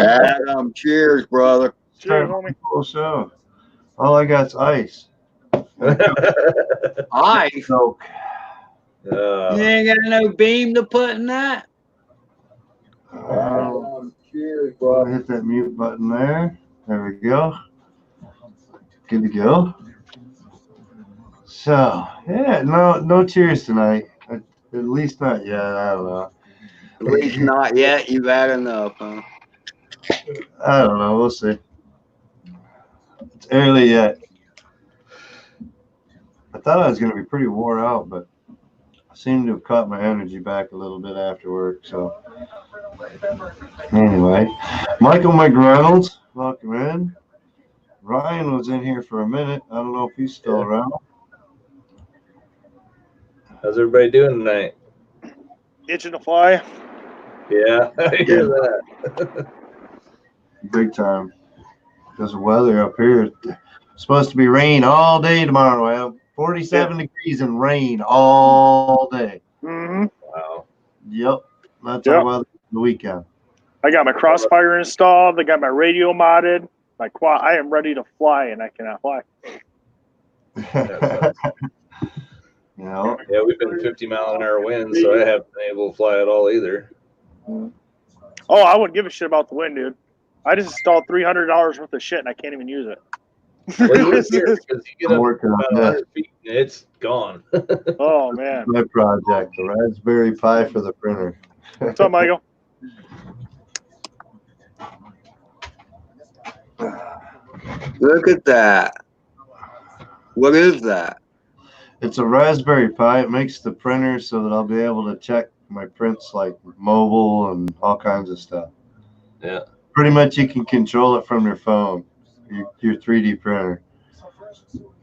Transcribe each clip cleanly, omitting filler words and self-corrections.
Adam, cheers, brother. Cheers, homie. Cool show. All I got's ice. Ice? Milk. You ain't got no beam to put in that? Cheers, bro. Hit that mute button there. There we go. Good to go. So, yeah, no cheers tonight. At least not yet. I don't know. At least not yet. You've had enough, huh? I don't know. We'll see. It's early yet. I thought I was going to be pretty wore out, but I seem to have caught my energy back a little bit after work. So, anyway, Michael McReynolds, welcome in. Ryan was in here for a minute. I don't know if he's still around. How's everybody doing tonight? Itching to fly. Yeah, I hear that. Big time. Because the weather up here is supposed to be rain all day tomorrow. I have 47 degrees and rain all day. Mm-hmm. Wow. Yep. That's our weather for the weekend. I got my crossfire installed. I got my radio modded. My quad. I am ready to fly, and I cannot fly. Yeah, we've been 50-mile-an-hour winds, so I haven't been able to fly at all either. Oh, I wouldn't give a shit about the wind, dude. I just installed $300 worth of shit, and I can't even use it. Well, you because you get up about 100 feet, and it's gone. Oh, man. My project, the Raspberry Pi for the printer. What's up, Michael? Look at that. What is that? It's a Raspberry Pi. It makes the printer so that I'll be able to check my prints like mobile and all kinds of stuff. Yeah. Pretty much you can control it from your phone, your 3D printer.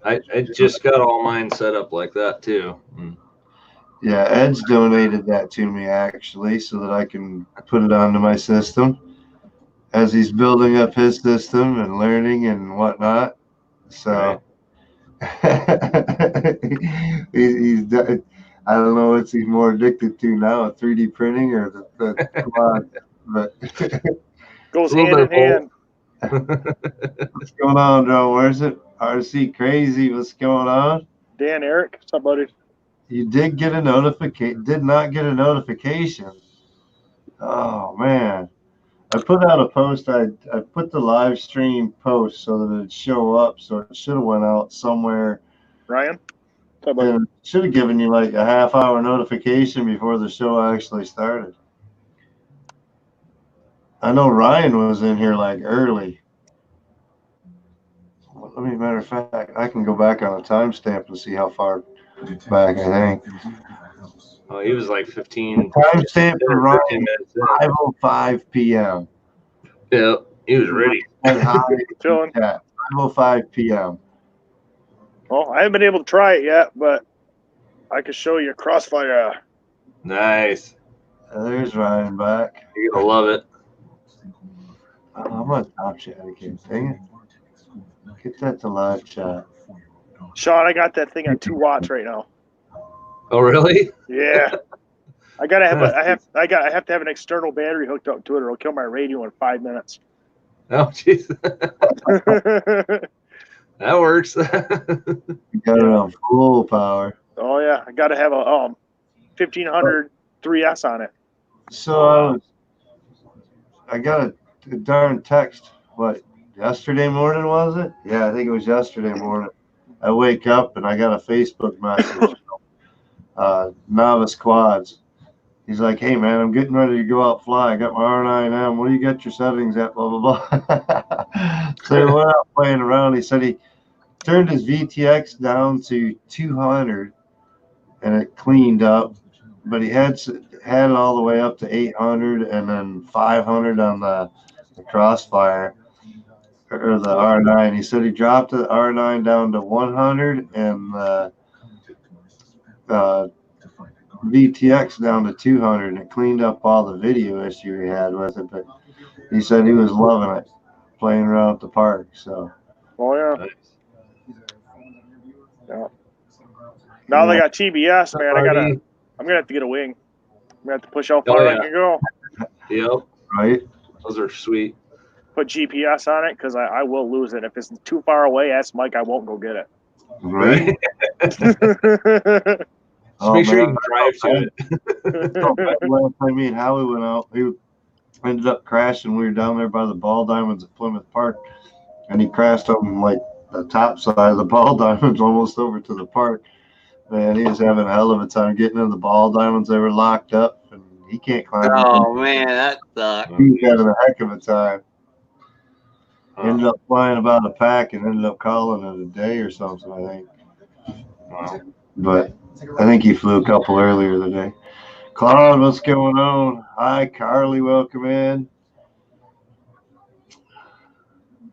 I just got all mine set up like that too. Yeah, Ed's donated that to me actually so that I can put it onto my system as he's building up his system and learning and whatnot. So he's I don't know what he's more addicted to now, 3D printing or the quad, but goes hand in hand. What's going on, Joe? Where's it? RC Crazy, what's going on? Dan, Eric, what's up, buddy? You did get a notification. Did not get a notification. Oh man, I put out a post. I put the live stream post so that it'd show up. So it should have went out somewhere. Ryan, what's up, buddy? And it should have given you like a half-hour notification before the show actually started. I know Ryan was in here like early. Let me, matter of fact, I can go back on a timestamp and see how far back I think. Oh, he was like 15. Timestamp for Ryan, 5:05 p.m. Yeah, he was ready. 5:05 p.m. Well, I haven't been able to try it yet, but I can show you Crossfire. Nice. There's Ryan back. You're gonna love it. I'm gonna top chat again. Dang it. Get that to live chat. Sean, I got that thing at 2 watts right now. Oh, really? Yeah. I have to have an external battery hooked up to it, or it'll kill my radio in 5 minutes. Oh, jeez. That works. You got it on full power. Oh yeah, I got to have a 1500 3S on it. So I got a darn text. What, yesterday morning was it? Yeah, I think it was yesterday morning. I wake up and I got a Facebook message. Novice Quads. He's like, hey man, I'm getting ready to go out fly. I got my R9M. What do you got your settings at? Blah blah blah. So he went out playing around. He said he turned his VTX down to 200 and it cleaned up, but he had it all the way up to 800 and then 500 on the Crossfire or the R9. He said he dropped the R9 down to 100 and VTX down to 200, and it cleaned up all the video issue he had with it. But he said he was loving it, playing around at the park. So. Oh yeah. Yeah. Now they got TBS, man. I'm gonna have to get a wing. I'm gonna have to push how far I can go. Yep. Right. Those are sweet. put GPS on it because I will lose it. If it's too far away, ask Mike. I won't go get it. Right? Just make sure you can drive to it. Last time me and Howie went out, he ended up crashing. We were down there by the ball diamonds at Plymouth Park, and he crashed on like the top side of the ball diamonds, almost over to the park. Man, he was having a hell of a time getting in the ball diamonds. They were locked up, and he can't climb. Oh man, that sucks. He was having a heck of a time. Ended up flying about a pack and ended up calling it a day or something, I think. Wow. But I think he flew a couple earlier today. Claude, what's going on? Hi, Carly, welcome in.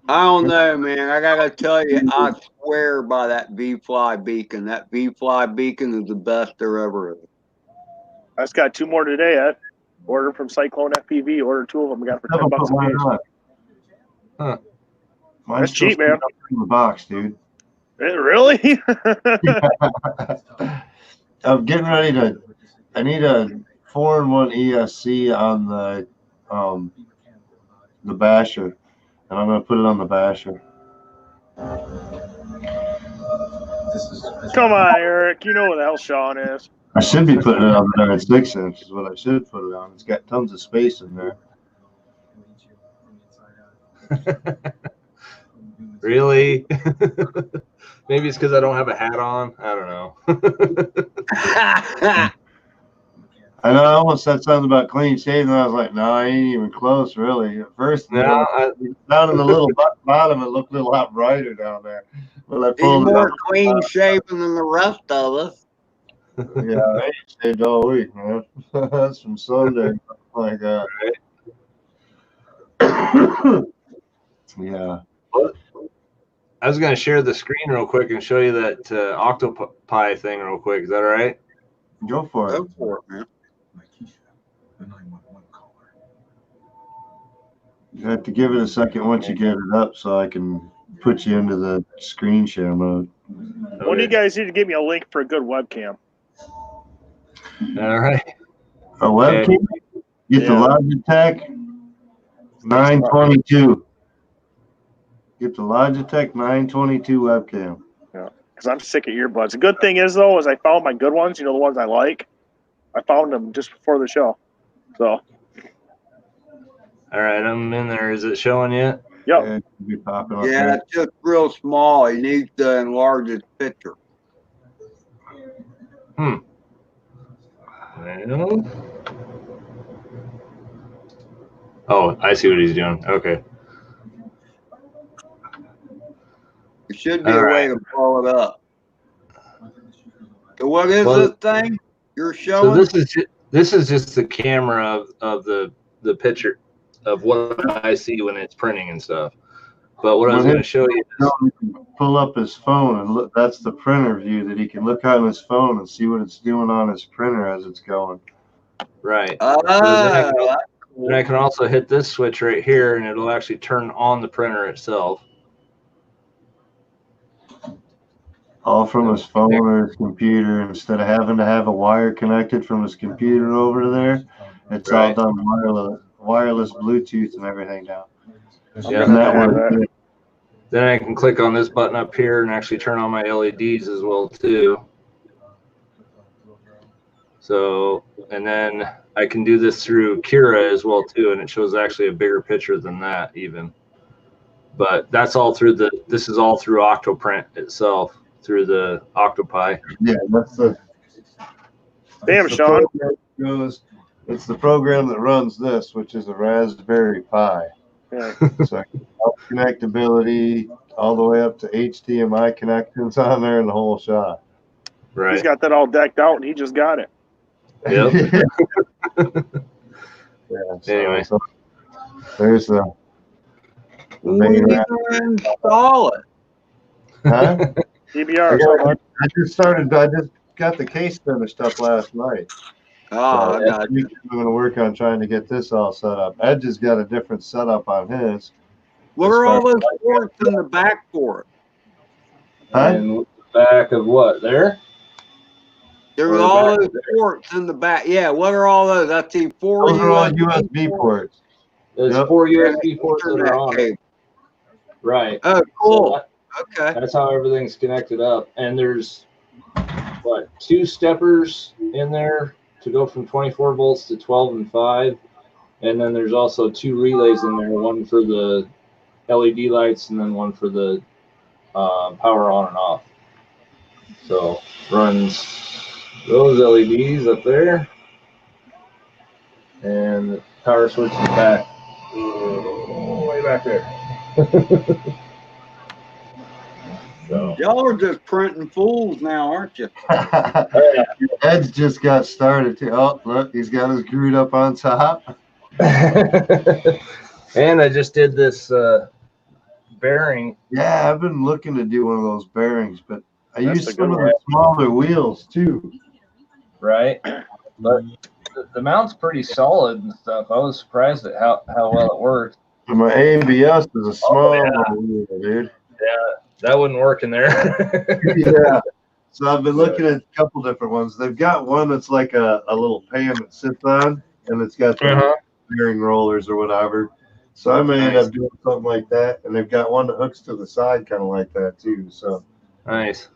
I don't know, man. I gotta tell you, I swear by that V-Fly beacon. That V-Fly beacon is the best there ever is. I just got 2 more today, Ed. Order from Cyclone FPV. Ordered 2 of them. Got for $10 a piece. Huh. Mine's That's cheap, man. In the box, dude. Really? I'm getting ready to. I need a 4-in-1 ESC on the basher, and I'm gonna put it on the basher. Come on, Eric. You know what the hell Sean is. I should be putting it on there at 6-inch is what I should put it on. It's got tons of space in there. Really? Maybe it's because I don't have a hat on. I don't know. I know I almost said something about clean shaven, and I was like, no, I ain't even close, really. At first, No, down in the little bottom, it looked a lot brighter down there. Well, I He's pulled it more up. clean shaven than the rest of us. Yeah, I ain't shaved all week, man. That's from Sunday. Oh my God. Yeah. I was going to share the screen real quick and show you that octopi thing real quick. Is that all right? Go for it. Go for it, man. You have to give it a second once you get it up so I can put you into the screen share mode. When do you guys need to give me a link for a good webcam? All right. A webcam? Get the Logitech 922. Get the Logitech 922 webcam. Yeah, because I'm sick of earbuds. The good thing is, though, is I found my good ones, the ones I like. I found them just before the show. So. All right, I'm in there. Is it showing yet? Yep. Yeah, it should be popping up Yeah, there. it's just real small. He needs to enlarge his picture. Well, oh, I see what he's doing. Okay. There should be a way to pull it up. So what is this thing you're showing? So this is just the camera of the picture of what I see when it's printing and stuff. But what I was going to show you is pull up his phone and look. That's the printer view that he can look on his phone and see what it's doing on his printer as it's going. right. Cool. And I can also hit this switch right here, and it'll actually turn on the printer itself. All from his phone or his computer. Instead of having to have a wire connected from his computer over there, it's all done wireless Bluetooth and everything now. Yeah. Then I can click on this button up here and actually turn on my LEDs as well too. So, and then I can do this through Kira as well too, and it shows actually a bigger picture than that even. But that's all through this is all through Octoprint itself, through the Octopi. Yeah, that's the. Damn, Sean. It's the program that runs this, which is a Raspberry Pi. Yeah. So connectability all the way up to HDMI connections on there and the whole shot. Right. He's got that all decked out, and he just got it. Yep. Yeah. Anyway. So there's the. We need to install it. Huh? DBR. I just got the case finished up last night. Oh, So I'm going to work on trying to get this all set up. Ed just got a different setup on his. What are all those ports in the back for it? Huh? And the back of what? There? There's all those ports in the back. Yeah, what are all those? I see 4 Those are all USB USB ports. There's Yep. 4 USB ports that are on it. Cable. Right. Oh, So cool. Okay. that's how everything's connected up. And there's, 2 steppers in there to go from 24 volts to 12 and 5. And then there's also 2 relays in there, one for the LED lights and then one for the power on and off. So runs those LEDs up there. And the power switch is back. Way back there. So. Y'all are just printing fools now, aren't you? Ed's just got started too. Oh, look, he's got his group up on top. And I just did this bearing. Yeah, I've been looking to do one of those bearings, but I That's use a some good of one. the smaller wheels too. Right. But the mount's pretty solid and stuff. I was surprised at how well it worked. And my ABS is a small yeah. wheel, dude. Yeah, that wouldn't work in there. Yeah. So I've been looking at a couple different ones. They've got one that's like a little pan that sits on, and it's got the bearing rollers or whatever. So I may end up doing something like that. And they've got one that hooks to the side kind of like that too. So Nice.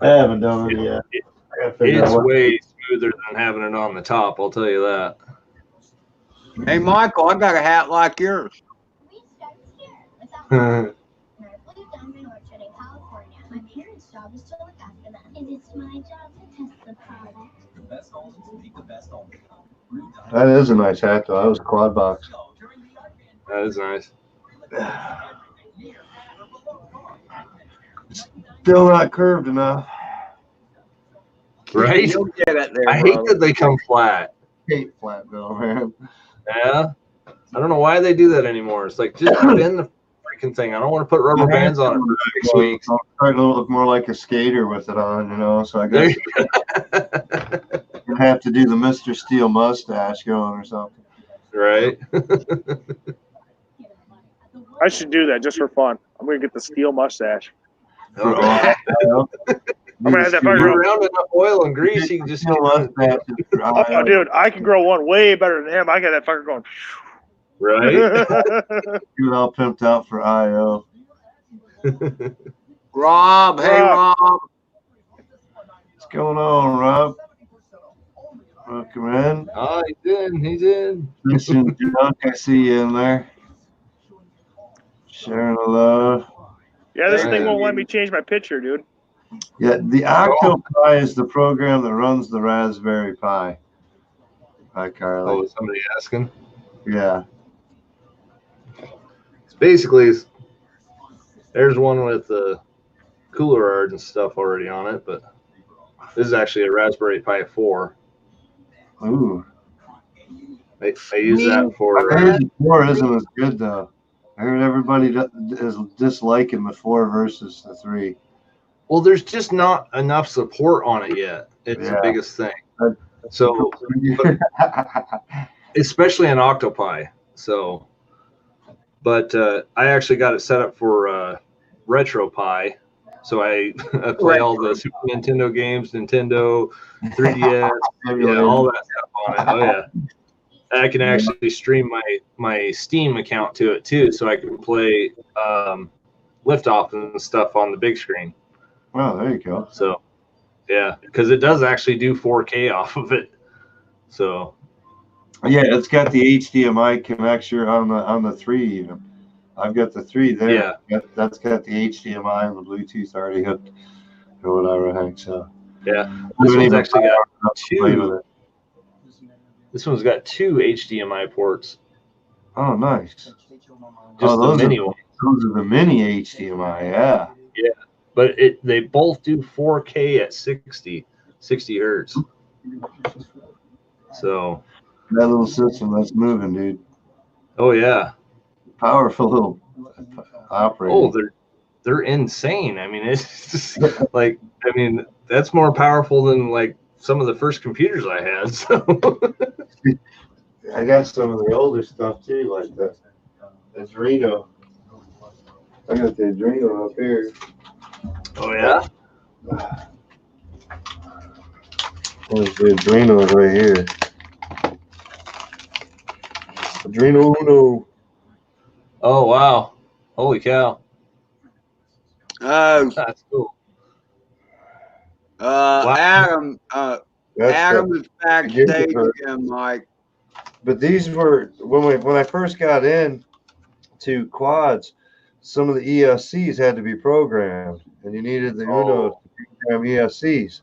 I haven't done it yet. I gotta figure It's out what way smoother than having it on the top, I'll tell you that. Hey, Michael, I got a hat like yours. My parents' job is to look after them, and it's my job to test the product. That is a nice hat though. That was quad box. That is nice. Still not curved enough. Right? You'll get it there, I hate brother. that they come flat. Hate flat though, man. Yeah. I don't know why they do that anymore. It's like, just bend the freaking thing. I don't want to put rubber bands on it for 6 weeks. I'm starting to look more like a skater with it on, you know. So I guess you have to do the Mr. Steel mustache going or something. Right? I should do that just for fun. I'm gonna get the steel mustache. Okay. I'm gonna have that You're fire around enough oil and grease, you can just Steel mustache. Oh, dude, I can grow one way better than him. I got that fucker going. right. Get all pimped out for IO. Rob, hey, Rob. Rob. What's going on, Rob? Welcome in. Oh, he's in. Listen, Junk, I see you in there. Sharing the love. Yeah, this Yeah, thing won't dude. let me change my picture, dude. Yeah, the OctoPi is the program that runs the Raspberry Pi. Hi, Carly. Oh, is somebody asking? Yeah. It's basically, there's one with the cooler art and stuff already on it, but this is actually a Raspberry Pi 4. Ooh. I use that for. I heard the 4 isn't as good, though. I heard everybody is disliking the 4 versus the 3. Well, there's just not enough support on it yet. It's the biggest thing. So, especially an Octopi. So, but I actually got it set up for RetroPie. So I play all the Super Nintendo games, Nintendo, 3DS, yeah, all that stuff on it. Oh yeah. I can actually stream my Steam account to it too, so I can play Liftoff and stuff on the big screen. Oh, there you go. So, yeah, because it does actually do 4K off of it. So, yeah, it's got the HDMI connector on the 3 even. I've got the 3 there. Yeah. That's got the HDMI and the Bluetooth already hooked or whatever. I think so. yeah, this one's actually got Play with 2. it. This one's got 2 HDMI ports. Oh, nice. Just Oh, the those mini are- one. Those are the mini HDMI. Yeah. But they both do 4K at 60 hertz. So, That little system that's moving, dude. oh yeah. Powerful little operator. Oh, they're insane. I mean, it's just like, I mean, that's more powerful than like some of the first computers I had. So, I got some of the older stuff too, like the Adreno. I got the Adreno up here. oh yeah. There's the Adreno right here. Adreno Uno. Oh wow! Holy cow! Oh, That's cool. Adam, That's Adam the is backstage again, Mike. But these were when I first got in to quads, some of the ESCs had to be programmed, and you needed the Uno to program ESCs.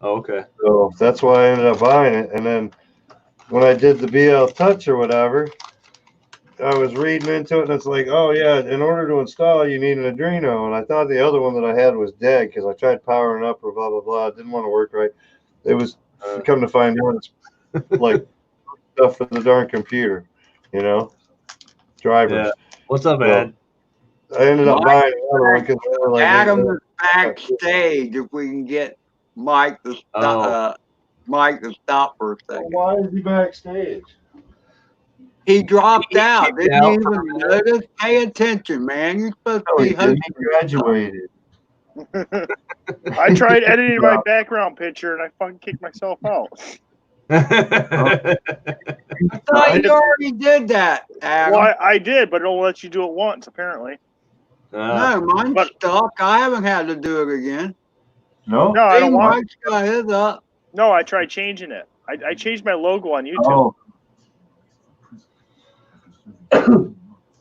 Oh, okay. So that's why I ended up buying it. And then when I did the BL Touch or whatever, I was reading into it, and it's like, oh yeah, in order to install, you need an Adreno. And I thought the other one that I had was dead because I tried powering up or blah blah blah. It didn't want to work right. It was come to find out, it's like stuff for the darn computer, you know, drivers. Yeah. What's up, Ed? I ended up buying another one because they were like, Adam is backstage. If we can get Mike to stop, Mike to stop for a second. why is he backstage? He dropped out. kicked Didn't out even for a minute. notice. Pay attention, man. You're supposed to No, be he didn't. hosting. He graduated. I tried editing my background picture and I fucking kicked myself out. I thought you already did that, Adam. Well, I did, but it'll let you do it once, apparently. No, mine's stuck. I haven't had to do it again. No? No, I don't want Mike's got his up. No, I tried changing it. I changed my logo on YouTube. Oh.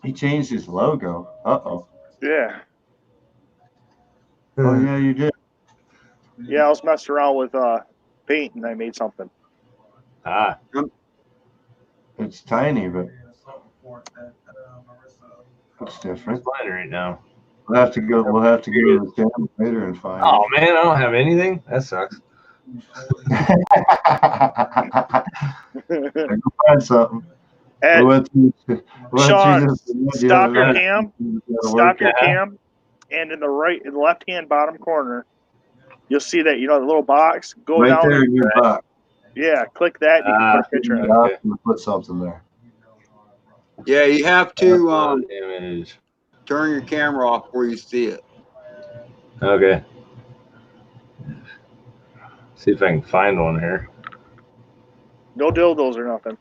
He changed his logo. Uh-oh. Yeah. Oh, yeah, you did. Yeah, I was messing around with paint and I made something. It's tiny, but it's different. It's mine right now. We'll have to go to the channel later and find Oh man, I don't have anything. That sucks. Go find something. Ed, Sean, stop your night. cam. Stop your cam, and in the left-hand bottom corner, you'll see that the little box. Go Right down there in your box. Yeah, click that. And you can put a picture in it. I'm gonna put something there. Yeah, you have to Image. turn your camera off before you see it. Okay. See if I can find one here. No dildos or nothing.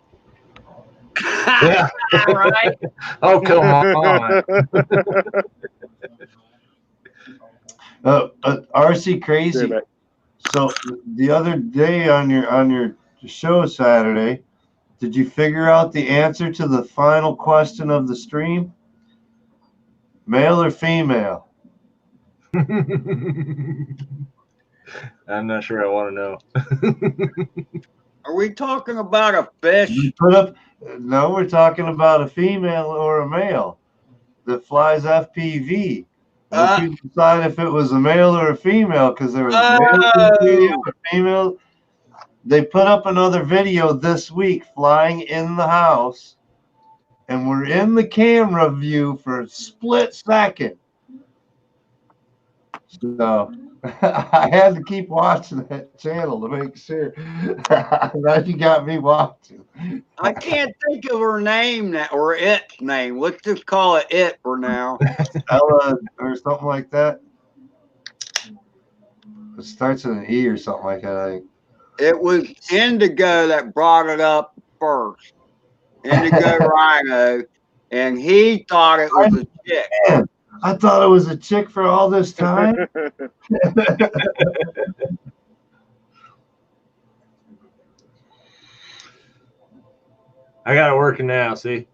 Yeah. Right. Oh come on. RC Crazy. So the other day on your show Saturday, did you figure out the answer to the final question of the stream? Male or female? I'm not sure I want to know. Are we talking about a fish? No, we're talking about a female or a male that flies FPV. We couldn't decide if it was a male or a female because there was a female. They put up another video this week flying in the house, and we're in the camera view for a split second. So I had to keep watching that channel to make sure. Now you got me watching. I can't think of her name now, or its name. Let's just call it it for now. Ella or something like that. It starts with an E or something like that, I think. It was Indigo that brought it up first. Indigo Rhino. And he thought it was a chick. Man, I thought it was a chick for all this time. I got it working now, see?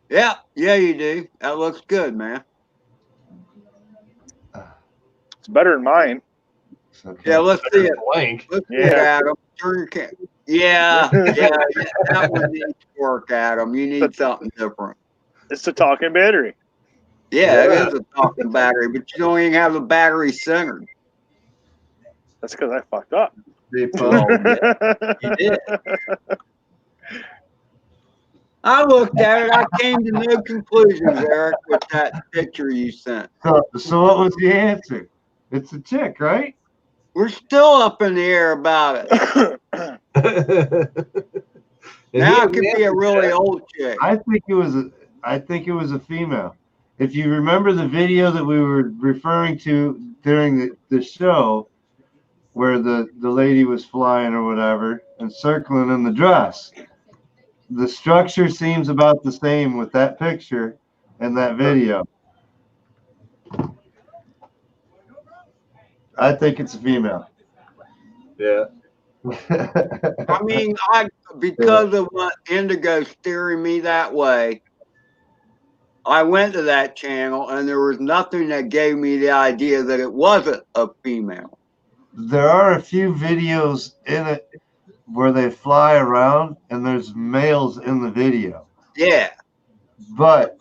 Yeah, you do. That looks good, man. It's better than mine. Okay. Yeah, let's see it. Blank. Let's see it, Adam. Turn your camera. Yeah, that one needs work, Adam. You need something different. It's the talking battery. Yeah, it is a talking battery, but you don't even have the battery centered. That's because I fucked up. Oh, yeah, you did. I looked at it. I came to no conclusions, Eric, with that picture you sent. So what was the answer? It's a chick, right? We're still up in the air about it. Now it could be a really old chick. I think it was a female. If you remember the video that we were referring to during the show, where the lady was flying or whatever and circling in the dress, the structure seems about the same with that picture and that video. I think it's a female. Yeah. I mean, because of what Indigo steering me that way, I went to that channel and there was nothing that gave me the idea that it wasn't a female. There are a few videos in it where they fly around and there's males in the video. Yeah. But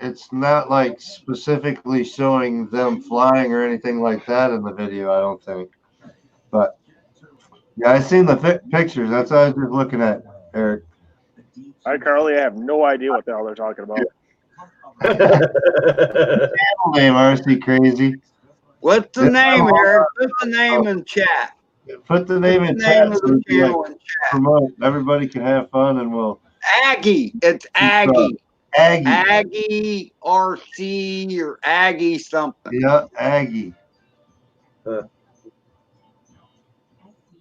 it's not like specifically showing them flying or anything like that in the video, I don't think. But yeah, I seen the pictures. That's what I was just looking at, Eric. Hi, Carly. I have no idea what the hell they're talking about. Channel name, RC Crazy. What's the name, Eric? Put the name in chat. Put the name in The chat name of so the we can channel in chat. promote. Everybody can have fun and we'll. Aggie. It's Aggie. Aggie. Aggie RC or Aggie something. Yeah, Aggie.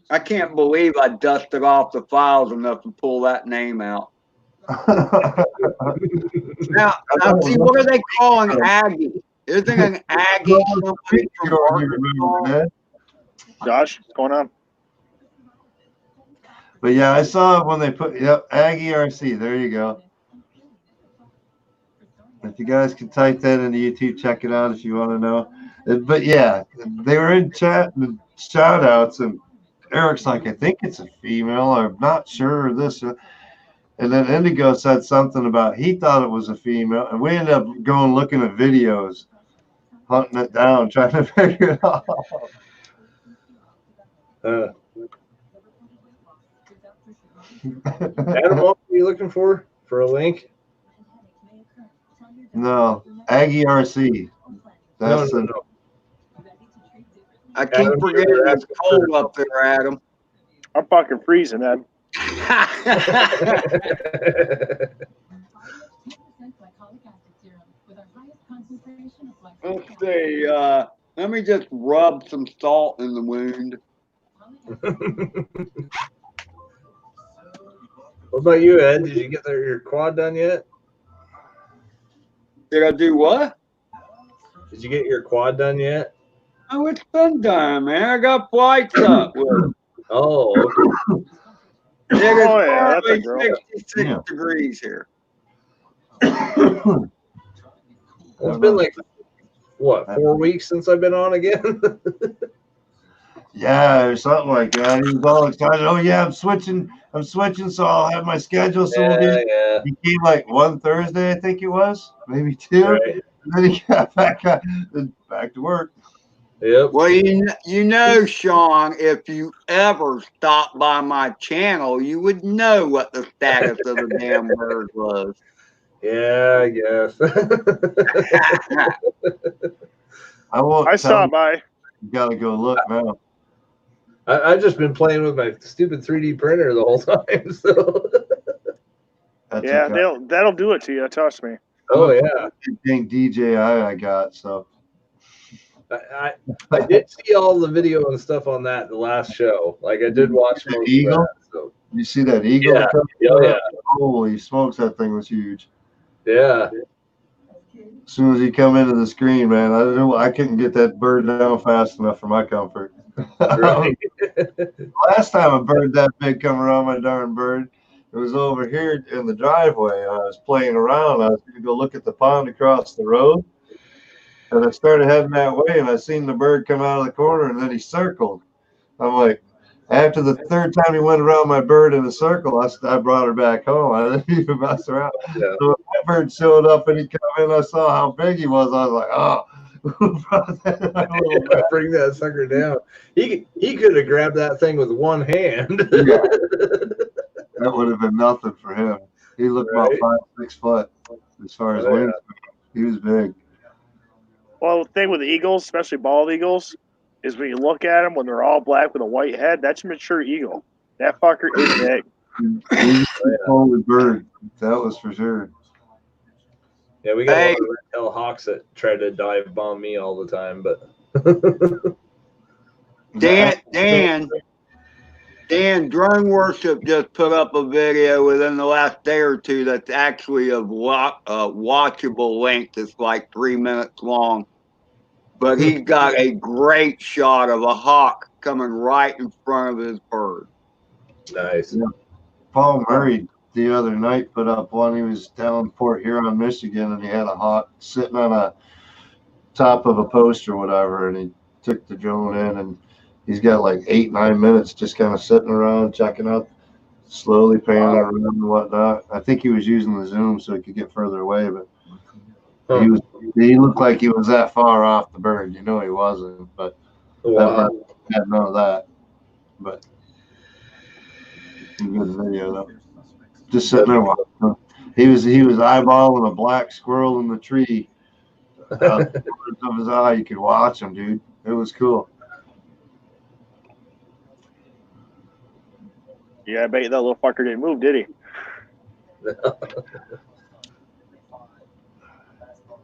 I can't believe I dusted off the files enough to pull that name out. Now see, what are they calling Aggie? Isn't an Aggie somebody from Arkansas? Josh, what's going on? But yeah, I saw it when they put, Aggie RC. There you go. If you guys can type that into YouTube, check it out if you want to know. But yeah, they were in chat and shout outs, and Eric's like, I think it's a female. I'm not sure this. And then Indigo said something about he thought it was a female. And we ended up going looking at videos, hunting it down, trying to figure it out. Adam, what are you looking for a link? No, Aggie RC. That's no. I keep Adam, forgetting it's cold up there, Adam. I'm fucking freezing, Ed. Let's see. Let me just rub some salt in the wound. What about you, Ed? Did you get your quad done yet? Did I do what? Did you get your quad done yet? Oh, it's been done, man. I got flights up with it. Oh, okay. Yeah, that's a girl. 66 degrees here. It's been like, what, 4 weeks since I've been on again? Yeah, or something like that. He was all excited. Oh yeah, I'm switching, so I'll have my schedule. So yeah. He came like one Thursday, I think it was, maybe two. Right. And then he got back to work. Yep. Well, you know, Sean, if you ever stopped by my channel, you would know what the status of the damn bird was. Yeah, I guess. I stopped by. You gotta go look now. I've just been playing with my stupid 3D printer the whole time. So. Yeah, that'll do it to you. Trust me. Oh yeah. Dang DJI I got so. I did see all the video and stuff on that the last show. Like I did watch the most eagle. of that, so. You see that eagle? Yeah. Oh yeah. Holy smokes, that thing was huge. Yeah. As soon as he come into the screen, man, I couldn't get that bird down fast enough for my comfort. Right. Last time a bird that big come around my darn bird, it was over here in the driveway. I was playing around. I was going to go look at the pond across the road. And I started heading that way, and I seen the bird come out of the corner, and then he circled. I'm like, after the third time he went around my bird in a circle, I brought her back home. I didn't even mess around. Yeah. So when that bird showed up and he came in, I saw how big he was. I was like, oh. Bring that sucker down. He could have grabbed that thing with one hand. Yeah. That would have been nothing for him. He looked about 5-6 foot as far as wingspan. He was big. Well, the thing with the eagles, especially bald eagles, is when you look at them when they're all black with a white head, that's a mature eagle. That fucker is big. He's a holy bird. That was for sure. Yeah, we got a lot of red-tailed hawks that try to dive bomb me all the time, but Dan, Dan, Drone Worship just put up a video within the last day or two that's actually of watchable length. It's like 3 minutes long. But he's got a great shot of a hawk coming right in front of his bird. Nice. Yeah. Paul Murray the other night put up one. He was down in Port Huron, Michigan, and he had a hawk sitting on a top of a post or whatever, and he took the drone in, and he's got like 8-9 minutes just kind of sitting around checking out, slowly panning around and whatnot. I think he was using the zoom so he could get further away, but he looked like he was that far off the bird. You know he wasn't, but that bird had none of that. But good video though. Just sitting there watching. He was eyeballing a black squirrel in the tree. Out the corners of his eye, you could watch him, dude. It was cool. Yeah, I bet you that little fucker didn't move, did he?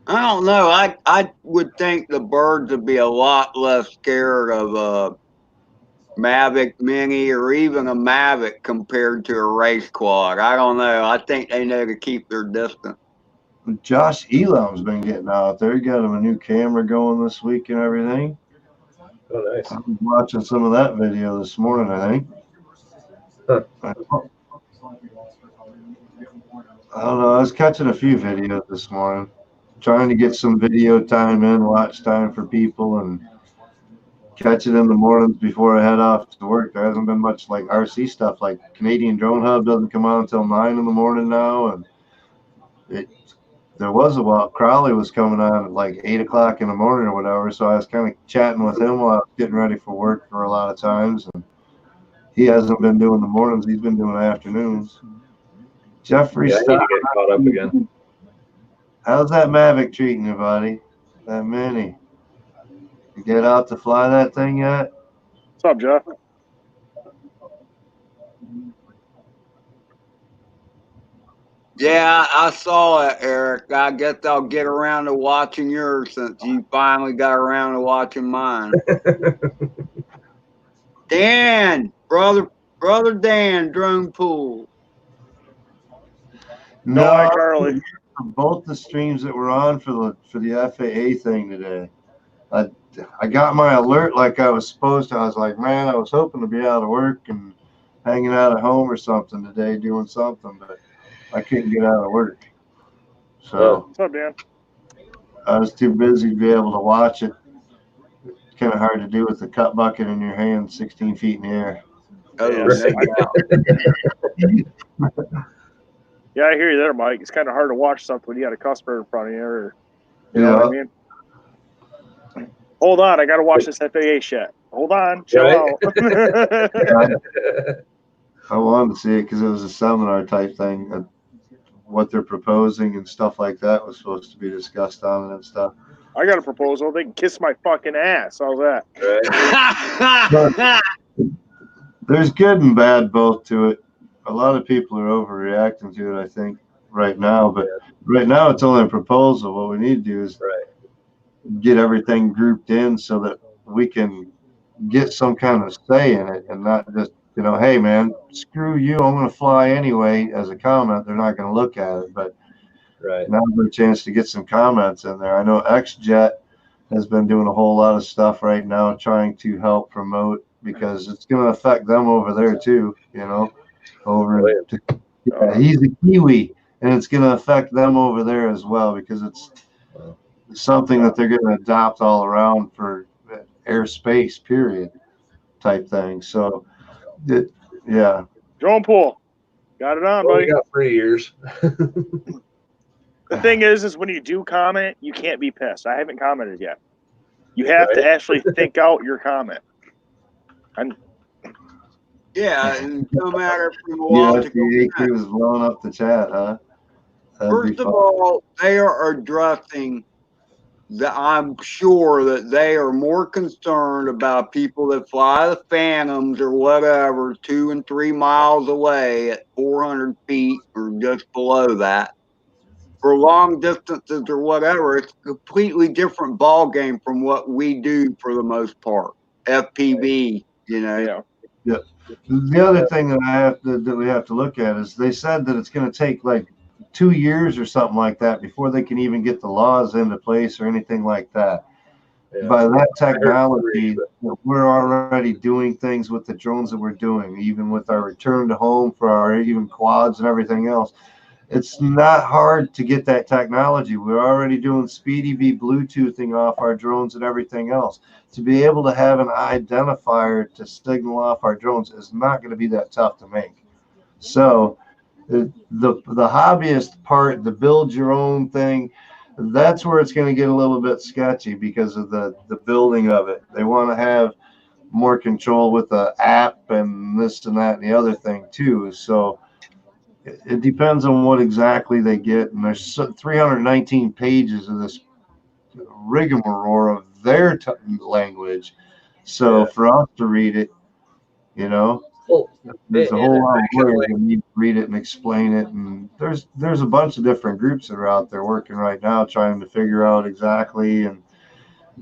I don't know. I would think the birds would be a lot less scared of a Mavic Mini or even a Mavic compared to a race quad. I don't know. I think they know to keep their distance. Josh Elam's been getting out there. He got him a new camera going this week and everything. Oh, nice. I was watching some of that video this morning, I think. Huh. I don't know. I was catching a few videos this morning, trying to get some video time in, watch time for people, and catch it in the mornings before I head off to work. There hasn't been much like RC stuff. Like Canadian Drone Hub doesn't come on until 9 in the morning now, and there was a while Crowley was coming on at like 8 o'clock in the morning or whatever. So I was kind of chatting with him while I was getting ready for work for a lot of times, and he hasn't been doing the mornings. He's been doing afternoons. Jeffrey, I need to get caught up again. How's that Mavic treating you, buddy? That Mini? You get out to fly that thing yet? What's up, Jeff? Yeah, I saw it, Eric. I guess I'll get around to watching yours since you finally got around to watching mine. Dan, brother Dan, Drone Pool. No, Carly. Both the streams that were on for the FAA thing today. I got my alert like I was supposed to. I was like, man, I was hoping to be out of work and hanging out at home or something today, doing something, but I couldn't get out of work. So what's up, Dan? I was too busy to be able to watch it. It's kind of hard to do with the cut bucket in your hand 16 feet in the air. Oh, Yeah, I hear you there, Mike. It's kind of hard to watch something when you got a customer in front of you. Or, you know what I mean? Hold on, I got to watch this FAA shit. Hold on, chill out. I wanted to see it because it was a seminar type thing. What they're proposing and stuff like that was supposed to be discussed on it and stuff. I got a proposal. They can kiss my fucking ass. How's that? Right. There's good and bad both to it. A lot of people are overreacting to it, I think, right now. But right now, it's only a proposal. What we need to do is get everything grouped in so that we can get some kind of say in it and not just, hey, man, screw you. I'm going to fly anyway as a comment. They're not going to look at it. But now there's a chance to get some comments in there. I know XJet has been doing a whole lot of stuff right now trying to help promote because it's going to affect them over there too, he's a Kiwi, and it's going to affect them over there as well because it's something that they're going to adopt all around for airspace, period, type thing. So, Drone Pool. Got it on, buddy. We got 3 years. The thing is when you do comment, you can't be pissed. I haven't commented yet. You have to actually think out your comment. Yeah, and no matter from a while to he was blowing up the chat, huh? First of all, they are addressing that. I'm sure that they are more concerned about people that fly the Phantoms or whatever 2 and 3 miles away at 400 feet or just below that. For long distances or whatever, it's a completely different ball game from what we do for the most part. FPV, Yep. The other thing that we have to look at is they said that it's going to take like 2 years or something like that before they can even get the laws into place or anything like that. Yeah. By that technology, we're already doing things with the drones that we're doing, even with our return to home for our even quads and everything else. It's not hard to get that technology. We're already doing Speedy V Bluetoothing off our drones and everything else. To be able to have an identifier to signal off our drones is not going to be that tough to make. So the hobbyist part, the build your own thing, that's where it's going to get a little bit sketchy because of the building of it. They want to have more control with the app and this and that and the other thing too. So it depends on what exactly they get. And there's 319 pages of this rigmarole of their language. So for us to read it, Well, there's a whole lot of words that need to read it and explain it. And there's a bunch of different groups that are out there working right now trying to figure out exactly and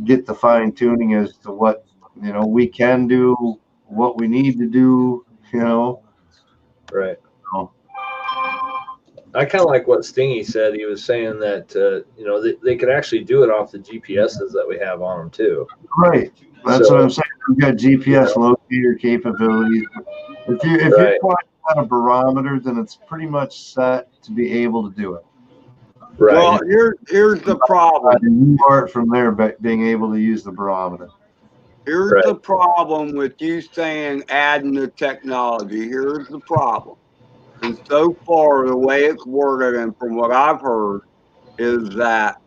get the fine tuning as to what we can do, what we need to do. Right. So, I kind of like what Stingy said. He was saying that they could actually do it off the GPSs that we have on them too. Right. That's what I'm saying. We've got GPS locator capabilities. If you're pointing at a barometer, then it's pretty much set to be able to do it. Right. Well, here's the problem. You are from there, being able to use the barometer. Here's the problem with you saying adding the technology. Here's the problem. And so far, the way it's worded, and from what I've heard, is that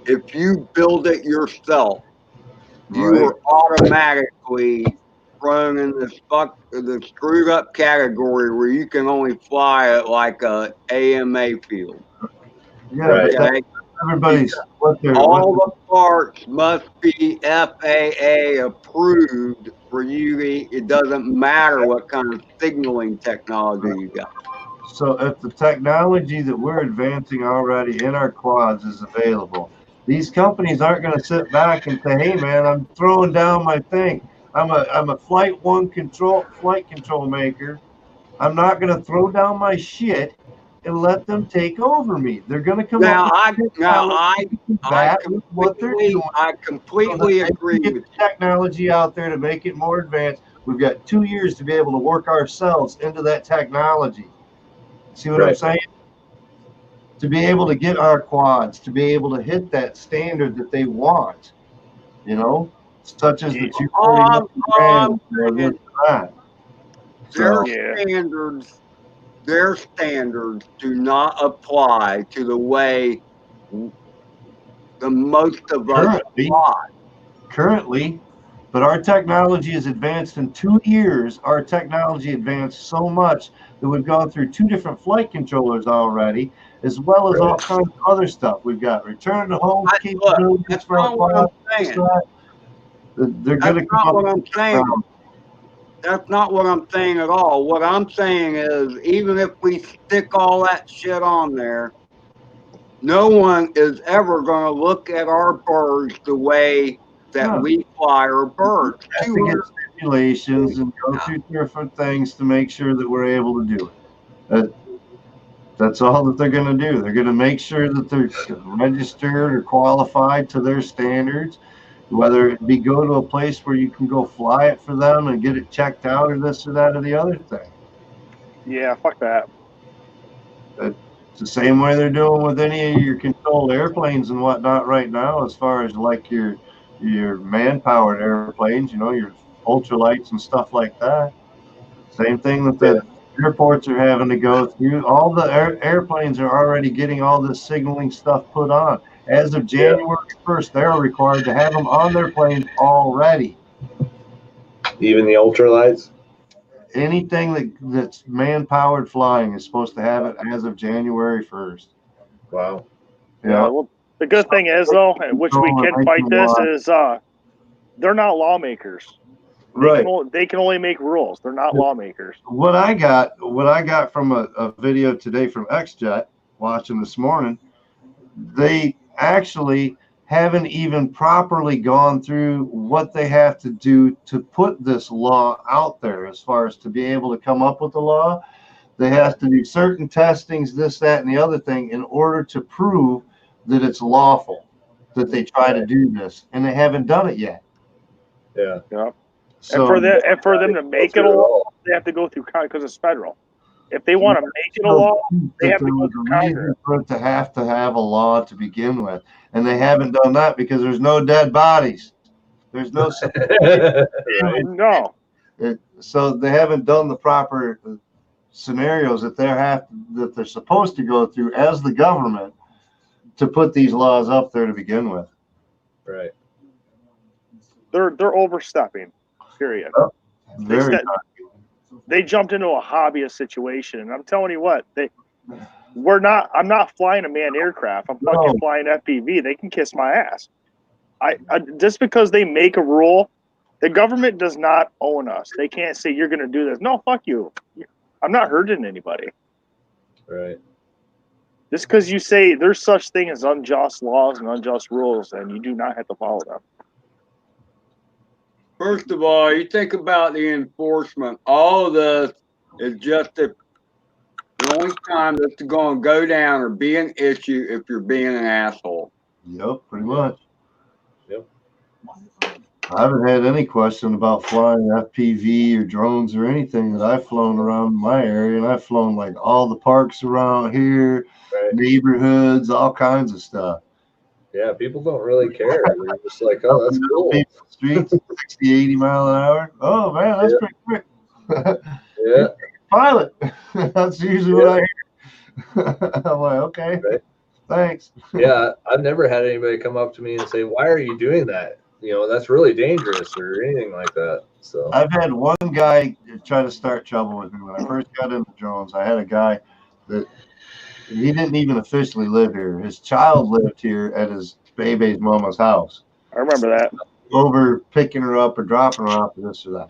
if you build it yourself, you are automatically thrown in the screwed up category where you can only fly at like a AMA field. Yeah, okay? Everybody's all the parts must be FAA approved for you. It doesn't matter what kind of signaling technology you got. So if the technology that we're advancing already in our quads is available, these companies aren't going to sit back and say, "Hey, man, I'm throwing down my thing. I'm a flight control maker. I'm not going to throw down my shit and let them take over me. They're going to come up with what they're doing. I completely agree with the technology out there to make it more advanced. We've got 2 years to be able to work ourselves into that technology. See what I'm saying? To be able to get our quads, to be able to hit that standard that they want, such as the 240 Their standards do not apply to the way the most of us fly. Currently, but our technology is advanced in 2 years. Our technology advanced so much that we've gone through 2 different flight controllers already, as well as all kinds of other stuff. We've got return to home capabilities. That's not what I'm saying. They're going to come up with That's not what I'm saying at all. What I'm saying is, even if we stick all that shit on there, no one is ever going to look at our birds the way that we fly our birds. We have to get stipulations and go through different things to make sure that we're able to do it. That's all that they're going to do. They're going to make sure that they're registered or qualified to their standards, whether it be go to a place where you can go fly it for them and get it checked out or this or that or the other thing. Yeah, fuck that. It's the same way they're doing with any of your controlled airplanes and whatnot right now, as far as like your man-powered airplanes, your ultralights and stuff like that. Same thing that the airports are having to go through. All the airplanes are already getting all this signaling stuff put on. As of January 1st, they're required to have them on their planes already. Even the ultralights? Anything that's man-powered flying is supposed to have it as of January 1st. Wow. Yeah. Well, the good thing is, though, which we can fight this, is they're not lawmakers. They can only make rules. They're not lawmakers. What I got from a video today from XJet, watching this morning, they actually haven't even properly gone through what they have to do to put this law out there. As far as to be able to come up with the law, they have to do certain testings, this, that, and the other thing, in order to prove that it's lawful that they try to do this, and they haven't done it yet. Yeah. Yep. So And for them to make it a law, they have to go through because it's federal. If they want to make it a law, they have to go through Congress. For it to have a law to begin with, and they haven't done that because there's no dead bodies. There's no. Right. No. So they haven't done the proper scenarios that they're supposed to go through as the government to put these laws up there to begin with. Right. They're overstepping. Period. Oh, very. They jumped into a hobbyist situation, and I'm telling you what, I'm not flying a manned aircraft. I'm fucking flying FPV. They can kiss my ass. I just because they make a rule, the government does not own us. They can't say you're going to do this. No, fuck you. I'm not hurting anybody. Right. Just because you say there's such thing as unjust laws and unjust rules, and you do not have to follow them. First of all, you think about the enforcement. All of this is just the only time that's going to go down or be an issue if you're being an asshole. Yep, pretty much. Yep. I haven't had any question about flying FPV or drones or anything that I've flown around my area, and I've flown like all the parks around here, Right. neighborhoods, all kinds of stuff. Yeah, people don't really care. They're just like, oh, that's cool. Streets, 60, 80 mile an hour. Oh, man, that's pretty quick. Yeah. Pilot. That's usually what I hear. I'm like, okay, right. Thanks. Yeah, I've never had anybody come up to me and say, why are you doing that? You know, that's really dangerous or anything like that. So I've had one guy try to start trouble with me when I first got into drones. I had a guy that he didn't even officially live here. His child lived here at his baby's mama's house. I remember that. Over picking her up or dropping her off or this or that.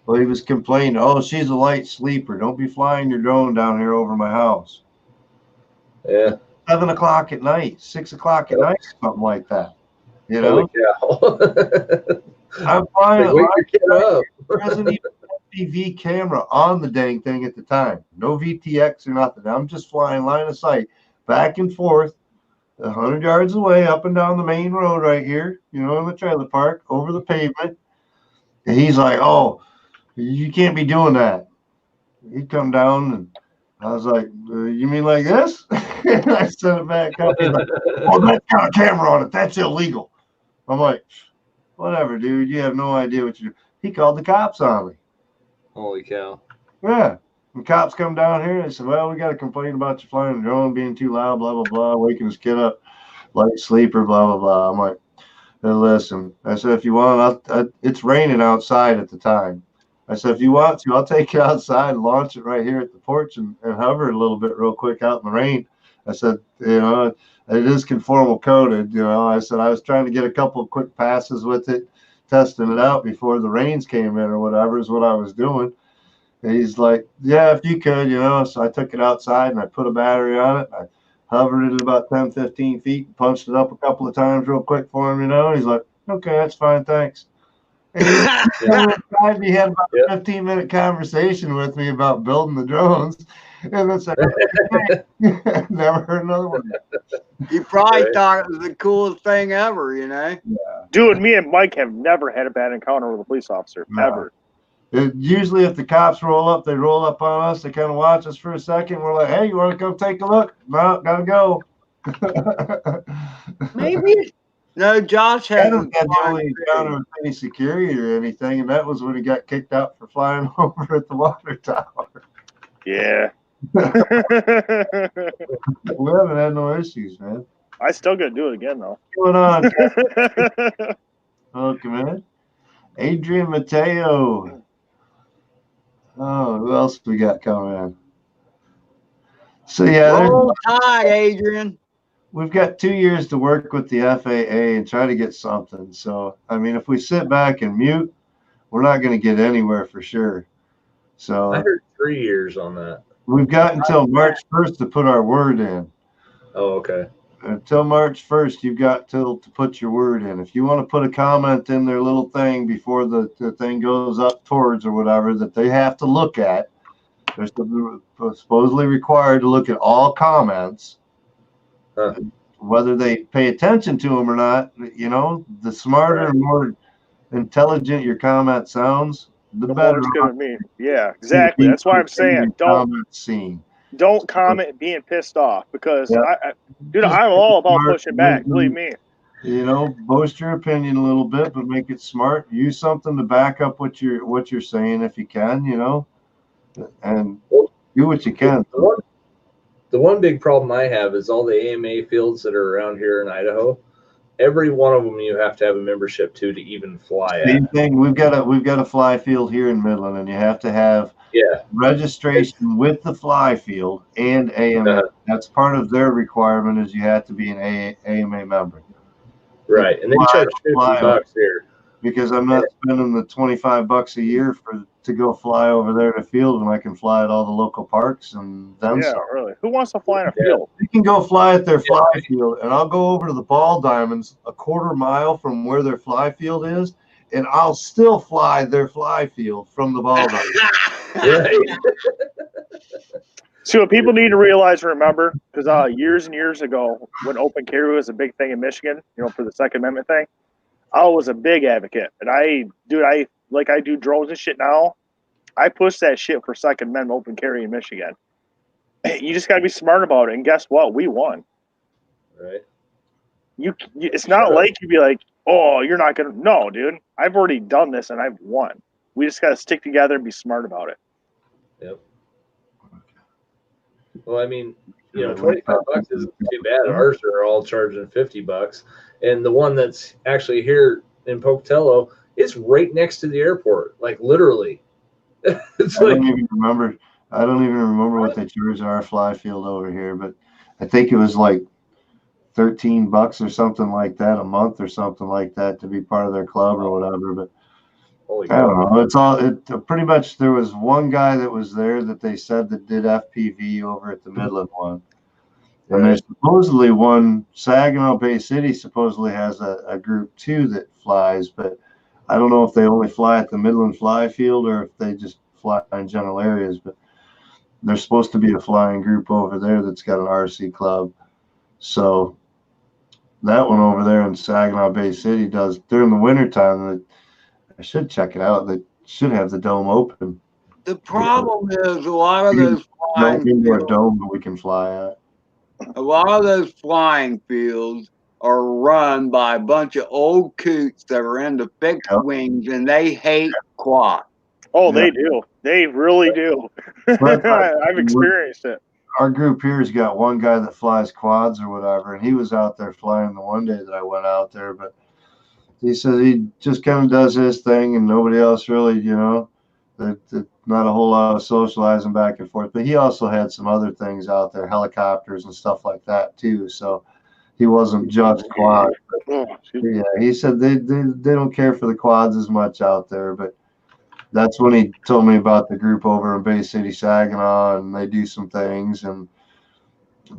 Well, he was complaining, oh, she's a light sleeper. Don't be flying your drone down here over my house. Yeah. 7 o'clock at night, 6 o'clock at night, something like that. You know? I'm flying. Wake your kid up. There wasn't even an FPV camera on the dang thing at the time. No VTX or nothing. I'm just flying line of sight, back and forth, 100 yards away, up and down the main road right here, you know, in the trailer park, over the pavement. And he's like, oh, you can't be doing that. He'd come down, and I was like, you mean like this? And I sent it back up. He's like, oh, that's got a camera on it. That's illegal. I'm like, whatever, dude. You have no idea what you do. He called the cops on me. Holy cow. Yeah. The cops come down here and they said, well, we got a complaint about you flying a drone, being too loud, blah, blah, blah, waking his kid up, light sleeper, blah, blah, blah. I'm like, hey, listen. I said, if you want, it's raining outside at the time. I said, if you want to, I'll take you outside and launch it right here at the porch and hover it a little bit real quick out in the rain. I said, you know, it is conformal coded. You know, I said, I was trying to get a couple of quick passes with it, testing it out before the rains came in or whatever is what I was doing. And he's like, yeah, if you could, you know. So I took it outside and I put a battery on it. I hovered it at about 10, 15 feet and punched it up a couple of times real quick for him, you know. He's like, okay, that's fine, thanks. And he had about a 15-minute conversation with me about building the drones. And it's like, never heard another one. You probably thought it was the coolest thing ever, you know? Yeah. Dude, me and Mike have never had a bad encounter with a police officer, ever. Usually if the cops roll up, they roll up on us. They kind of watch us for a second. We're like, hey, you want to come take a look? No, gotta go. Maybe. No, Josh hasn't had the only encounter with any security or anything, and that was when he got kicked out for flying over at the water tower. Yeah. We haven't had no issues, man. I still gotta do it again, though. What's going on? Okay, man. Adrian Mateo. Oh, who else we got coming in? So, yeah. Roll Tide, Adrian. We've got 2 years to work with the FAA and try to get something. So, I mean, if we sit back and mute, we're not going to get anywhere for sure. So I heard 3 years on that. We've got until March 1st to put our word in. Oh, okay. until March 1st, you've got to put your word in. If you want to put a comment in their little thing before the thing goes up towards or whatever that they have to look at, they're supposedly required to look at all comments. Whether they pay attention to them or not, you know, the smarter and more intelligent your comment sounds, the better. More it's going to be. Yeah, exactly. That's why I'm saying don't comment being pissed off, because dude, I'm all about pushing back. Believe me. You know, boast your opinion a little bit, but make it smart. Use something to back up what you're saying if you can. You know, and do what you can. The one big problem I have is all the AMA fields that are around here in Idaho. Every one of them you have to have a membership to even fly Same at. thing. We've got a fly field here in Midland, and you have to have registration with the fly field and AMA. That's part of their requirement, is you have to be an AMA member. Right, and they charge $50 here. Because I'm not spending the $25 a year to go fly over there to field when I can fly at all the local parks and then some. Really. Who wants to fly in a field? You can go fly at their fly field, and I'll go over to the ball diamonds a quarter mile from where their fly field is, and I'll still fly their fly field from the ball diamond. So what people need to realize and remember, because years and years ago, when open carry was a big thing in Michigan, you know, for the Second Amendment thing, I was a big advocate. And I do drones and shit now. I push that shit for Second Amendment open carry in Michigan. You just got to be smart about it. And guess what? We won. Right. It's not like you'd be like, oh, you're not going to. No, dude. I've already done this and I've won. We just got to stick together and be smart about it. Yep. Well, I mean, you know, $25 isn't too bad. Ours are all charging $50. And the one that's actually here in Pocatello is right next to the airport, like literally. I don't even remember what they charge our fly field over here, but I think it was like $13 or something like that a month or something like that to be part of their club or whatever. But I don't know. Pretty much. There was one guy that was there that they said that did FPV over at the Midland one. And there's supposedly one, Saginaw Bay City supposedly has a group too that flies, but I don't know if they only fly at the Midland Fly Field or if they just fly in general areas. But there's supposed to be a flying group over there that's got an RC club. So that one over there in Saginaw Bay City does during the wintertime. I should check it out. They should have the dome open. The problem is a lot of those flying fields, dome that we can fly at. A lot of those flying fields are run by a bunch of old coots that are into fixed wings, and they hate quad. Oh, they do. They really do. I've experienced it. Our group here has got one guy that flies quads or whatever, and he was out there flying the one day that I went out there, but he says he just kind of does his thing and nobody else really, you know, not a whole lot of socializing back and forth. But he also had some other things out there, helicopters and stuff like that too. So he wasn't just quad. Yeah, he said they don't care for the quads as much out there. But that's when he told me about the group over in Bay City, Saginaw, and they do some things. And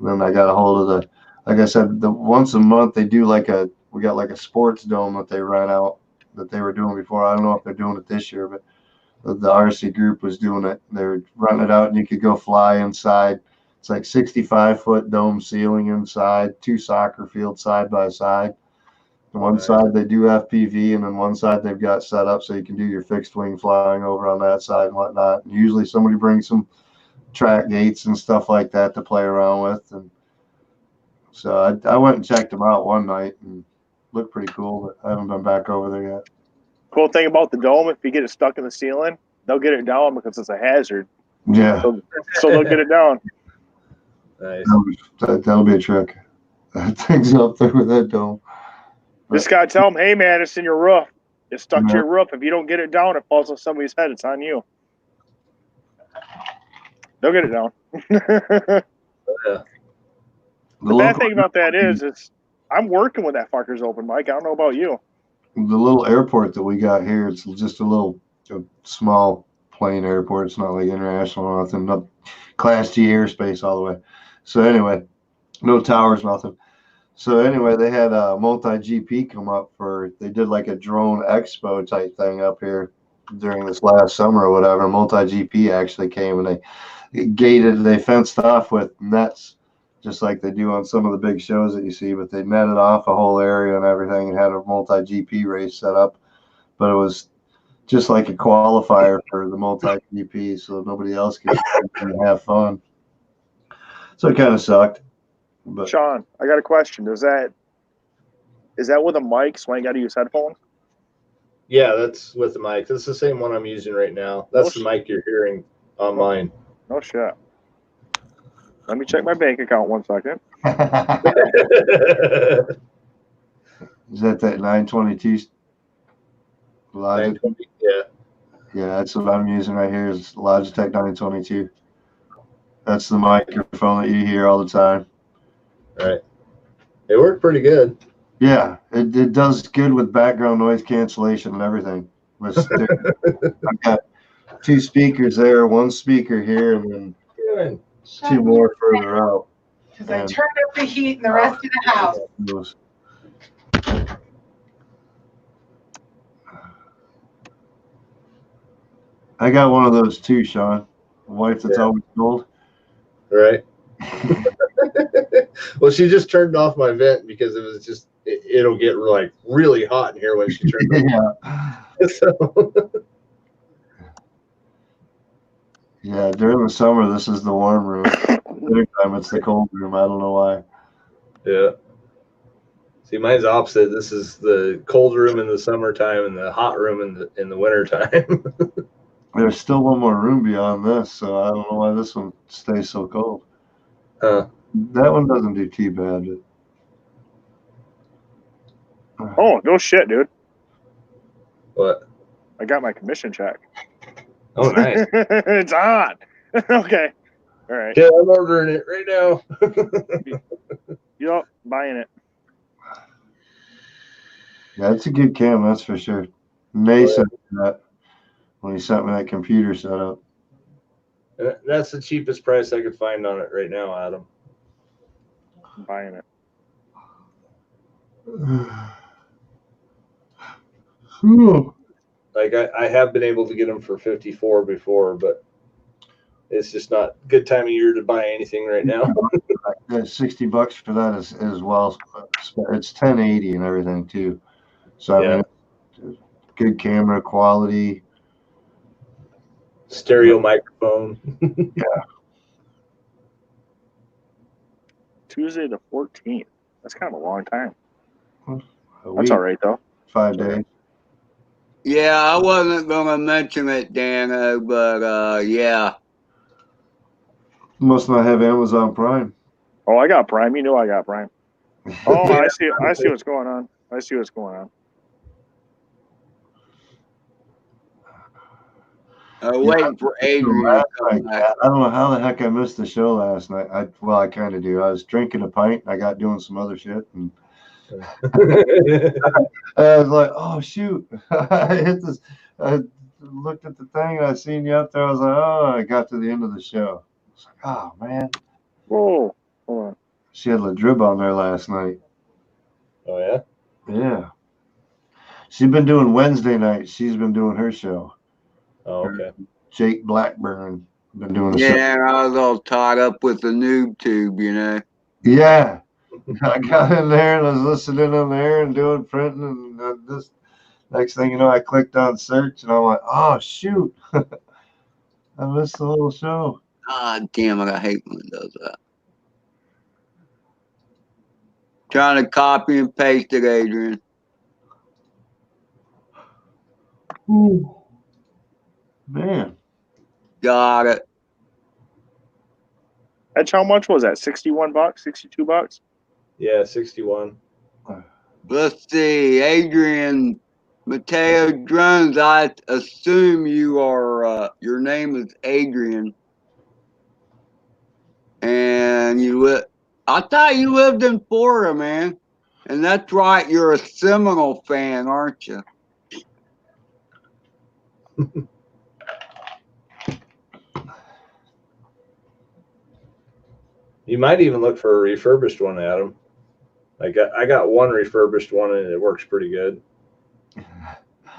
then I got a hold of like I said, once a month they do we got like a sports dome that they rent out that they were doing before. I don't know if they're doing it this year, but the RC group was doing it. They were renting it out, and you could go fly inside. It's like 65-foot dome ceiling inside, 2 soccer fields side by side. On one side they do FPV, and then one side they've got set up so you can do your fixed wing flying over on that side and whatnot. And usually somebody brings some track gates and stuff like that to play around with. And so I went and checked them out one night and looked pretty cool, but I haven't been back over there yet. Cool thing about the dome, if you get it stuck in the ceiling, they'll get it down because it's a hazard. Yeah. So they'll get it down. Nice. That'll be a trick. That thing's up there with that dome. Just got to tell them, hey, man, it's in your roof. It's stuck to your roof. If you don't get it down, it falls on somebody's head. It's on you. They'll get it down. The bad thing about that is I'm working when that fucker's open, Mike. I don't know about you. The little airport that we got here, it's just a small plane airport. It's not like international or nothing. Not Class G airspace all the way. So anyway, no towers, nothing. So anyway, they had a multi-GP come up they did like a drone expo type thing up here during this last summer or whatever. Multi-GP actually came and they fenced off with nets, just like they do on some of the big shows that you see, but they netted off a whole area and everything and had a multi-GP race set up. But it was just like a qualifier for the multi-GP, so nobody else could have fun. So it kind of sucked. But Sean, I got a question. Is that with a mic, so I ain't got to use headphones? Yeah, that's with the mic. That's the same one I'm using right now. That's the mic you're hearing on mine. No shit. Let me check my bank account 1 second. Is that 922 Logic? 920, yeah. Yeah, that's what I'm using right here is Logitech 922. That's the microphone that you hear all the time. Right. It worked pretty good. Yeah, it does good with background noise cancellation and everything. I've got 2 speakers there, 1 speaker here, and then 2 more further out. Because I turned up the heat in the rest of the house. I got one of those too, Sean. A wife that's always cold. Right. Well, she just turned off my vent because it was just it'll get like really hot in here when she turns it Yeah. So. Yeah, during the summer this is the warm room. Wintertime it's the cold room. I don't know why. Yeah. See, mine's opposite. This is the cold room in the summertime and the hot room in the wintertime. There's still one more room beyond this, so I don't know why this one stays so cold. That one doesn't do too bad. Oh, no shit, dude. What? I got my commission check. Oh, nice. It's on. Okay. All right. Yeah, I'm ordering it right now. Yup, buying it. Yeah, it's a good cam, that's for sure. Nay said that when he sent me that computer setup. That's the cheapest price I could find on it right now, Adam. I'm buying it. Like I have been able to get them for 54 before, but it's just not a good time of year to buy anything right now. Yeah, $60 for that as well. It's 1080 and everything too. So I mean, good camera quality, stereo microphone. Yeah. Tuesday the 14th. That's kind of a long time. That's all right though. 5 days. Yeah, I wasn't gonna mention it, Dano, but yeah. Must not have Amazon Prime. Oh, I got Prime. You know I got Prime. Oh, I see what's going on. I see what's going on. Waiting for Adrian to come back. I don't know how the heck I missed the show last night. I kind of do. I was drinking a pint. I got doing some other shit, and I was like, "Oh shoot!" I hit this. I looked at the thing and I seen you up there. I was like, "Oh!" I got to the end of the show. I was like, "Oh man!" Whoa, hold on. She had LaDrib on there last night. Oh yeah. Yeah. She's been doing Wednesday nights. She's been doing her show. Oh, okay. Jake Blackburn been doing the Yeah, show. I was all tied up with the noob tube, you know. Yeah. I got in there and I was listening in there and doing printing, and this next thing you know, I clicked on search and I'm like, oh shoot, I missed the whole show. Ah, damn it, I hate when it does that. Trying to copy and paste it, Adrian. Ooh. Man. Got it. That's how much was that? $61, $62? Yeah, 61. Let's see, Adrian Mateo Drones. I assume you are. Your name is Adrian, and you live. I thought you lived in Florida, man. And that's right. You're a Seminole fan, aren't you? You might even look for a refurbished one, Adam. I got one refurbished one, and it works pretty good.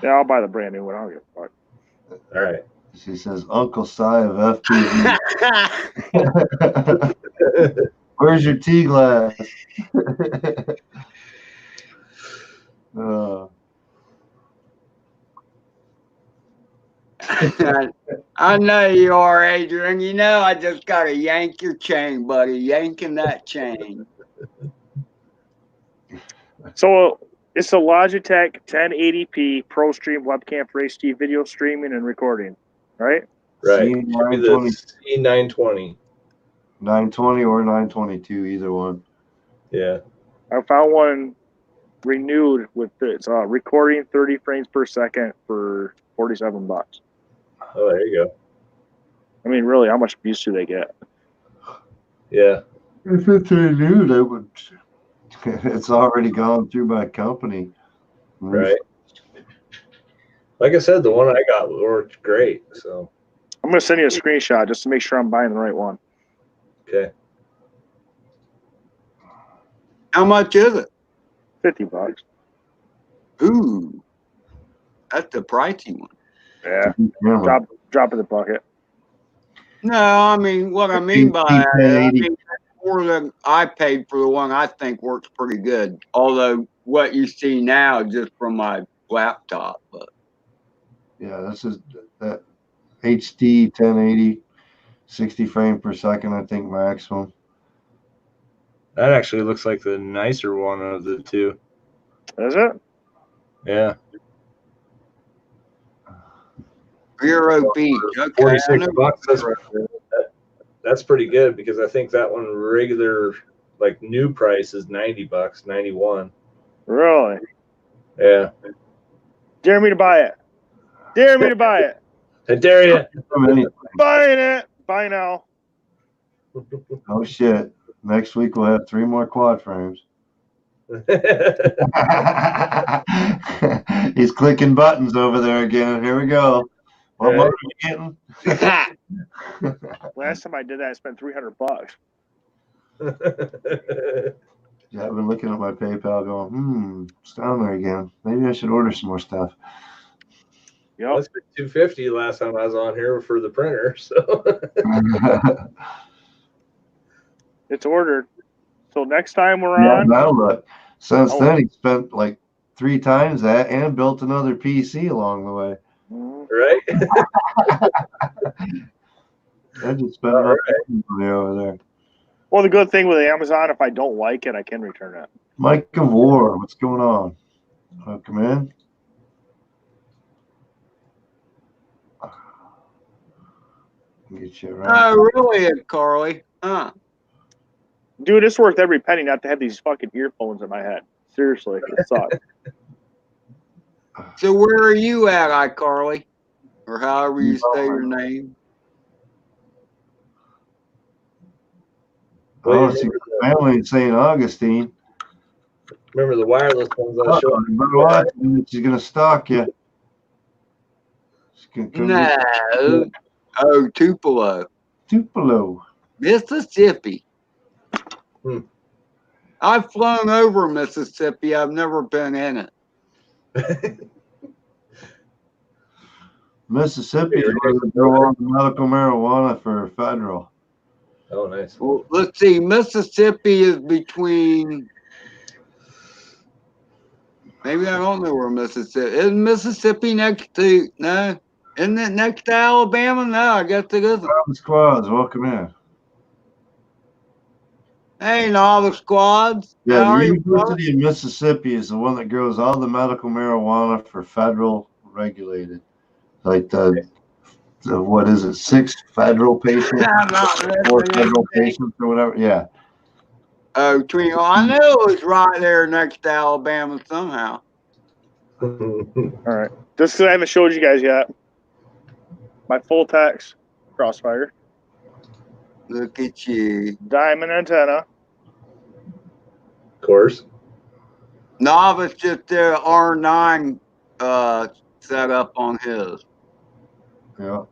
Yeah, I'll buy the brand new one. I don't give a fuck. All right. She says, Uncle Si of FPV. Where's your tea glass? I know you are, Adrian. You know I just gotta yank your chain, buddy. Yanking that chain. So it's a Logitech 1080p ProStream webcam for HD video streaming and recording, right? Right. C920. C920. 920 or 922, either one. Yeah. I found one renewed with it's recording 30 frames per second for $47. Oh, there you go. I mean, really, how much abuse do they get? Yeah. If it's renewed, I would. It's already gone through my company. Right. Like I said, the one I got worked great. So I'm gonna send you a screenshot just to make sure I'm buying the right one. Okay. How much is it? $50. Ooh, that's the pricey one. Yeah. Drop in the bucket. No, I mean what I mean by that, I mean for the I paid for the one I think works pretty good. Although what you see now just from my laptop, but yeah, this is that HD 1080, 60 frames per second, I think maximum. That actually looks like the nicer one of the two. Is it? Yeah. Vero Beach. Okay, $46. That's pretty good because I think that one regular, like new price is $90, 91. Really? Yeah. Dare me to buy it. Dare me to buy it. I dare you. Buying it. Buy now. Oh shit! Next week we'll have 3 more quad frames. He's clicking buttons over there again. Here we go. What motor are you getting? Last time I did that, I spent $300. Yeah, I've been looking at my PayPal going, it's down there again. Maybe I should order some more stuff. Yep. I spent $250 last time I was on here for the printer. So it's ordered. So next time we're on. Now look. Since then, he spent like 3 times that and built another PC along the way. Right? I just spent enough money over there. Well, the good thing with Amazon, if I don't like it, I can return it. Mike of War, what's going on? Come in. Get you right. Oh, really, Carly? Huh? Dude, it's worth every penny not to have these fucking earphones in my head. Seriously, it sucks. So where are you at, iCarly? Or however you say your name? Oh, it's your family in St. Augustine. Remember the wireless ones I showed you? What? She's going to stalk you. No. Oh, Tupelo. Tupelo. Mississippi. I've flown over Mississippi. I've never been in it. Mississippi is where they grow all the medical marijuana for federal. Oh, nice. Well, let's see. Mississippi is between. Maybe I don't know where Mississippi is. Mississippi next to no? Isn't it next to Alabama? No, I guess it isn't. Squads, welcome in. Hey, Nava Squads. Yeah, the University of Mississippi is the one that grows all the medical marijuana for federal regulated. Like the what is it, 6 federal patients? 4 federal patients or whatever. Yeah. Oh, I knew it was right there next to Alabama somehow. All right. Just because I haven't showed you guys yet. My full text Crossfire. Look at you. Diamond antenna. Of course. Novice just did R9 set up on his. Yeah.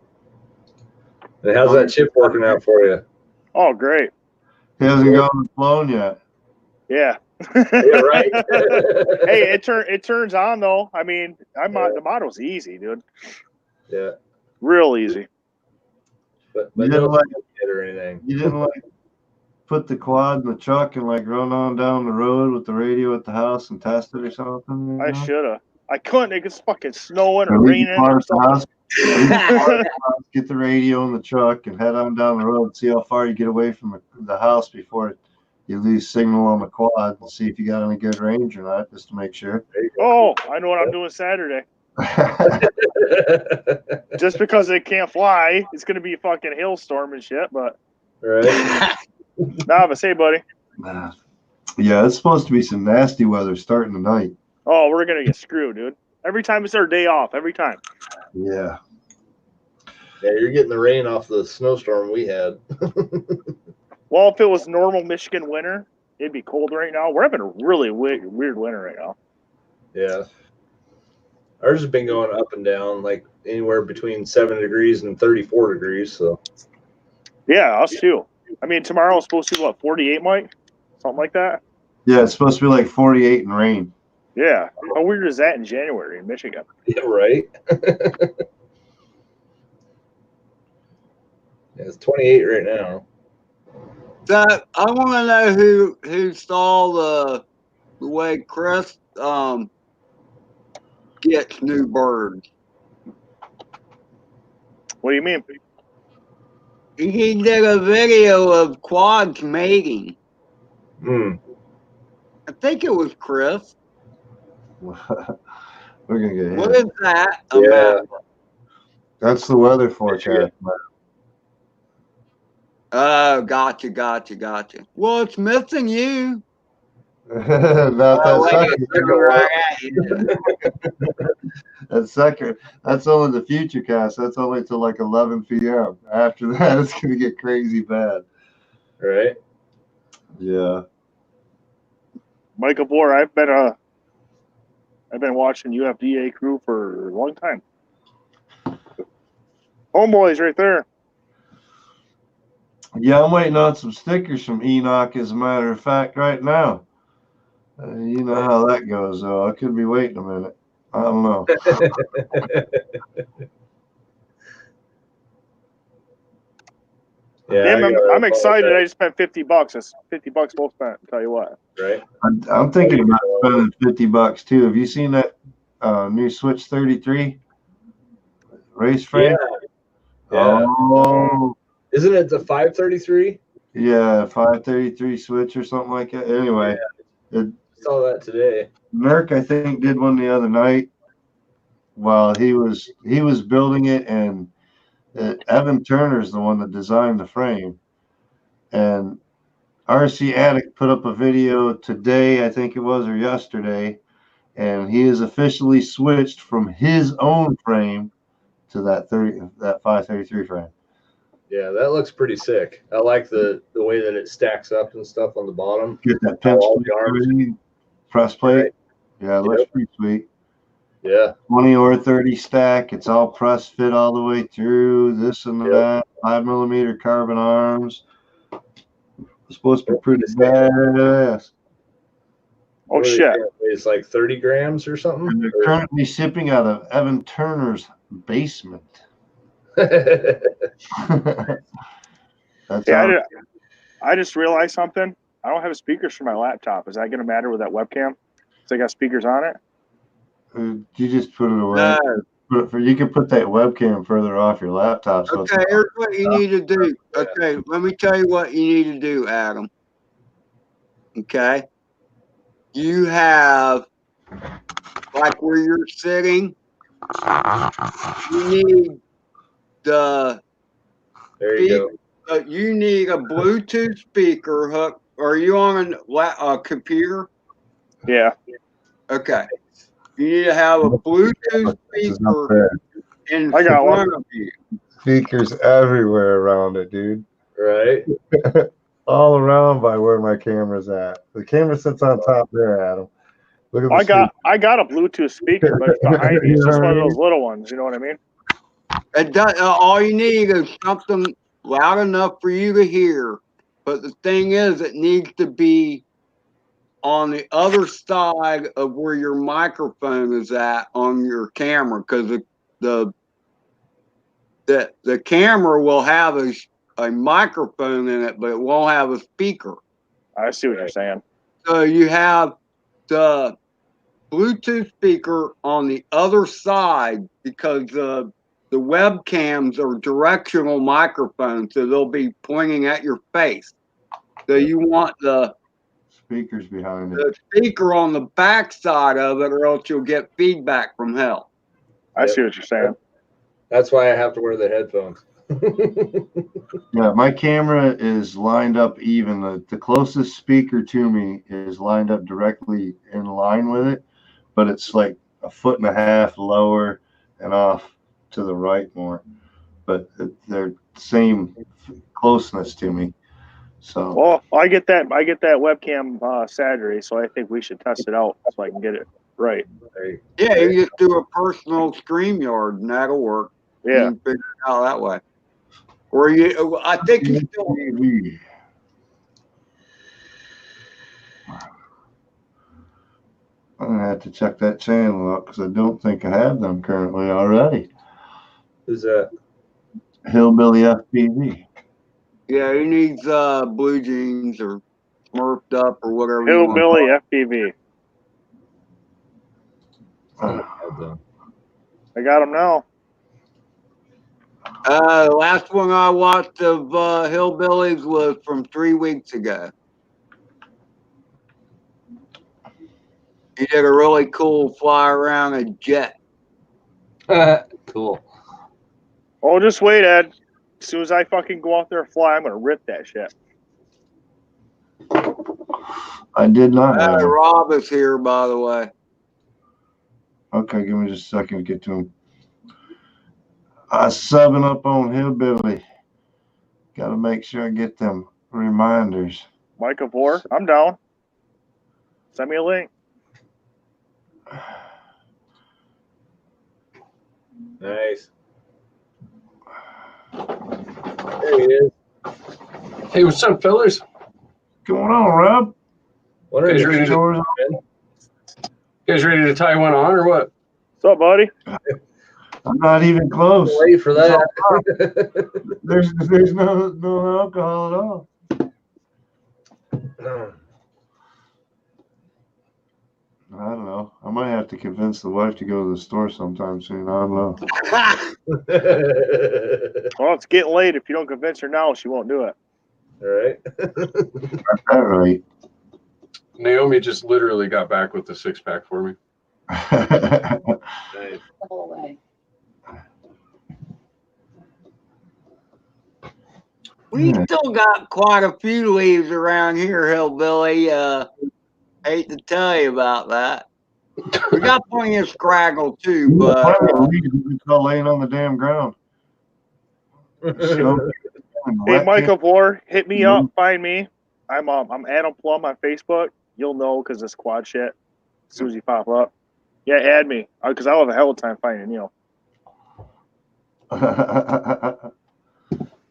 And how's that chip working out for you? Oh, great. He hasn't gotten flown yet. Yeah. Yeah, right. Hey, it turns on though. I mean, the model's easy, dude. Yeah, Real easy. but You no didn't like hit or anything. you didn't like put the quad in the truck and like run on down the road with the radio at the house and test it or something? I should have. I couldn't. It was fucking snowing or Or leave the raining car or at the house, something. get the radio in the truck and head on down the road and see how far you get away from the house before you lose signal on the quad and see if you got any good range or not, just to make sure. Oh, I know what I'm doing Saturday. Just because they can't fly, it's gonna be a fucking hailstorm and shit. But Right. nah, but say, buddy. Yeah, it's supposed to be some nasty weather starting tonight. Oh, we're gonna get screwed, dude. Every time it's our day off. Every time. Yeah. Yeah, you're getting the rain off the snowstorm we had. Well, if it was normal Michigan winter, it'd be cold right now. We're having a really weird winter right now. Yeah. Ours has been going up and down, like anywhere between 7 degrees and 34 degrees. So. Yeah, us too. I mean, tomorrow is supposed to be what, 48, Mike? Something like that. Yeah, it's supposed to be like 48 and rain. Yeah. How weird is that in January in Michigan? Yeah, right. Yeah, it's 28 right now. So I want to know who saw the way Chris gets new birds. What do you mean? He did a video of quads mating. Hmm. I think it was Chris. We're gonna get What hit. is that Yeah. about? That's the weather forecast. Oh, gotcha. Well, it's missing you. Not that wait, second. it's coming right at you. That second. That's only the future cast. That's only till like 11 p.m. After that, it's gonna get crazy bad. Right. Yeah. Michael Bohr, I've been watching UFDA crew for a long time. Homeboys right there. Yeah, I'm waiting on some stickers from Enoch, as a matter of fact, right now. You know how that goes, though. I could be waiting a minute. I don't know. Yeah, Damn, I'm excited. I just spent $50. That's $50 well spent. I'll tell you what. Right. I'm thinking about spending $50 too. Have you seen that new Switch 33 race frame? Yeah. Oh, Isn't it the 533? yeah, 533 Switch or something like that. Anyway, Saw that today. Merck, I think, did one the other night while he was building it, and Evan Turner's the one that designed the frame. And RC Addict put up a video today, I think it was, or yesterday, and he has officially switched from his own frame to that 533 frame. Yeah, that looks pretty sick. I like the way that it stacks up and stuff on the bottom. Get that pinch all the arms. press plate. Right. Yeah, it looks pretty sweet. Yeah. 20 or 30 stack. It's all press fit all the way through. This and that. 5mm carbon arms. It's supposed to be pretty badass. Oh, shit. It's like 30 grams or something. And they're currently shipping out of Evan Turner's basement. That's Yeah, I just realized something. I don't have speakers for my laptop. Is that going to matter with that webcam? So I got speakers on it? You just put it away. No. You can put that webcam further off your laptop. So Okay, here's what you need to do. Okay, let me tell you what you need to do, Adam. Okay? You have, like where you're sitting, you need the There you go. you need a Bluetooth speaker hook. Are you on a computer? Yeah. Okay. You need to have a Bluetooth speaker in I got front of you. speakers everywhere around it, dude. Right. All around by where my camera's at. The camera sits on top there, Adam. Look at the I got a Bluetooth speaker, but it's behind me. It's just one of those little ones. You know what I mean? It does, all you need is something loud enough for you to hear. But the thing is, it needs to be on the other side of where your microphone is at on your camera, because the camera will have a microphone in it, but it won't have a speaker. I see what you're saying. So you have the Bluetooth speaker on the other side, because the webcams are directional microphones, so they'll be pointing at your face. So you want the Speakers behind it. the speaker on the back side of it, or else you'll get feedback from hell. I see what you're saying. That's why I have to wear the headphones. Yeah, my camera is lined up even. The closest speaker to me is lined up directly in line with it, but it's like a 1.5 feet lower and off to the right more. But they're same closeness to me. So Well, I get that webcam Saturday, so I think we should test it out so I can get it right. Yeah, you just do a personal StreamYard, and that'll work. You Yeah. can figure it out that way. Or I think you still. I'm gonna have to check that channel out because I don't think I have them currently already. Who's that? Hillbilly FPV. Yeah, he needs blue jeans or smurfed up or whatever. you want. Hillbilly FPV. I got them now. The last one I watched of Hillbillies was from 3 weeks ago. He did a really cool fly around a jet. Cool. Oh, just wait, Ed. As soon as I fucking go out there and fly, I'm gonna rip that shit. I did not have them. Rob is here, by the way. Okay, give me just a second to get to him. Subbing up on Hillbilly. Got to make sure I get them reminders. Mike of War, I'm down. Send me a link. Nice. There he is. Hey, what's up, fellas? What's going on, Rob? What are Guys you ready to- doing? You guys ready to tie one on or what? What's up, buddy? I'm not even close. Wait for that. There's no alcohol at all. I don't know. I might have to convince the wife to go to the store sometime soon. I don't know. Well, it's getting late. If you don't convince her now, she won't do it. All right. Got that right. Naomi just literally got back with the 6-pack for me. Nice. We still got quite a few leaves around here, Hillbilly. Hate to tell you about that. We got plenty of scraggle too, but It's all laying on the damn ground. Hey, Mike of War, hit me up. Find me. I'm Adam Plum on Facebook. You'll know because it's quad shit. As soon as you pop up, yeah, add me because I'll have a hell of a time finding you.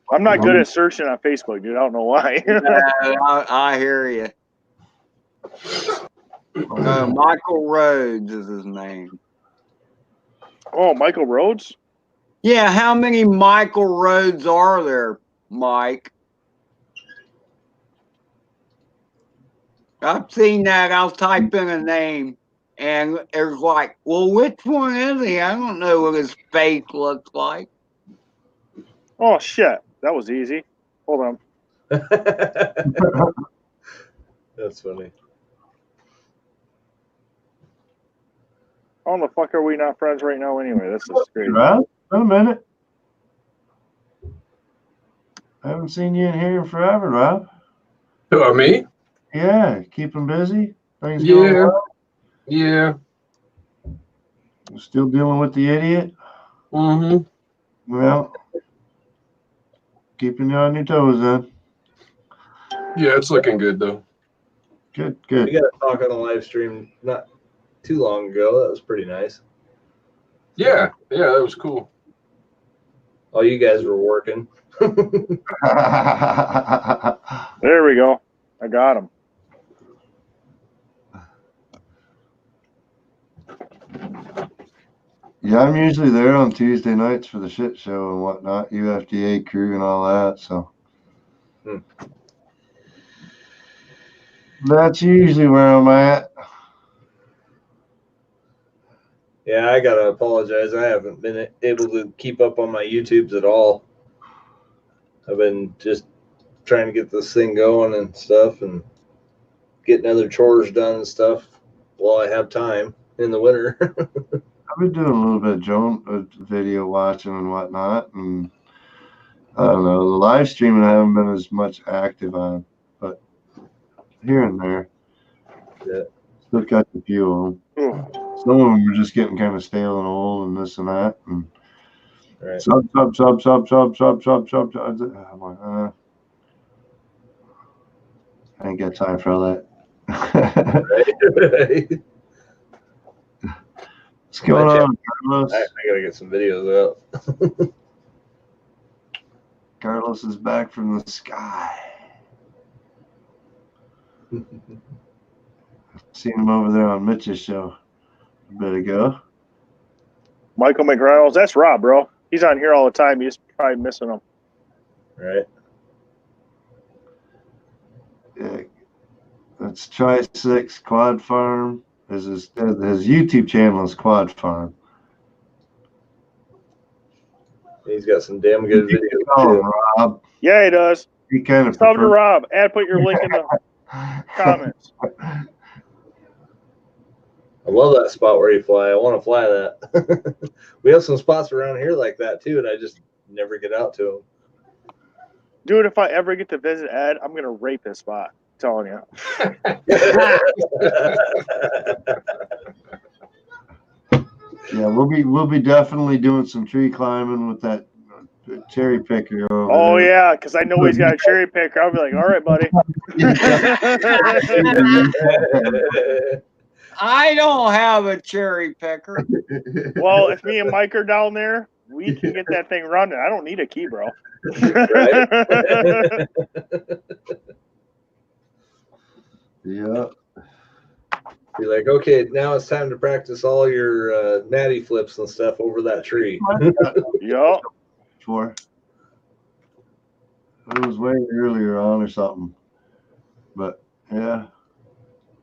I'm not good at searching on Facebook, dude. I don't know why. I hear you. Michael Rhodes is his name. Oh, Michael Rhodes? Yeah, how many Michael Rhodes are there, Mike? I've seen that. I'll type in a name, and it's like, well, which one is he? I don't know what his face looks like. Oh, shit. That was easy. Hold on. That's funny. How the fuck are we not friends right now anyway? This is crazy. Rob, wait a minute. I haven't seen you in here in forever, Rob. Who, me? Yeah, keeping busy. Things going Yeah. well. Yeah. Still dealing with the idiot. Mm-hmm. Well, keeping you on your toes then. Yeah, it's looking good though. Good. We got to talk on the live stream not too long ago. That was pretty nice. Yeah, that was cool. Oh, you guys were working. There we go. I got him. Yeah, I'm usually there on Tuesday nights for the shit show and whatnot, UFDA crew and all that. So that's usually where I'm at. Yeah, I gotta apologize. I haven't been able to keep up on my YouTubes at all. I've been just trying to get this thing going and stuff, and getting other chores done and stuff while I have time in the winter. I've been doing a little bit of video watching and whatnot, and I don't know, the live streaming I haven't been as much active on, but here and there. Yeah. Still got a few of them. Some of them are just getting kind of stale and old and this and that. And Right. sub. I'm like, I ain't got time for all that. Right. What's going on, Carlos? I gotta get some videos out. Carlos is back from the sky. Seen him over there on Mitch's show a bit ago. Michael McReynolds, that's Rob, bro. He's on here all the time. You're probably missing him. Right. Yeah, that's Tri-6 Quad Farm. His YouTube channel is Quad Farm. He's got some damn good You videos can call him too. Rob. Yeah, he does. He kind of Tell him to Rob. Add, put your link in the comments. I love that spot where you fly. I want to fly that. We have some spots around here like that too, and I just never get out to them. Dude, if I ever get to visit Ed, I'm gonna rape this spot. I'm telling you. Yeah, we'll be definitely doing some tree climbing with that cherry picker over Oh there. yeah, because I know he's got a cherry picker. I'll be like, all right, buddy. I don't have a cherry picker. Well, if me and Mike are down there, we can get that thing running. I don't need a key, bro. Yeah. Be like, okay, now it's time to practice all your natty flips and stuff over that tree. Yup. Sure. It was way earlier on or something. But yeah.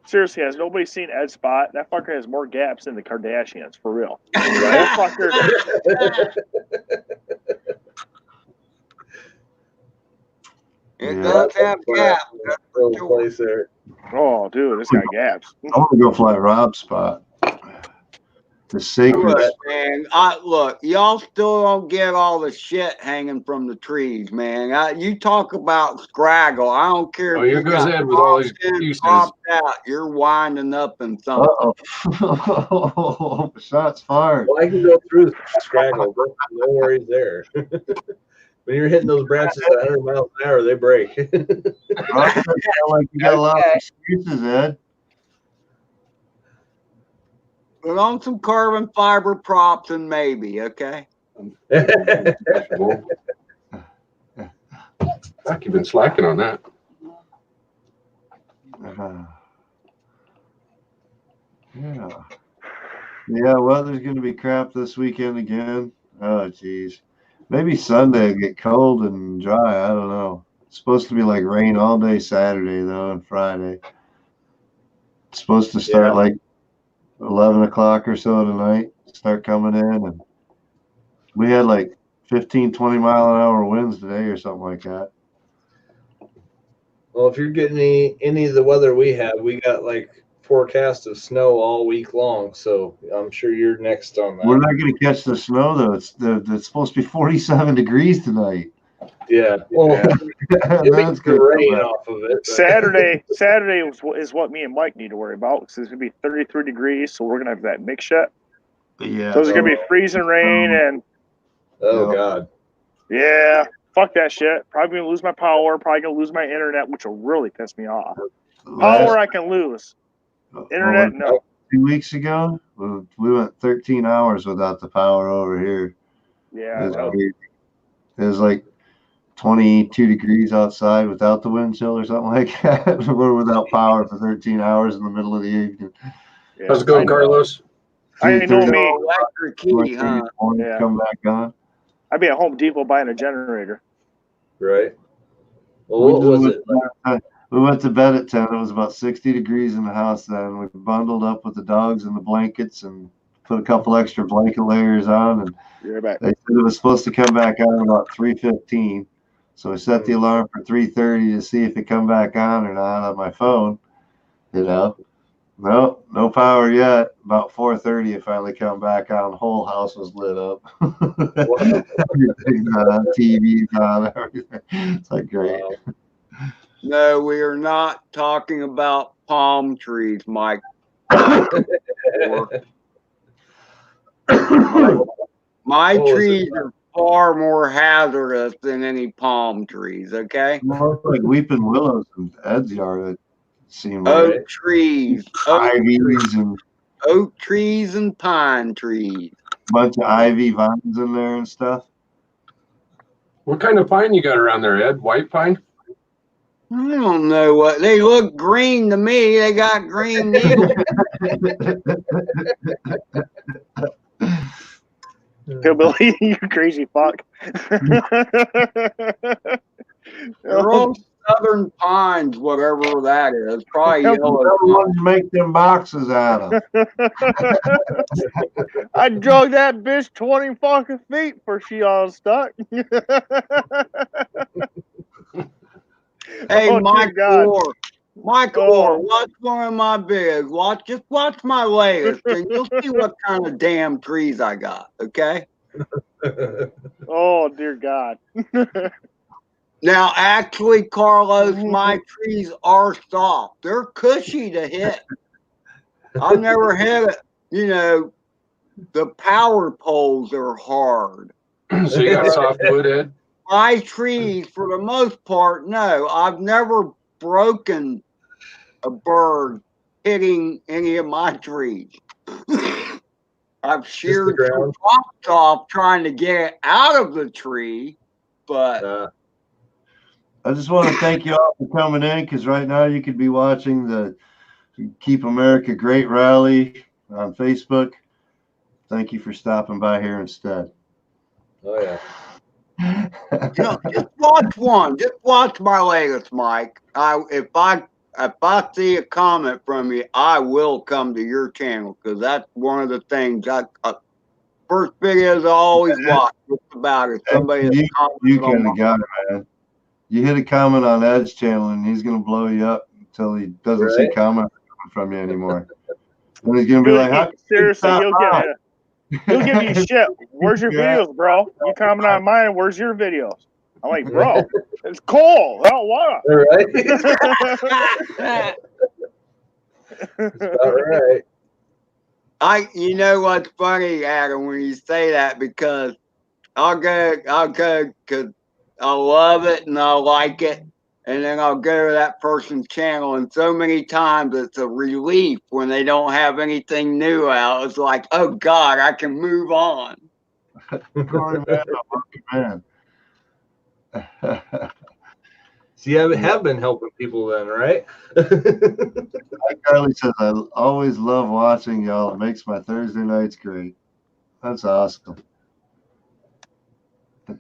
Seriously, has nobody seen Ed's spot? That fucker has more gaps than the Kardashians, for real. That fucker. It does have gaps. That's for Little sure. place there. Oh, dude, this got gaps. I want to go fly Rob's spot. The sacred. Look, man, look, y'all still don't get all the shit hanging from the trees, man. You talk about scraggle. I don't care. Oh, if here you goes got Ed with all these popped in, excuses. popped out. You're winding up in something. Uh-oh. Shots fired. Well, I can go through the scraggle. No worries there. When you're hitting those branches at 100 miles an hour, they break. I feel like you got a lot of excuses, Ed. Put on some carbon fiber props and maybe, okay? Fuck, you've been slacking on that. Yeah. Yeah, weather's going to be crap this weekend again. Oh, geez. Maybe Sunday will get cold and dry. I don't know. It's supposed to be like rain all day Saturday, though, and Friday. It's supposed to start like 11 o'clock or so tonight, start coming in. And we had like 15, 20 mile an hour winds today or something like that. Well, if you're getting any of the weather we have, we got like forecast of snow all week long, so I'm sure you're next on that. We're not going to catch the snow, though. It's supposed to be 47 degrees tonight. Yeah. Well, it's the rain off of it. Saturday is what me and Mike need to worry about because it's going to be 33 degrees, so we're going to have that mix shit. Yeah. So it's going to be freezing rain and God. Yeah. Fuck that shit. Probably going to lose my power. Probably going to lose my internet, which will really piss me off. Power I can lose. Internet, no. 2 weeks ago, we went 13 hours without the power over here. Yeah. It was like 22 degrees outside without the wind chill or something like that. We're without power for 13 hours in the middle of the evening. Yeah. How's it going, Carlos? I know me. Electric key, huh? Yeah. Come back on. I'd be at Home Depot buying a generator. Right. Well, what was it? We went to bed at 10. It was about 60 degrees in the house then. We bundled up with the dogs and the blankets and put a couple extra blanket layers on. And they said it was supposed to come back on about 3:15. So I set the alarm for 3:30 to see if it come back on or not on my phone. You know, no power yet. About 4:30, it finally come back on. The whole house was lit up. Everything's on, TV's on, everything. It's like great. Wow. No, we are not talking about palm trees, Mike. My trees are far more hazardous than any palm trees, okay? More like weeping willows in Ed's yard, it seemed like. Oak trees. Oak trees and pine trees. Bunch of ivy vines in there and stuff. What kind of pine you got around there, Ed? White pine? I don't know what they look green to me. They got green needles. Hillbilly, you crazy fuck. They're all southern pines, whatever that is. Probably yellow. Ones make them boxes out of. I drug that bitch 20 fucking feet for she all stuck. Hey, Oh, Michael Orr, watch one of my videos. Just watch my latest, and you'll see what kind of damn trees I got. Okay. Oh dear God. Now, actually, Carlos, my trees are soft. They're cushy to hit. I've never hit it. You know, the power poles are hard. So you got soft wood, Ed? My trees, for the most part, no. I've never broken a bird hitting any of my trees. I've sheared some tops off trying to get it out of the tree, but I just want to thank you all for coming in, because right now you could be watching the Keep America Great rally on Facebook. Thank you for stopping by here instead. Oh yeah. Just watch one. Just watch my latest, Mike. If I see a comment from you, I will come to your channel, because that's one of the things first videos I always watch. Just about it. Somebody you kind of got it, man. You hit a comment on Ed's channel, and he's gonna blow you up until he doesn't see comments coming from you anymore. And he's gonna be like, seriously, he'll give you shit. Where's your videos, bro? You comment on mine. Where's your videos? I'm like, bro, it's cool. Hell, what? All right. All right. You know what's funny, Adam, when you say that, because I'll go, because I love it and I like it, and then I'll go to that person's channel, and so many times it's a relief when they don't have anything new out. It's like, oh God, I can move on. man. So you have been helping people then, right? Like Carly says, I always love watching y'all. It makes my Thursday nights great. That's awesome.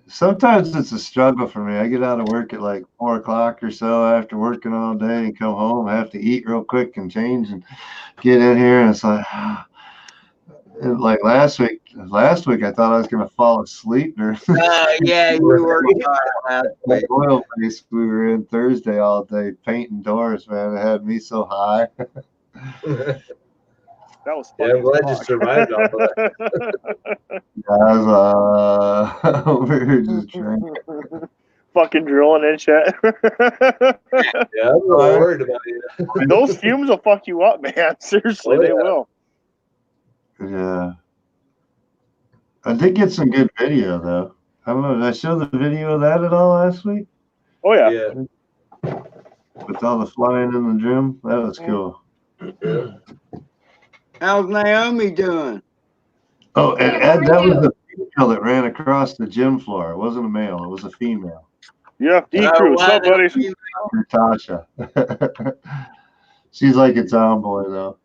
Sometimes it's a struggle for me. I get out of work at like 4 o'clock or so after working all day and come home. I have to eat real quick and change and get in here. And it's like, like last week I thought I was going to fall asleep. Yeah, you were tired last week. Oil place we were in Thursday all day painting doors, man. It had me so high. That was I'm glad you survived all that. We were just drinking. Fucking drilling and shit. Yeah, I'm not worried about you. Those fumes will fuck you up, man. Seriously, they will. Yeah. I did get some good video, though. I don't know. Did I show the video of that at all last week? Oh, yeah. With all the flying in the gym? That was cool. How's Naomi doing? Oh, and Ed, that was the female that ran across the gym floor. It wasn't a male. It was a female. Yeah, D-Crew. What's up, buddies? Natasha. She's like a tomboy, though.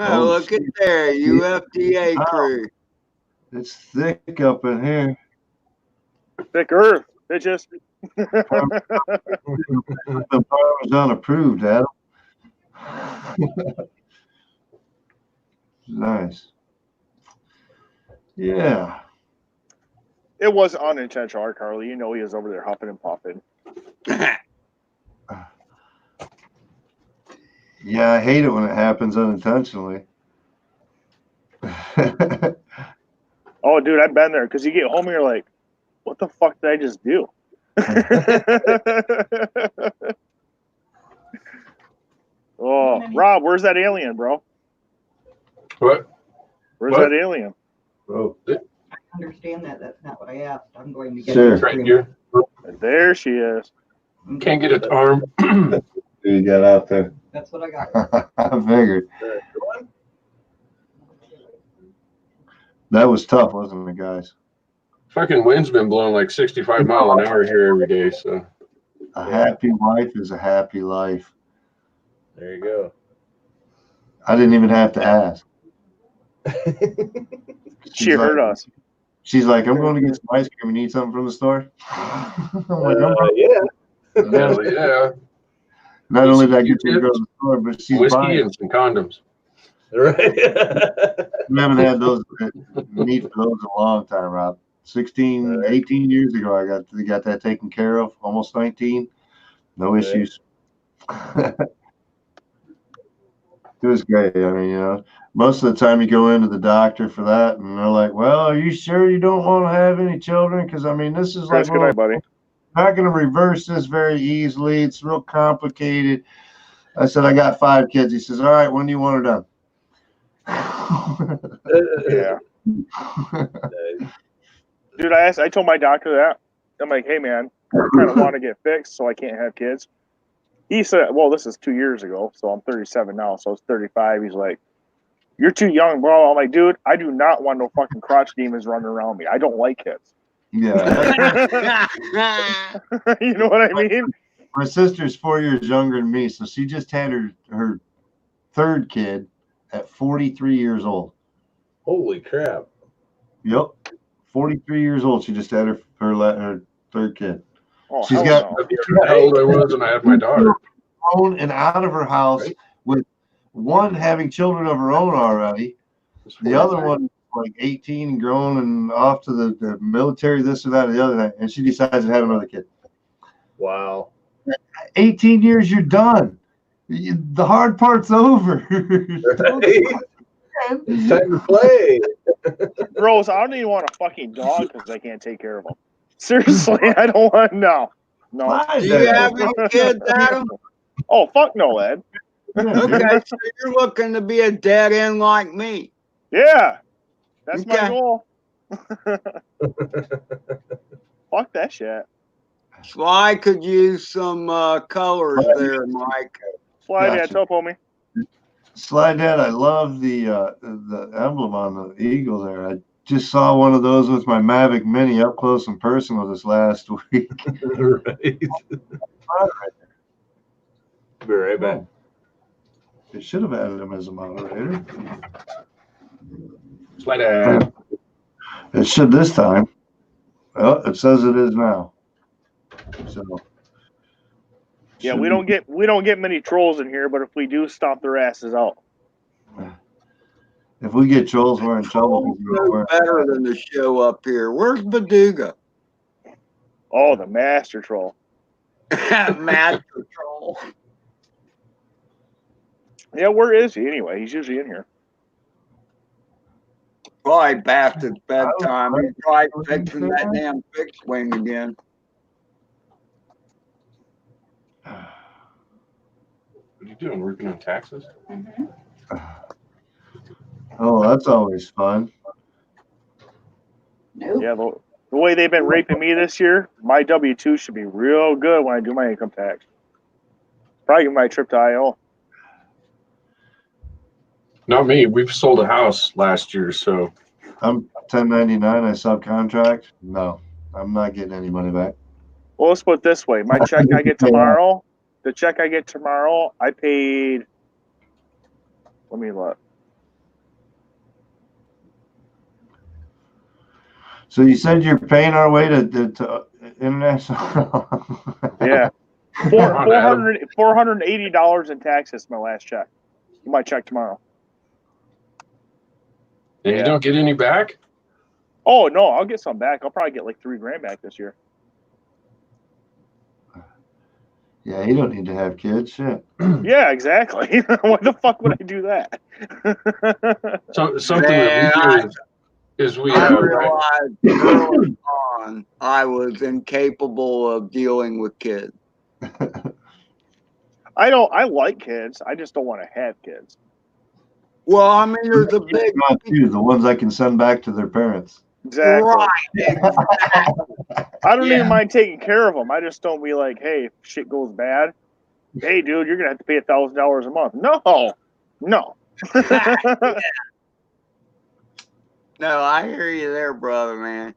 Oh, look at there, UFDA crew. It's thick up in here. Thick earth, bitches. The Parmesan approved, Adam. Nice. Yeah. It was unintentional, Art Carly. You know he was over there huffing and puffing. Yeah, I hate it when it happens unintentionally. Oh, dude, I've been there because you get home and you're like, what the fuck did I just do? Oh, Rob, where's that alien, bro? What? Where's What? that alien? Oh, I understand that. That's not what I asked. I'm going to get Sure. ice Right cream. here. There she is. Can't get it arm. who you got out there? That's what I got. I figured. That was tough, wasn't it, guys? Fucking wind's been blowing like 65 mile an hour here every day. So A happy wife is a happy life. There you go. I didn't even have to ask. She heard us. She's like, I'm going to get some ice cream. You need something from the store? I'm like, Yeah. hell yeah. not only did I get you to go to the store, but she's Whiskey buying. and some condoms. Right. We haven't had those need for those in a long time, Rob. 16, 18 years ago, I got that taken care of. Almost 19. No Right. issues. It was great. I mean, most of the time you go into the doctor for that, and they're like, "Well, are you sure you don't want to have any children? Because I mean, this is like Chris, good night, buddy. not going to reverse this very easily. It's real complicated." I said, "I got 5 kids." He says, "All right, when do you want her done?" Yeah. Dude, I told my doctor that. I'm like, hey, man, I kind of want to get fixed so I can't have kids. He said, well, this is 2 years ago, so I'm 37 now, so it's 35. He's like, you're too young, bro. I'm like, dude, I do not want no fucking crotch demons running around me. I don't like kids. Yeah. You know what I mean? My sister's 4 years younger than me, so she just had her 3rd kid at 43 years old. Holy crap. Yep. 43 years old. She just had her 3rd kid. Oh, She's hell got no. How old I was when I had my daughter. Own and out of her house with one having children of her own already. The other one like 18 and grown and off to the military, this or that or the other thing, and she decides to have another kid. Wow. 18 years, you're done. The hard part's over. It's time to play. Bros, I don't even want a fucking dog because I can't take care of them. Seriously, I don't want no. Do you have any kids, Adam? Oh, fuck no, Ed. Okay, so you're looking to be a dead end like me. Yeah, that's my Okay. goal. Fuck that shit. Sly could use some colors there, Mike. Slide Gotcha. that top on me. Slide Dad, I love the emblem on the eagle there. I just saw one of those with my Mavic Mini up close and personal this last week. Right. Be right back. They should have added him as a moderator. Slide that. It should this time. Well, it says it is now. So Yeah, we don't get many trolls in here, but if we do, stomp their asses out. if we get trolls, we're in trouble. Trolls know better than the show up here. Where's Baduga? Oh, the master troll. Master troll. Yeah, where is he anyway? He's usually in here. Probably past his bedtime. He's probably fixing that damn fixed wing again. What are you doing? Working on taxes? Oh, that's always fun. Nope. Yeah, the way they've been raping me this year, my W-2 should be real good when I do my income tax. Probably my trip to IO. Not me. We've sold a house last year, so I'm 1099. I subcontract. No, I'm not getting any money back. Well, let's put it this way. My check I get tomorrow, I paid, let me look. So you said you're paying our way to international? Yeah. $480 in taxes. My last check. You might check tomorrow. And you don't get any back? Oh no, I'll get some back. I'll probably get like $3,000 back this year. Yeah, you don't need to have kids. Shit. Yeah, exactly. Why the fuck would I do that? Something that we do is we I realized early on I was incapable of dealing with kids. I like kids. I just don't want to have kids. Well, I mean, there's a big the ones I can send back to their parents. Exactly. Right. Exactly. I don't even mind taking care of them. I just don't be like, hey, if shit goes bad, hey, dude, you're gonna have to pay $1,000 a month. No. Yeah. No, I hear you there, brother, man.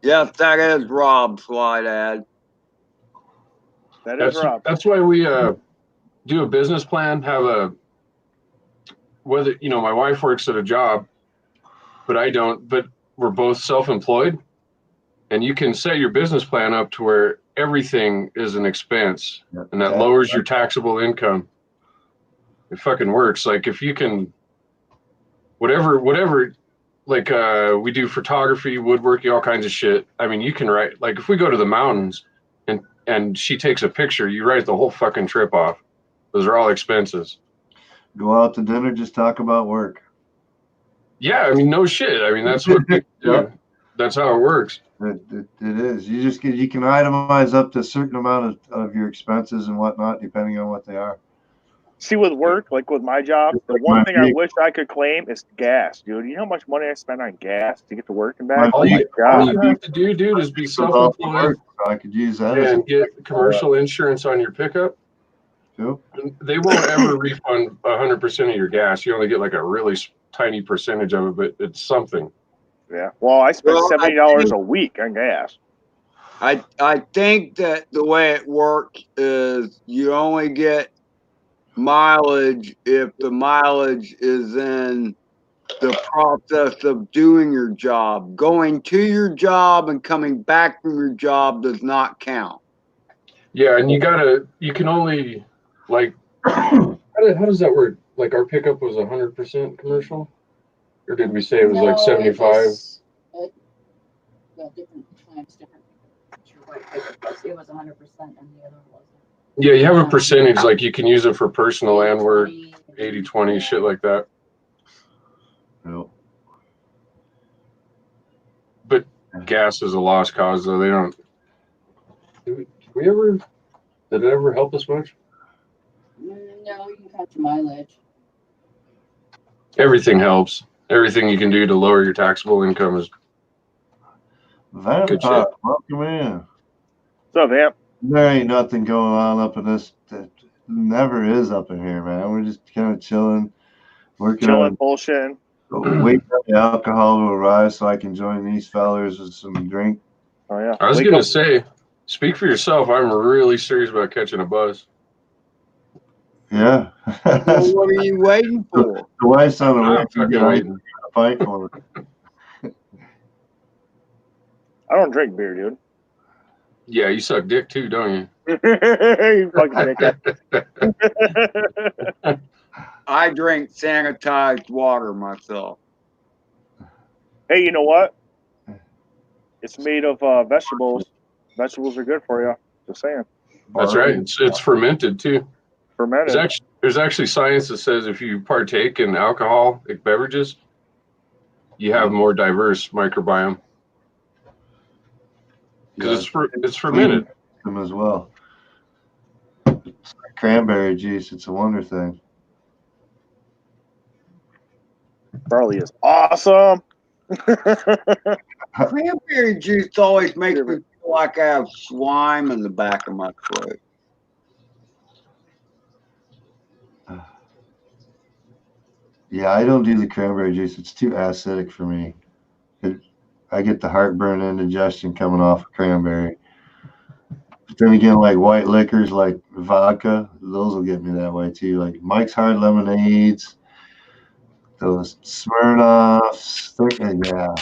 Yes, that is Rob's slide ad. That is Rob. That's why we do a business plan. Whether my wife works at a job, but I don't. But we're both self-employed, and you can set your business plan up to where everything is an expense, and that lowers your taxable income. It fucking works. Like if you can, whatever, like we do photography, woodworking, all kinds of shit. I mean, you can write, like if we go to the mountains and she takes a picture, you write the whole fucking trip off. Those are all expenses. Go out to dinner, just talk about work. Yeah, I mean, no shit. I mean, that's what people do. That's how it works. It is. You can itemize up to a certain amount of your expenses and whatnot, depending on what they are. See, with work, like with my job, the one thing I wish I could claim is gas, dude. You know how much money I spend on gas to get to work and back? All you have to do, dude, is be self-employed. I could use that and get commercial insurance on your pickup. Cool. They won't ever refund 100% of your gas. You only get like a really tiny percentage of it, but it's something. Yeah. Well, I spend $70 a week on gas. I think that the way it works is you only get mileage if the mileage is in the process of doing your job. Going to your job and coming back from your job does not count. Yeah, and you can only, like, how does that work? Like our pickup was 100% commercial? Or did we say it was like 75? Different times, different. It was 100% and the other wasn't. Yeah, you have a percentage, like you can use it for personal and work, 80-20, shit like that. No. But gas is a lost cause, though. They don't. Did it ever help us much? No, you can count your mileage. Everything helps. Everything you can do to lower your taxable income is good shit. Welcome in. What's up, Vamp? There ain't nothing going on up in this. That never is up in here, man. We're just kind of chilling, working on bullshitting. Waiting for the alcohol to arrive so I can join these fellers with some drink. Oh yeah. I was gonna say, speak for yourself. I'm really serious about catching a bus. Yeah. Well, what are you waiting for? The wife's on the way to get waiting. a fight for it. I don't drink beer, dude. Yeah, you suck dick too, don't you? You fucking dickhead. I drink sanitized water myself. Hey, you know what? It's made of vegetables. Vegetables are good for you. Just saying. That's right. It's fermented too. Fermented. There's actually science that says if you partake in alcoholic beverages, you have more diverse microbiome. Because it's fermented. Them as well. It's like cranberry juice. It's a wonder thing. Barley is awesome. Cranberry juice always makes me feel like I have slime in the back of my throat. Yeah, I don't do the cranberry juice. It's too acidic for me. I get the heartburn and indigestion coming off of cranberry. But then again, like white liquors, like vodka, those will get me that way too. Like Mike's Hard Lemonades, those Smirnoffs. Yeah.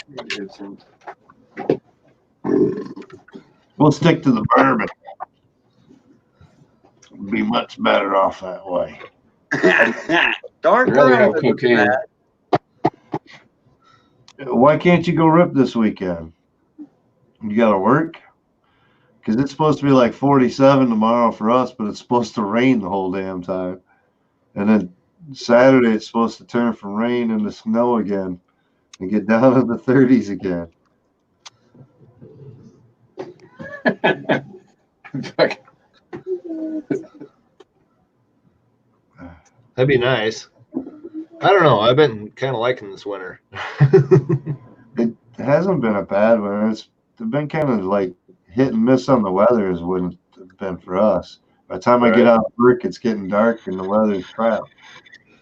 We'll stick to the bourbon. Be much better off that way. Dark Really Crown have was cocaine. bad. Why can't you go rip this weekend? You got to work? Because it's supposed to be like 47 tomorrow for us, but it's supposed to rain the whole damn time. And then Saturday, it's supposed to turn from rain into snow again and get down to the 30s again. That'd be nice. I don't know. I've been kind of liking this winter. It hasn't been a bad one. It's been kind of like hit and miss on the weather is what it's been for us. By the time I get out of work, it's getting dark and the weather's crap.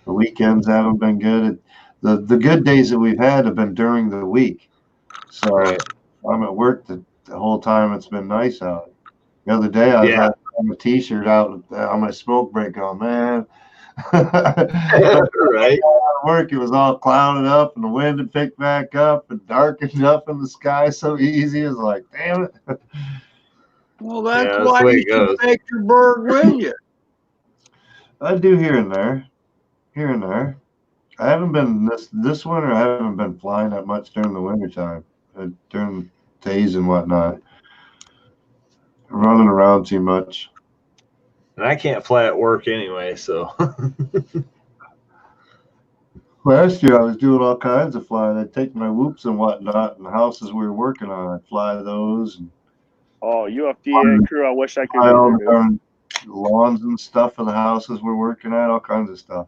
The weekends haven't been good. The good days that we've had have been during the week. So I'm at work the whole time it's been nice out. The other day I was having a t-shirt out on my smoke break going, man. Right. Work, it was all clouded up and the wind had picked back up and darkened up in the sky so easy. It's like, damn it. Well, that's why you should take your bird with you. I do here and there. Here and there. I haven't been this winter. I haven't been flying that much during the winter time, during days and whatnot. Running around too much. And I can't fly at work anyway, so. Last year I was doing all kinds of flying. I'd take my whoops and whatnot and the houses we were working on. I'd fly those. And oh, UFDA crew, I wish I could fly all do the lawns and stuff for the houses we're working at, all kinds of stuff.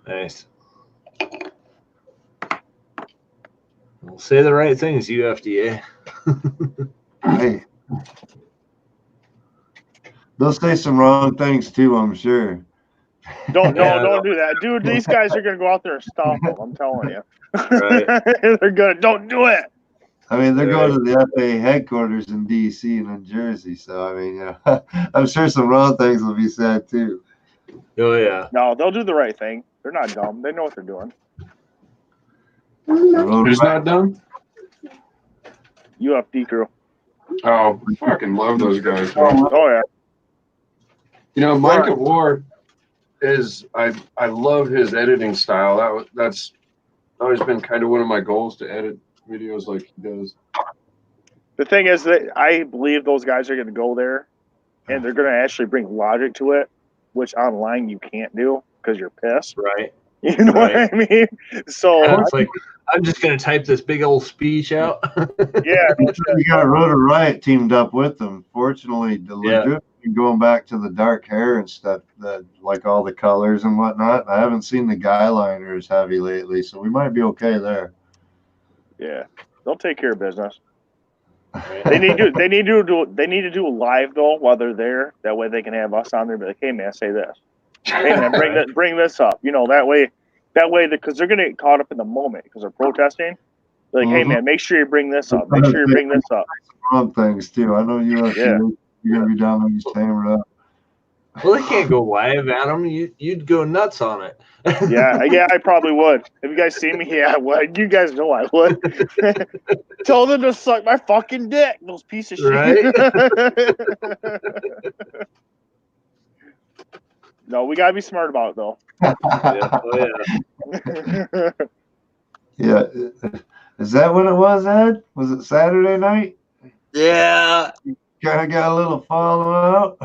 Nice. Well, say the right things, UFDA. Hey. They'll say some wrong things too, I'm sure. Don't do that. Dude, these guys are going to go out there and stop them, I'm telling you. Right. They're going to, don't do it. I mean, they're going to the FAA headquarters in D.C. and in Jersey, so I mean, yeah, I'm sure some wrong things will be said too. Oh, yeah. No, they'll do the right thing. They're not dumb. They know what they're doing. Who's not dumb? UFD crew. Oh, fucking love those guys. Oh, yeah. You know, Mike of War is, I love his editing style. That's always been kind of one of my goals, to edit videos like he does. The thing is that I believe those guys are going to go there and they're going to actually bring logic to it, which online you can't do because you're pissed. Right. You know what I mean? So it's like, I'm just going to type this big old speech out. Yeah. You got Rotor Riot teamed up with them. Fortunately, going back to the dark hair and stuff, like all the colors and whatnot. I haven't seen the guy liners heavy lately, so we might be okay there. Yeah, they'll take care of business. They need to do live though while they're there. That way they can have us on there. Be like, hey man, say this. Hey man, bring this up. You know, that way, because they're gonna get caught up in the moment because they're protesting. They're like, hey man, make sure you bring this up. Make sure you bring this up. Wrong things too. I know you're gonna be down there just hammered up. Well, they can't go live, Adam. You'd go nuts on it. Yeah, I probably would. If you guys see me, yeah, I would. You guys know I would. Tell them to suck my fucking dick, those pieces of shit. Right? No, we gotta be smart about it though. Yeah. Is that when it was, Ed? Was it Saturday night? Yeah. Kind of got a little fallout.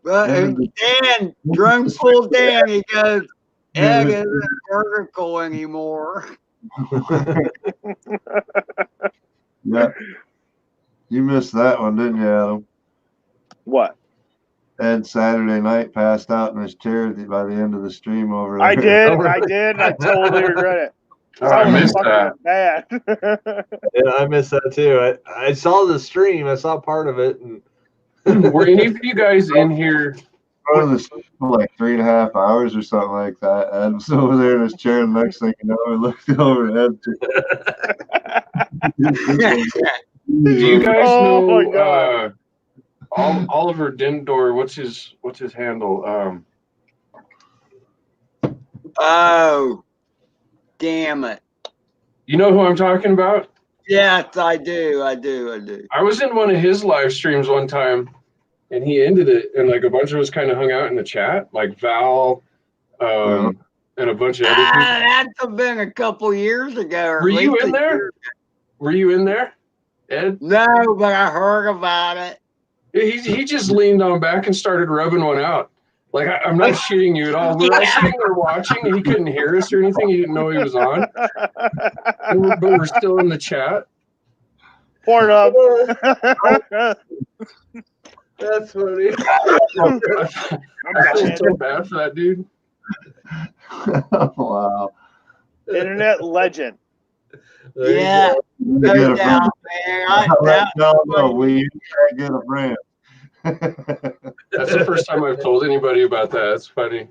But Dan, drunk fool Dan, he goes, Ed isn't vertical anymore. Yeah. You missed that one, didn't you, Adam? What? Ed Saturday night passed out in his chair by the end of the stream over there. I did. I totally regret it. I missed that. Bad. Yeah, I missed that too. I saw the stream. I saw part of it. And were any of you guys in here? For like 3.5 hours or something like that. Ed was over there in his chair, and the next thing you know, I looked over at Ed. Do you guys Oh my know God. Oliver Dindor? What's his handle? Oh, damn it. You know who I'm talking about? Yes, I do. I was in one of his live streams one time, and he ended it, and like a bunch of us kind of hung out in the chat, like Val, and a bunch of other people. That's been a couple years ago. Or Were at you least in a there? year ago. Were you in there, Ed? No, but I heard about it. He just leaned on back and started rubbing one out. Like, I'm not shitting you at all. We're all sitting there watching, and he couldn't hear us or anything. He didn't know he was on. But we're still in the chat. Poured up. That's funny. I feel so bad for that dude. Wow. Internet legend. Yeah, no doubt, man. No, we can't get a friend. That's the first time I've told anybody about that. That's funny.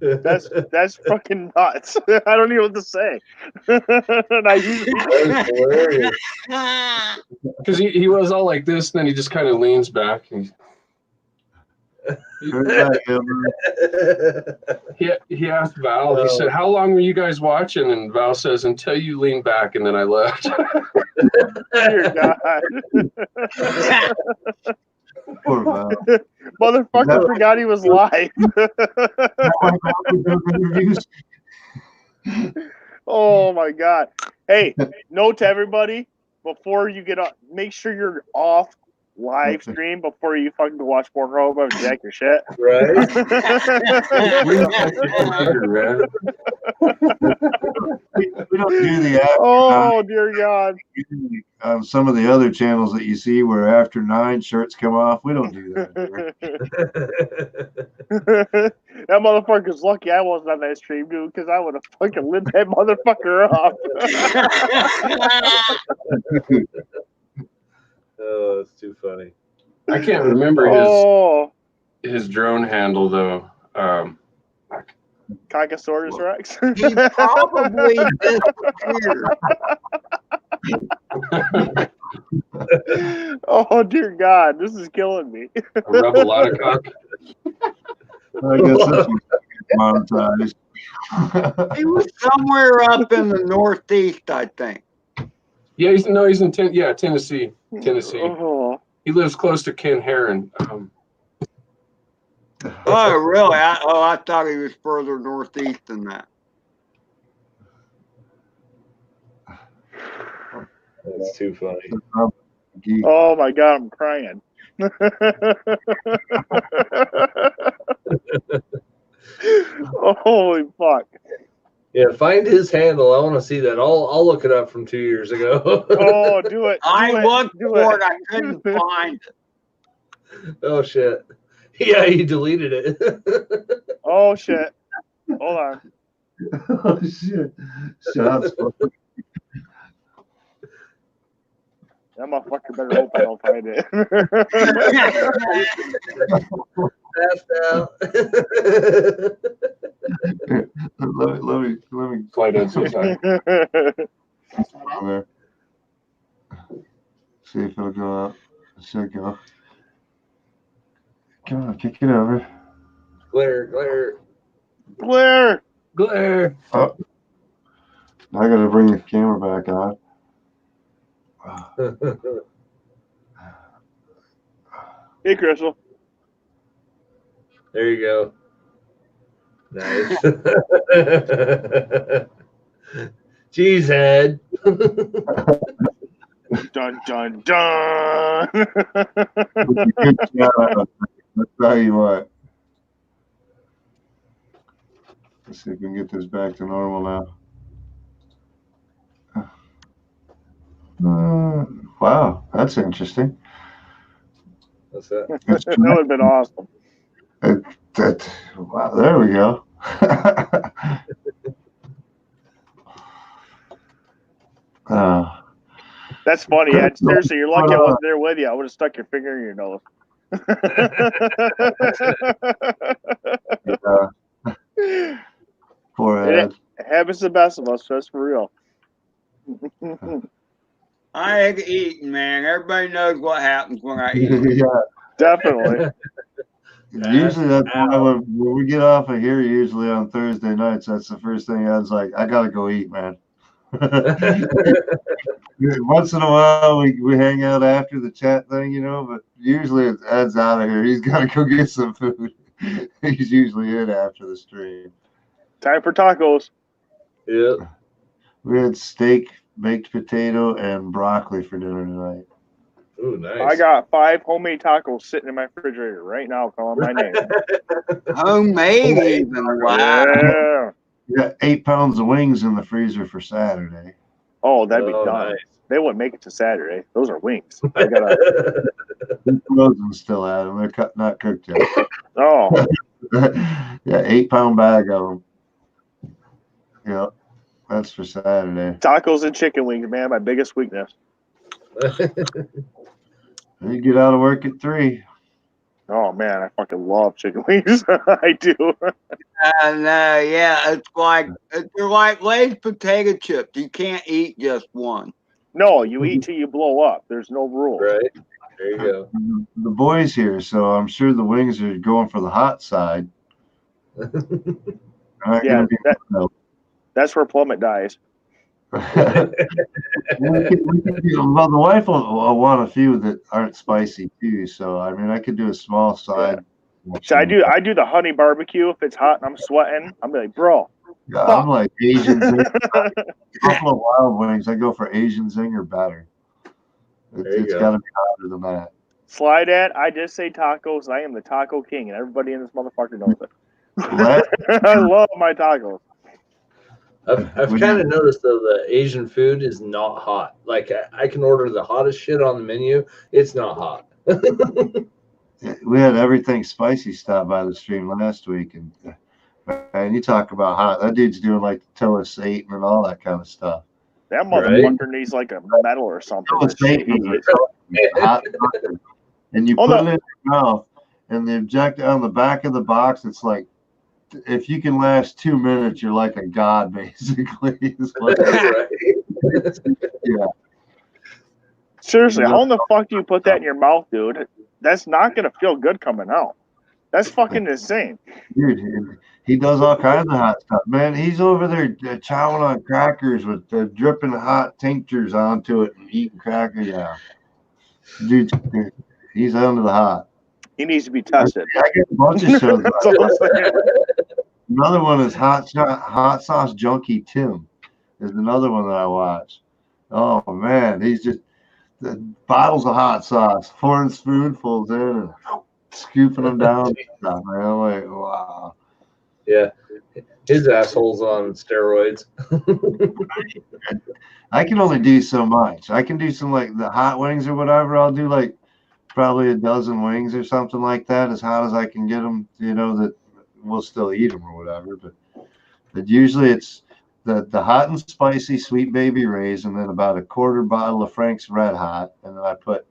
That's fucking nuts. I don't know what to say. And I usually because he was all like this, and then he just kind of leans back. And he asked Val. He said, "How long were you guys watching?" And Val says, "Until you leaned back, and then I left." Dear God. Poor Val. Motherfucker forgot he was live. Oh my God. Hey, note to everybody, before you get up, make sure you're off live stream before you fucking go watch Pornhub and jack your shit. Right? We don't do the after Oh dear God. some of the other channels that you see where after 9 shirts come off. We don't do that. That motherfucker's lucky I wasn't on that stream, dude, because I would have fucking lit that motherfucker up. Oh, it's too funny. I can't remember his drone handle though. Cocosaurus Rex. He probably disappeared. Oh dear God, this is killing me. Rub a lot of cock. I guess this was monetized. He was somewhere up in the Northeast, I think. Yeah, he's in Tennessee. Oh. He lives close to Ken Heron. Oh, really? I thought he was further northeast than that. That's too funny. Oh my God, I'm crying. Holy fuck. Yeah, find his handle. I want to see that. I'll look it up from 2 years ago. Oh, do it. I looked for it. I couldn't find it. Oh shit. Yeah, he deleted it. Oh shit. Hold on. Oh shit. Shots. That motherfucker better hope I don't find it. Passed out. let me Slide in sometime. on there. See if it'll go up. It should go. Come on, kick it over. Glare. Oh, I gotta bring the camera back on. Hey, Crystal. There you go. Nice. Jeez, Ed. Dun dun dun. Good job. Let's tell you what. Let's see if we can get this back to normal now. Wow, that's interesting. What's that? That would have been awesome. Wow, there we go. That's funny, Ed. Seriously, you're lucky I wasn't there with you. I would have stuck your finger in your nose. Poor Ed. It happens to the best of us. That's for real. I ain't eating, man. Everybody knows what happens when I eat. Yeah. Definitely. Usually that's why when we get off of here, usually on Thursday nights, that's the first thing I was like, I gotta go eat, man. Once in a while we hang out after the chat thing, you know, but usually it's Ed's out of here. He's gotta go get some food. He's usually in after the stream. Time for tacos. Yeah. We had steak, baked potato, and broccoli for dinner tonight. Ooh, nice. I got 5 homemade tacos sitting in my refrigerator right now calling my name. Homemade even. Wow. Yeah. We got 8 pounds of wings in the freezer for Saturday. Oh, that'd be Oh, done. nice. They wouldn't make it to Saturday. Those are wings. I gotta. Frozen still at them. They're not cooked yet. Oh, Yeah, 8-pound bag of them. Yep, that's for Saturday. tacos and chicken wings, man. My biggest weakness. You get out of work at 3. Oh man, I fucking love chicken wings. I do. Yeah, they're like Lay's potato chips. You can't eat just one. No, you eat till you blow up. There's no rules. Right. There you go. The boys here, so I'm sure the wings are going for the hot side. Yeah, that's where Plummet dies. Well, the wife will want a few that aren't spicy too. So I mean, I could do a small side. So I do the honey barbecue if it's hot and I'm sweating. I'm like, bro. Yeah, I'm like Asian zinger. A couple of wild wings. I go for Asian zinger better. It's got to be hotter than that. Slide at. I just say tacos. I am the taco king, and everybody in this motherfucker knows it. I love my tacos. I've kind of noticed though the Asian food is not hot. Like I can order the hottest shit on the menu. It's not hot. We had everything spicy stop by the stream last week, and you talk about hot. That dude's doing like the Toa Satan and all that kind of stuff. That motherfucker needs like a medal or something. Toa Satan is hot, and you put it in your mouth, and the objective on the back of the box, it's like, if you can last 2 minutes, you're like a god, basically. Yeah. Seriously, how in the fuck do you put that in your mouth, dude? That's not gonna feel good coming out. That's fucking insane. Dude, he does all kinds of hot stuff. Man, he's over there chowing on crackers with dripping hot tinctures onto it and eating crackers. Yeah. Dude, he's under the hot. He needs to be tested. I get a bunch of shows. Another one is Hot Sauce Junkie Tim. Is another one that I watch. Oh man, he's just the bottles of hot sauce, pouring spoonfuls in and scooping them down. Man, I'm like, wow. Yeah, his asshole's on steroids. I can only do so much. I can do some like the hot wings or whatever. I'll do like probably a dozen wings or something like that, as hot as I can get them. You know, that we'll still eat them or whatever. But usually it's the hot and spicy Sweet Baby Ray's, and then about a quarter bottle of Frank's Red Hot, and then I put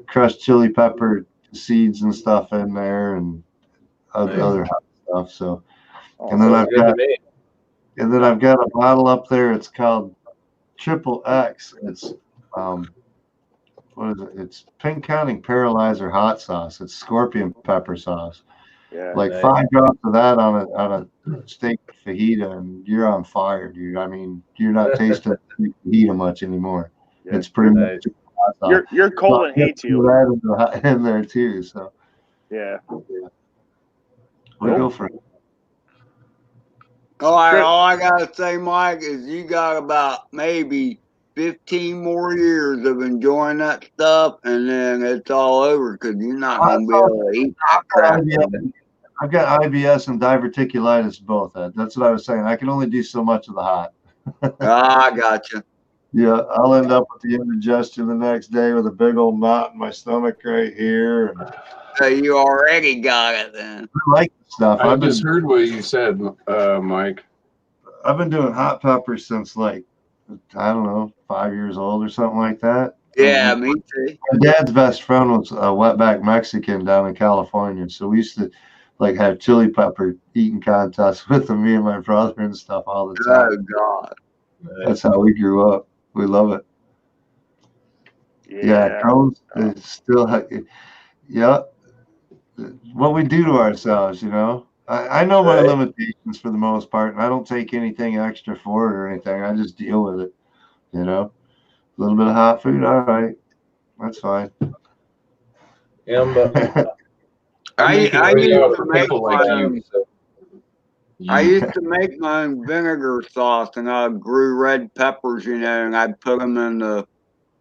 crushed chili pepper seeds and stuff in there, and other hot stuff. So, and then I've got a bottle up there. It's called Triple X. It's what is it? It's Pink Counting Paralyzer hot sauce. It's scorpion pepper sauce. Yeah, like 5 drops of that on a steak fajita, and you're on fire, dude. I mean, you're not tasting fajita much anymore. Yeah. It's pretty much hot sauce. Your colon hates you. That in there too. So yeah, we go for it. All I gotta say, Mike, is you got about maybe 15 more years of enjoying that stuff, and then it's all over because you're not gonna be able to eat that crap. I've got IBS and diverticulitis both. That's what I was saying. I can only do so much of the hot. I gotcha. Yeah, I'll end up with the indigestion the next day with a big old knot in my stomach right here. So you already got it then. I like the stuff. I just heard what you said, Mike. I've been doing hot peppers since like, I don't know, 5 years old or something like that. Yeah, me too. My dad's best friend was a wetback Mexican down in California, so we used to like have chili pepper eating contests with him, me and my brother and stuff all the time. Oh God, that's how we grew up. We love it. Yeah, Crohn's is still, yeah, what we do to ourselves, you know. I know my limitations for the most part, and I don't take anything extra for it or anything. I just deal with it, you know. A little bit of hot food, all right, that's fine. Yeah, but I used to make like you. I used to make my own vinegar sauce, and I grew red peppers, you know, and I'd put them in the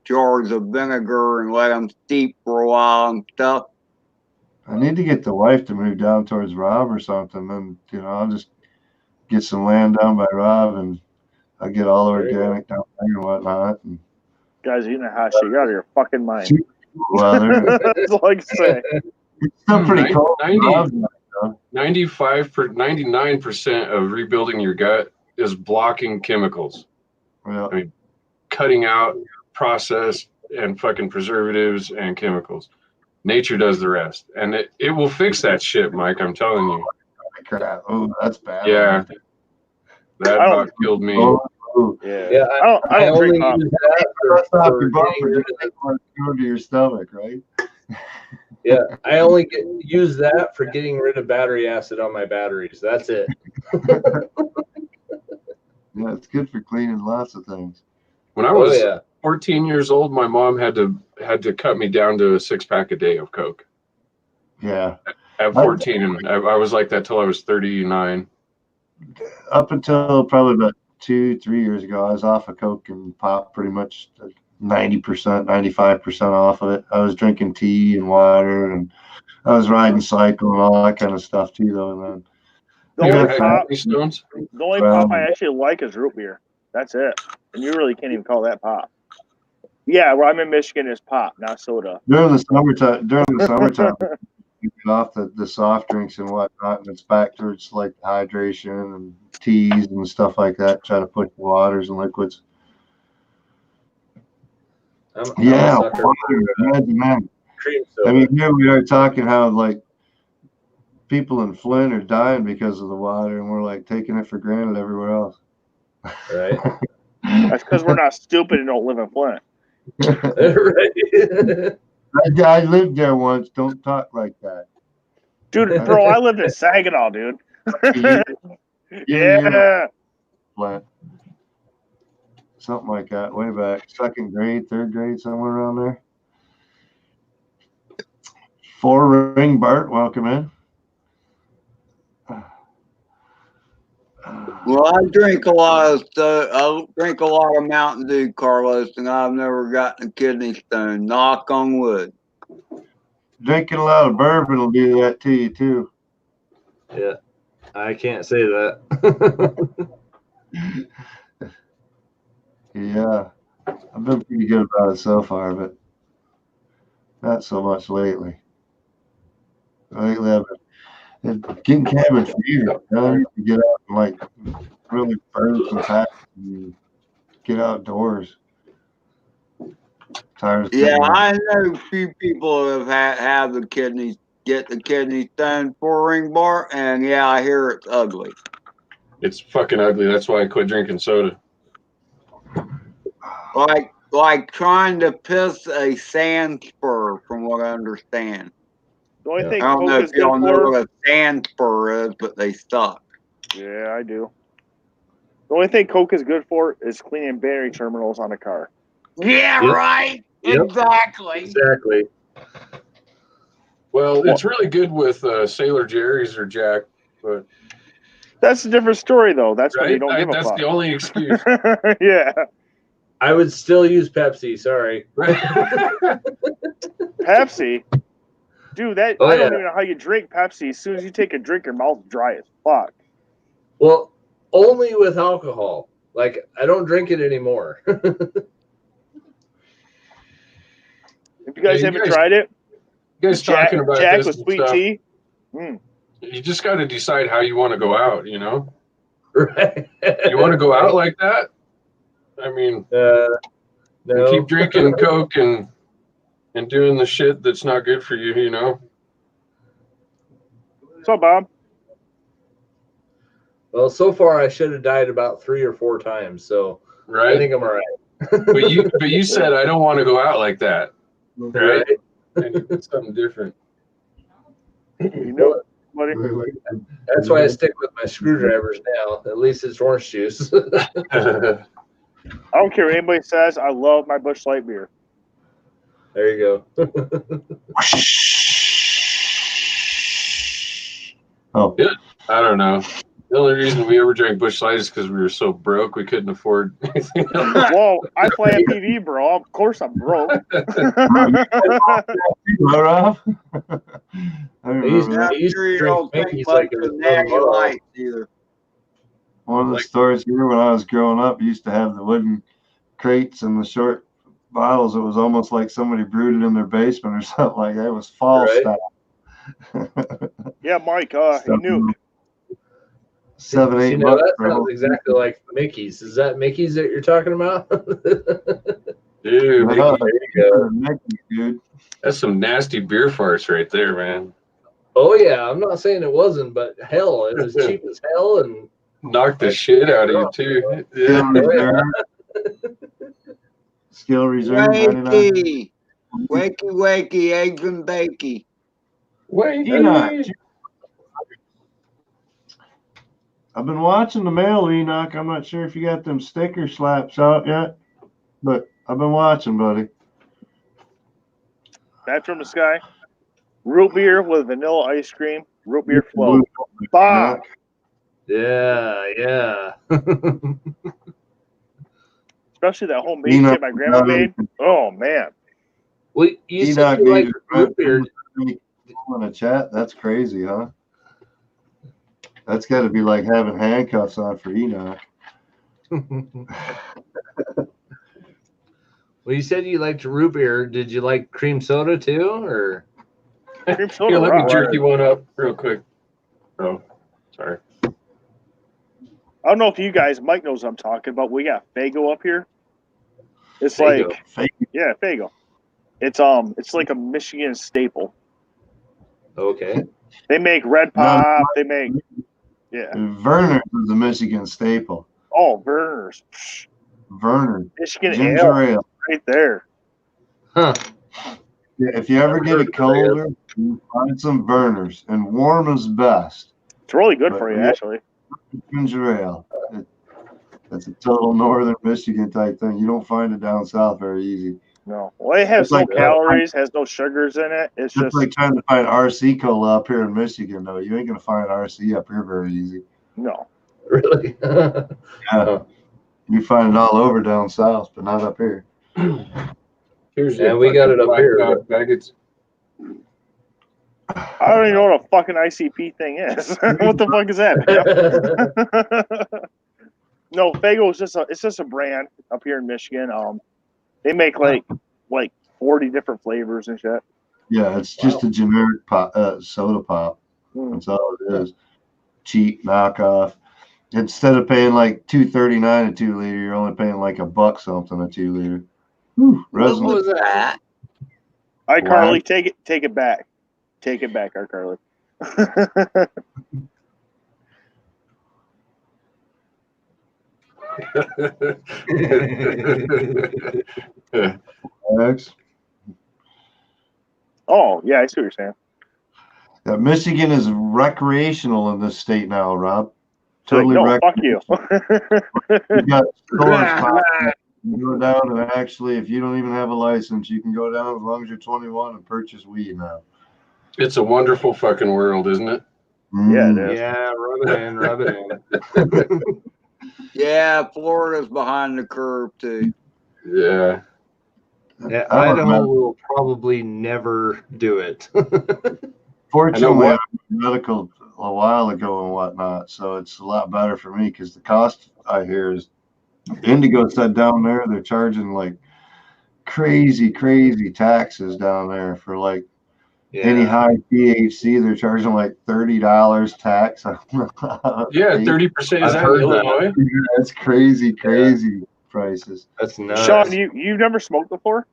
jars of vinegar and let them steep for a while and stuff. I need to get the wife to move down towards Rob or something, and you know, I'll just get some land down by Rob, and I'll get all organic down there and whatnot. And guys eating a hot shit. You're out of your fucking mind. weather. That's all I can say. It's still pretty cold. 99% of rebuilding your gut is blocking chemicals. Yeah. I mean, cutting out processed and fucking preservatives and chemicals. Nature does the rest, and it will fix that shit, Mike. I'm telling you. Crap. Oh, that's bad. Yeah, that about killed me. Yeah. I only drink use that for go to your stomach, right? Yeah, I only use that for getting rid of battery acid on my batteries. That's it. Yeah, it's good for cleaning lots of things. When I was 14 years old, my mom had to cut me down to a 6-pack a day of Coke. Yeah. At 14, and I was like that till I was 39. Up until probably about 2-3 years ago, I was off of Coke and pop pretty much 90%, 95% off of it. I was drinking tea and water, and I was riding cycle and all that kind of stuff too, though. And then the only pop I actually like is root beer. That's it. And you really can't even call that pop. Yeah, where I'm in Michigan is pop, not soda. During the summertime, you get off the soft drinks and whatnot, and it's back towards like hydration and teas and stuff like that. Try to push the waters and liquids. Yeah, man. I mean, here we are talking how like people in Flint are dying because of the water, and we're like taking it for granted everywhere else. Right. That's because we're not stupid and don't live in Flint. Right. I lived there once. Don't talk like that, dude. Bro, I lived in Saginaw, dude. Yeah. Flint. Something like that, way back, 2nd grade, 3rd grade, somewhere around there. 4-ring Bart, welcome in. Well, I drink a lot of stuff. I drink a lot of Mountain Dew, Carlos, and I've never gotten a kidney stone. Knock on wood. Drinking a lot of bourbon will do that to you too. Yeah, I can't say that. Yeah, I've been pretty good about it so far, but not so much lately. Lately, I've been getting cabin fever. You get out and like really burn some fat and get outdoors. Yeah, I know a few people who have had the kidneys get the kidney stone 4-ring Bart, and yeah, I hear it's ugly. It's fucking ugly. That's why I quit drinking soda. Like trying to piss a sand spur, from what I understand. The only thing I don't know Coke if is good y'all know for. what a sand spur is, but they suck. Yeah, I do. The only thing Coke is good for is cleaning battery terminals on a car. Yeah, right. Yep. Exactly. Well, it's really good with Sailor Jerry's or Jack, but that's a different story, though. That's right? when you don't give a That's fuck. the only excuse. Yeah. I would still use Pepsi. Sorry. Pepsi, dude. I don't even know how you drink Pepsi. As soon as you take a drink, your mouth's dry as fuck. Well, only with alcohol. Like I don't drink it anymore. If you guys haven't tried it, you guys talking about Jack this with and sweet stuff, tea. You just got to decide how you want to go out. You know, Right? You want to go out like that? I mean, no. You keep drinking Coke and doing the shit that's not good for you. You know. What's up, Bob? Well, so far I should have died about 3 or 4 times, so right? I think I'm all right. But you said I don't want to go out like that. Right. And you did something different. You know, buddy. That's why I stick with my screwdrivers now. At least it's orange juice. I don't care what anybody says. I love my Busch Light beer. There you go. Oh, Yeah, I don't know. The only reason we ever drank Busch Light is because we were so broke we couldn't afford anything else. Well, I play MPV, bro. Of course I'm broke. Rob? I I used remember that. to Sure you drink don't think Mickey's much like it was of Natty tomorrow. Lights either. One of the stores here when I was growing up used to have the wooden crates and the short bottles. It was almost like somebody brewed it in their basement or something like that. It was fall Right. style. Yeah, Mike, you knew. $7, See, $8 now that for a sounds whole- exactly like Mickey's. Is that Mickey's that you're talking about? Dude, No, There you go. Mickey, dude. that's some nasty beer farts right there, man. Oh yeah, I'm not saying it wasn't, but hell, it was cheap as hell, and Knocked the shit out of you too. Skill Yeah. Reserve. Skill Reserve, 99. Wakey, wakey, eggs and bakey. Wait, Enoch. I've been watching the mail, Enoch. I'm not sure if you got them sticker slaps out yet, but I've been watching, buddy. That's from the sky. Root beer with vanilla ice cream. Root beer float. Bah! yeah. Especially that homemade shit my grandma made. Oh, man. Well, you said Enoch you like needs root beer. in a chat. That's crazy, huh? That's got to be like having handcuffs on for Enoch. Well, you said you liked root beer. Did you like cream soda too, or? Cream soda Here, let me rock. jerk you one up real quick. Oh, sorry. I don't know if you guys, Mike knows what I'm talking about. We got Faygo up here. It's Faygo. like, yeah, Faygo. It's like a Michigan staple. Okay. They make Red Pop. They make, yeah. Verner's is a Michigan staple. Oh, Verner's. Verner. Michigan Ginger ale. ale. Right there. Huh. Yeah, if you ever get it colder, you find some Verner's, and warm is best. It's really good But for you, yeah. actually. Ginger ale. That's a total northern Michigan type thing. You don't find it down south very easy. No. Well, it has It's no like- calories, has no sugars in it. It's It's just, like trying to find RC cola up here in Michigan, though. You ain't gonna find RC up here very easy. no. Really? Yeah. You find it all over down south, but not up here. Here's Yeah, your we got it up fucking here, black but- dog maggots. I don't even know what a fucking ICP thing is. What the fuck is that, man? No, Faygo is just a brand up here in Michigan. They make like 40 different flavors and shit. Yeah, it's just a generic pop, soda pop. Mm. That's all it is. Cheap knockoff. Instead of paying like $2.39 a 2 liter, you're only paying like $1 something a 2 liter. Whew, What resin. was that? iCarly, take it back. Take it back, iCarly. X. Oh, yeah, I see what you're saying. Yeah, Michigan is recreational in this state now, Rob. It's like, Totally no, fuck you. You got stores popping. You go down and actually, if you don't even have a license, you can go down as long as you're 21 and purchase weed now. It's a wonderful fucking world, isn't it? Yeah, it is. Yeah, rub it in. Yeah, Florida's behind the curve too. Yeah. Yeah, I don't Idaho remember. will probably never do it. Fortunately, I what- was medical a while ago and whatnot, so it's a lot better for me because the cost I hear is Indigo said down there they're charging like crazy taxes down there for like any high THC. They're charging like $30 tax. Yeah, 30% is I've that heard in that. Illinois? That's crazy prices. That's nuts. Sean, you've never smoked before?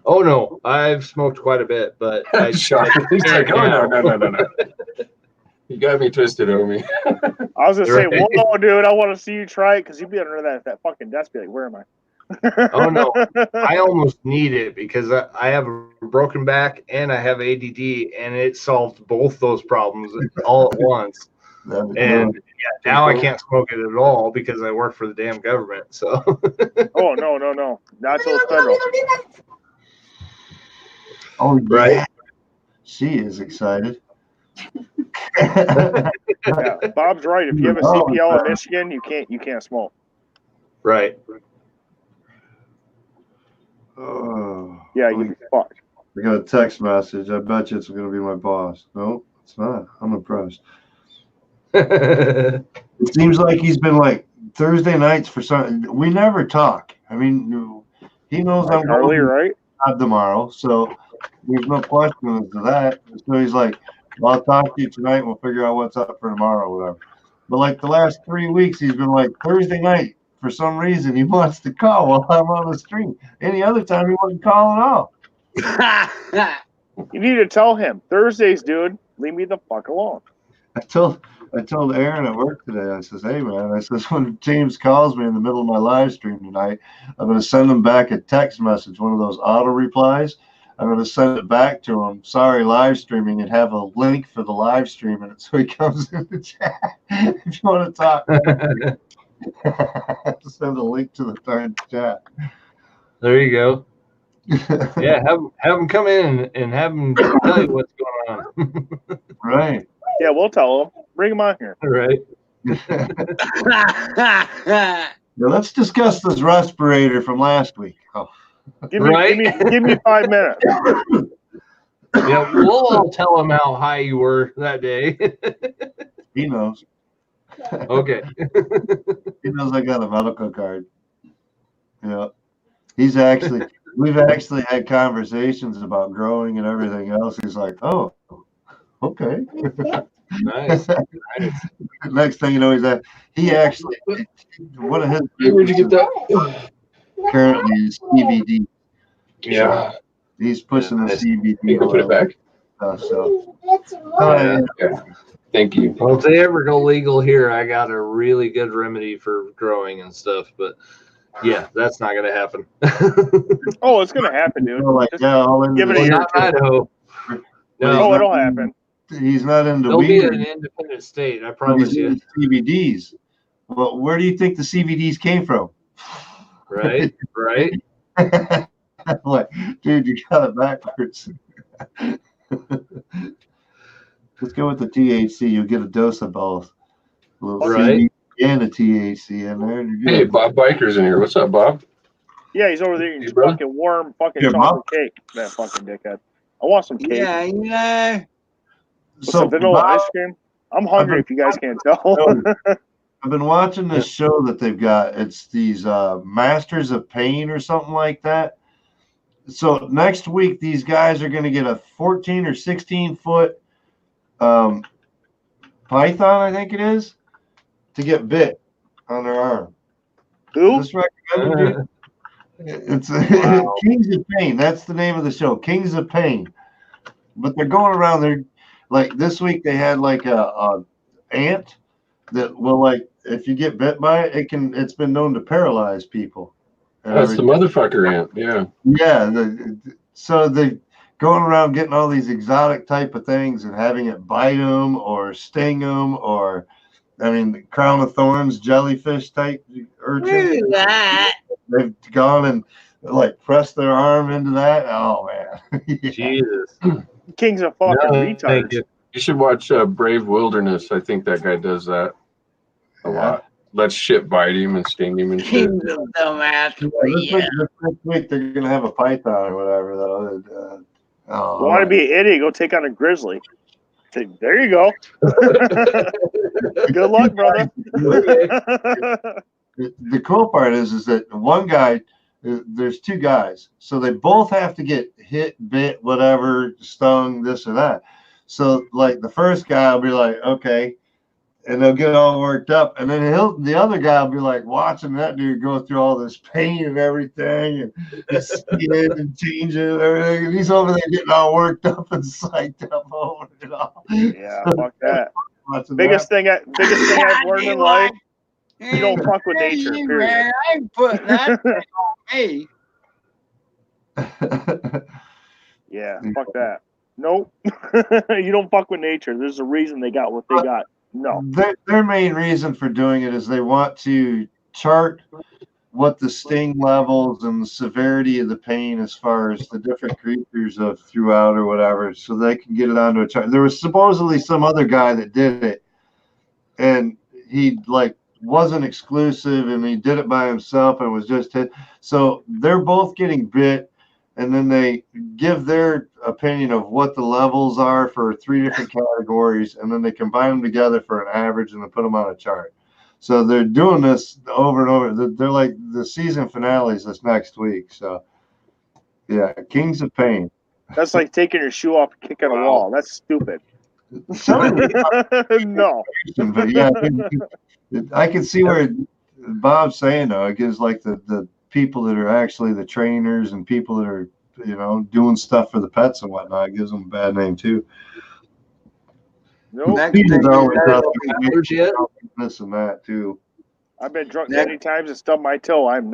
Oh no, I've smoked quite a bit, but I Sean, he's like, oh no. You got me twisted, homie. I was gonna say, Right. whoa, dude, I want to see you try it because you'd be under that fucking desk, be like, where am I? Oh no, I almost need it because I have a broken back and I have ADD, and it solved both those problems all at once. And yeah, now I can't smoke it at all because I work for the damn government. So. Oh no, not till it's federal. Oh yeah. Right. She is excited. Yeah, Bob's right. If you have a CPL in Michigan, you can't smoke. Right. Oh, Yeah, you'd be fucked. I got a text message. I bet you it's going to be my boss. No, it's not. I'm impressed. It seems like he's been like Thursday nights for some. We never talk. I mean, he knows I'm Charlie, going right? to tomorrow, so there's no question as to that. So he's like, well, "I'll talk to you tonight. We'll figure out what's up for tomorrow, or whatever." But like the last 3 weeks, he's been like Thursday night. For some reason, he wants to call while I'm on the stream. Any other time, he wouldn't call at all. You need to tell him Thursdays, dude. Leave me the fuck alone. I told Aaron at work today. I says, "Hey man," I says, "when James calls me in the middle of my live stream tonight, I'm going to send him back a text message, one of those auto replies. I'm going to send it back to him. Sorry, live streaming, and have a link for the live stream in it, so he comes in the chat if you want to talk." Send a link to the darn chat. There you go. Yeah, have them come in and have them tell you what's going on. Right. Yeah, we'll tell him. Bring him on here. Right. Now let's discuss this respirator from last week. Oh. Give me 5 minutes. Yeah, we'll all tell him how high you were that day. He knows. Okay. He knows I got a medical card. Yeah. We've actually had conversations about growing and everything else. He's like, "Oh, okay." Nice. Next thing you know, he actually, one of his, Where'd you get that? currently is CBD. Yeah. He's pushing the CBD. You can put it back. So. Okay. Thank you. Well, if they ever go legal here, I got a really good remedy for growing and stuff. But yeah, that's not going to happen. Oh, it's going to happen, dude. Like, yeah, give it a year. Not Idaho. No, it'll happen. He's not into They'll weed. be an independent state, I promise you. CBDs. Well, where do you think the CBDs came from? Right, right. Like, dude, you got it backwards. Let's go with the THC. You'll get a dose of both. A little Right. CBD and a THC in there. And you're Hey, good. Bob Biker's in here. What's up, Bob? Yeah, he's over there eating Hey, bro. fucking warm fucking Yeah, chocolate cake. That fucking dickhead. I want some cake. Yeah, you know. With some vanilla ice cream. I'm hungry if you guys can't tell. I've been watching this show that they've got. It's these Masters of Pain or something like that. So next week, these guys are going to get a 14 or 16 foot python, I think it is, to get bit on their arm. Who? Is this recommended, dude? It's Wow. Kings of Pain. That's the name of the show, Kings of Pain. But they're going around there. Like this week, they had like a ant that will, like, if you get bit by it, it's been known to paralyze people. That's the motherfucker ant. Yeah. Yeah. So they going around getting all these exotic type of things and having it bite them or sting them, or, I mean, the crown of thorns, jellyfish type urchin. Do that. They've gone and like pressed their arm into that. Oh man. Yeah. Jesus. Kings of fucking No, retards. thank you. You should watch Brave Wilderness. I think that guy does that a lot. Lets shit bite him and sting him and shit. Kings of dumbass. This Yeah. next week they're gonna have a python or whatever. Though. You want to be an idiot? Go take on a grizzly. There you go. Good luck, brother. The cool part is that one guy, there's two guys, so they both have to get hit, bit, whatever, stung, this or that. So like the first guy will be like, okay, and they'll get all worked up, and then the other guy will be like watching that dude go through all this pain and everything, and skin and changing and everything, and he's over there getting all worked up and psyched up over it all. Yeah, fuck that. Watching Biggest that. thing I've learned in life: you don't fuck with nature. Period. Man, I ain't putting that thing on me. Yeah, fuck that. Nope. You don't fuck with nature. There's a reason they got what they got. No. Their main reason for doing it is they want to chart what the sting levels and the severity of the pain as far as the different creatures of throughout or whatever, so they can get it onto a chart. There was supposedly some other guy that did it, and he like wasn't exclusive, and he did it by himself and was just hit. So they're both getting bit, and then they give their opinion of what the levels are for 3 different categories, and then they combine them together for an average and then put them on a chart. So they're doing this over and over. They're like the season finales this next week. So yeah, Kings of Pain. That's like taking your shoe off and kicking a wall. That's stupid. No. But yeah, I can see where Bob's saying though. It gives like the people that are actually the trainers and people that are, you know, doing stuff for the pets and whatnot, it gives them a bad name too. Nope. Next thing you know, This and that too. I've been drunk many times and stubbed my toe. I'm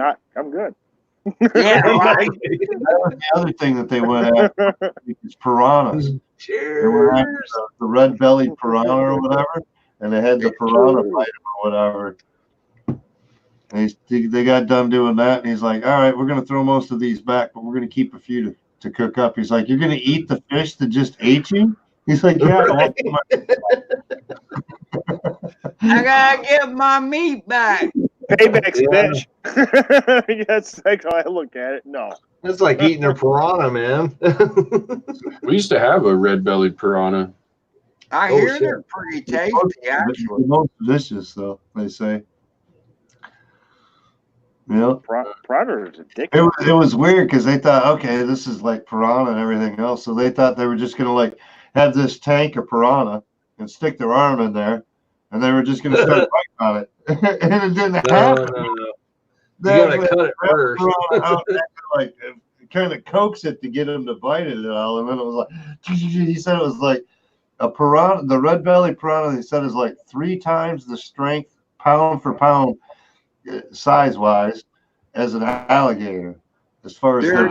good. yeah, right. That was the other thing that they went after is piranhas. They went after the red-bellied piranha or whatever, and they had the piranha bite them or whatever. And they got done doing that, and he's like, all right, we're going to throw most of these back, but we're going to keep a few to cook up. He's like, you're going to eat the fish that just ate you? He's like, yeah. I gotta get my meat back. Payback's bitch. That's like how I look at it. No. It's like eating a piranha, man. We used to have a red-bellied piranha. I hear they're pretty tasty, actually. The most delicious, though, they say. Yeah. Piranha is addictive. It was weird because they thought, okay, this is like piranha and everything else. So they thought they were just going to like have this tank of piranha and stick their arm in there, and they were just going to start fighting on it. And it didn't happen. No. You gotta cut it first. Like kind of coax it to get him to bite it and all, and then it was like he said it was like a piranha. The red bellied piranha, he said, is like 3 times the strength pound for pound size wise as an alligator. As far as their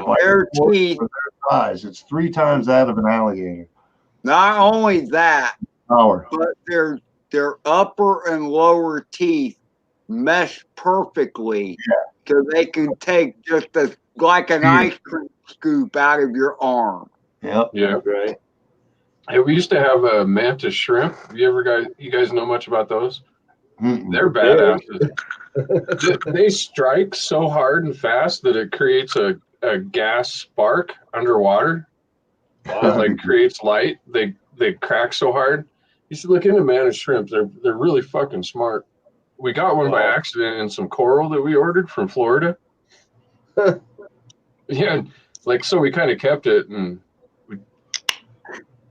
teeth, their size, it's 3 times that of an alligator. Not only that, Power. but their upper and lower teeth mesh perfectly, so they can take just like an ice cream scoop out of your arm. Yep. Yeah, right. Hey, we used to have a mantis shrimp. You guys know much about those? Mm-mm. They're badasses. They strike so hard and fast that it creates a gas spark underwater. It like creates light. They crack so hard. You should look into mantis shrimp. They're really fucking smart. We got one by accident in some coral that we ordered from Florida. Yeah, like so we kind of kept it, and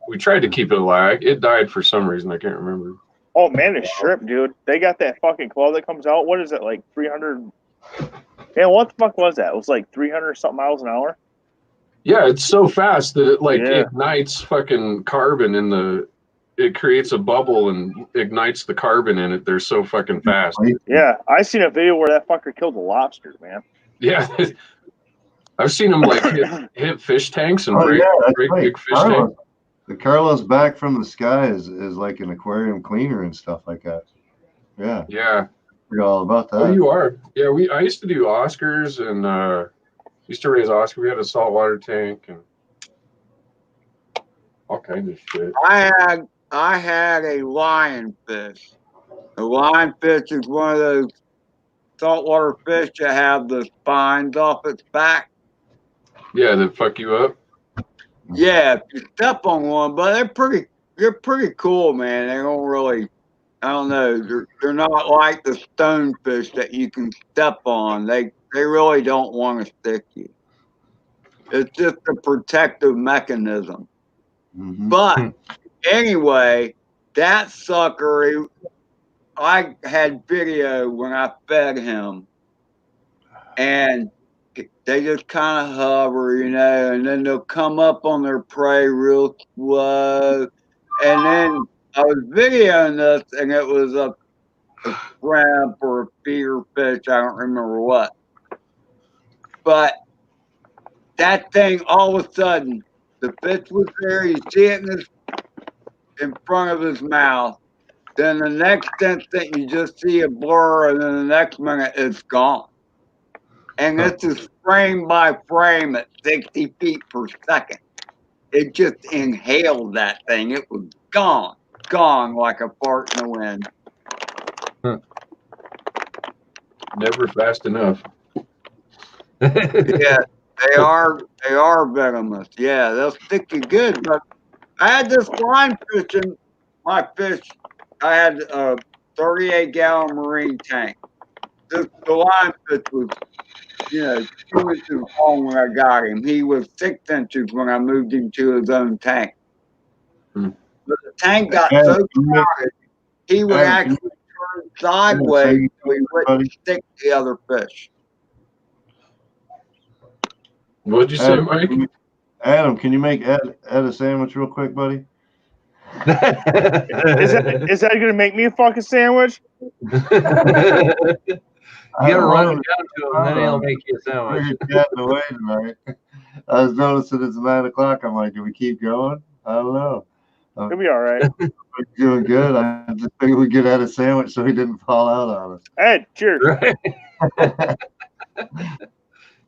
we tried to keep it alive. It died for some reason. I can't remember. Oh, mantis shrimp, dude. They got that fucking claw that comes out. What is it, like 300? Yeah, what the fuck was that? It was like 300 something miles an hour. Yeah, it's so fast that it ignites fucking carbon it creates a bubble and ignites the carbon in it. They're so fucking fast. Yeah, I seen a video where that fucker killed a lobster, man. Yeah, I've seen them like hit fish tanks and break big fish tanks. The Carlos back from the sky is like an aquarium cleaner and stuff like that. Yeah. Yeah. I forgot all about that. Oh, you are. Yeah, I used to do Oscars and used to raise Oscar. We had a saltwater tank and all kinds of shit. I had a lionfish. A lionfish is one of those saltwater fish that have the spines off its back. Yeah, that fuck you up. Yeah, if you step on one, but they're pretty cool, man. They don't really, I don't know, they're not like the stonefish that you can step on. They really don't want to stick you. It's just a protective mechanism. Mm-hmm. But anyway, that sucker, I had video when I fed him, and they just kind of hover, you know, and then they'll come up on their prey real slow. And then I was videoing this, and it was a shrimp or a feeder fish. I don't remember what. But that thing, all of a sudden, the fish was there. You see it in front of his mouth. Then the next instant, you just see a blur, and then the next minute, it's gone. And this is frame by frame at 60 feet per second. It just inhaled that thing. It was gone like a fart in the wind. Never fast enough. Yeah, they are venomous. Yeah, they'll stick you good. But I had this line fishing my fish. I had a 38-gallon marine tank. The line fish was, 2 inches long when I got him. He was 6 inches when I moved him to his own tank. But the tank got so crowded, he would actually turn sideways so he wouldn't stick the other fish. What'd you say, Mike? Adam, can you make Ed a sandwich real quick, buddy? Is that going to make me a fucking sandwich? You gotta run it down to him, then he'll make you a sandwich. We're chatting away tonight. I was noticing it's 9 o'clock. I'm like, do we keep going? I don't know. It'll be all right. We're doing good. I just figured we'd get Ed a sandwich so he didn't fall out on us. Ed, cheers. Right.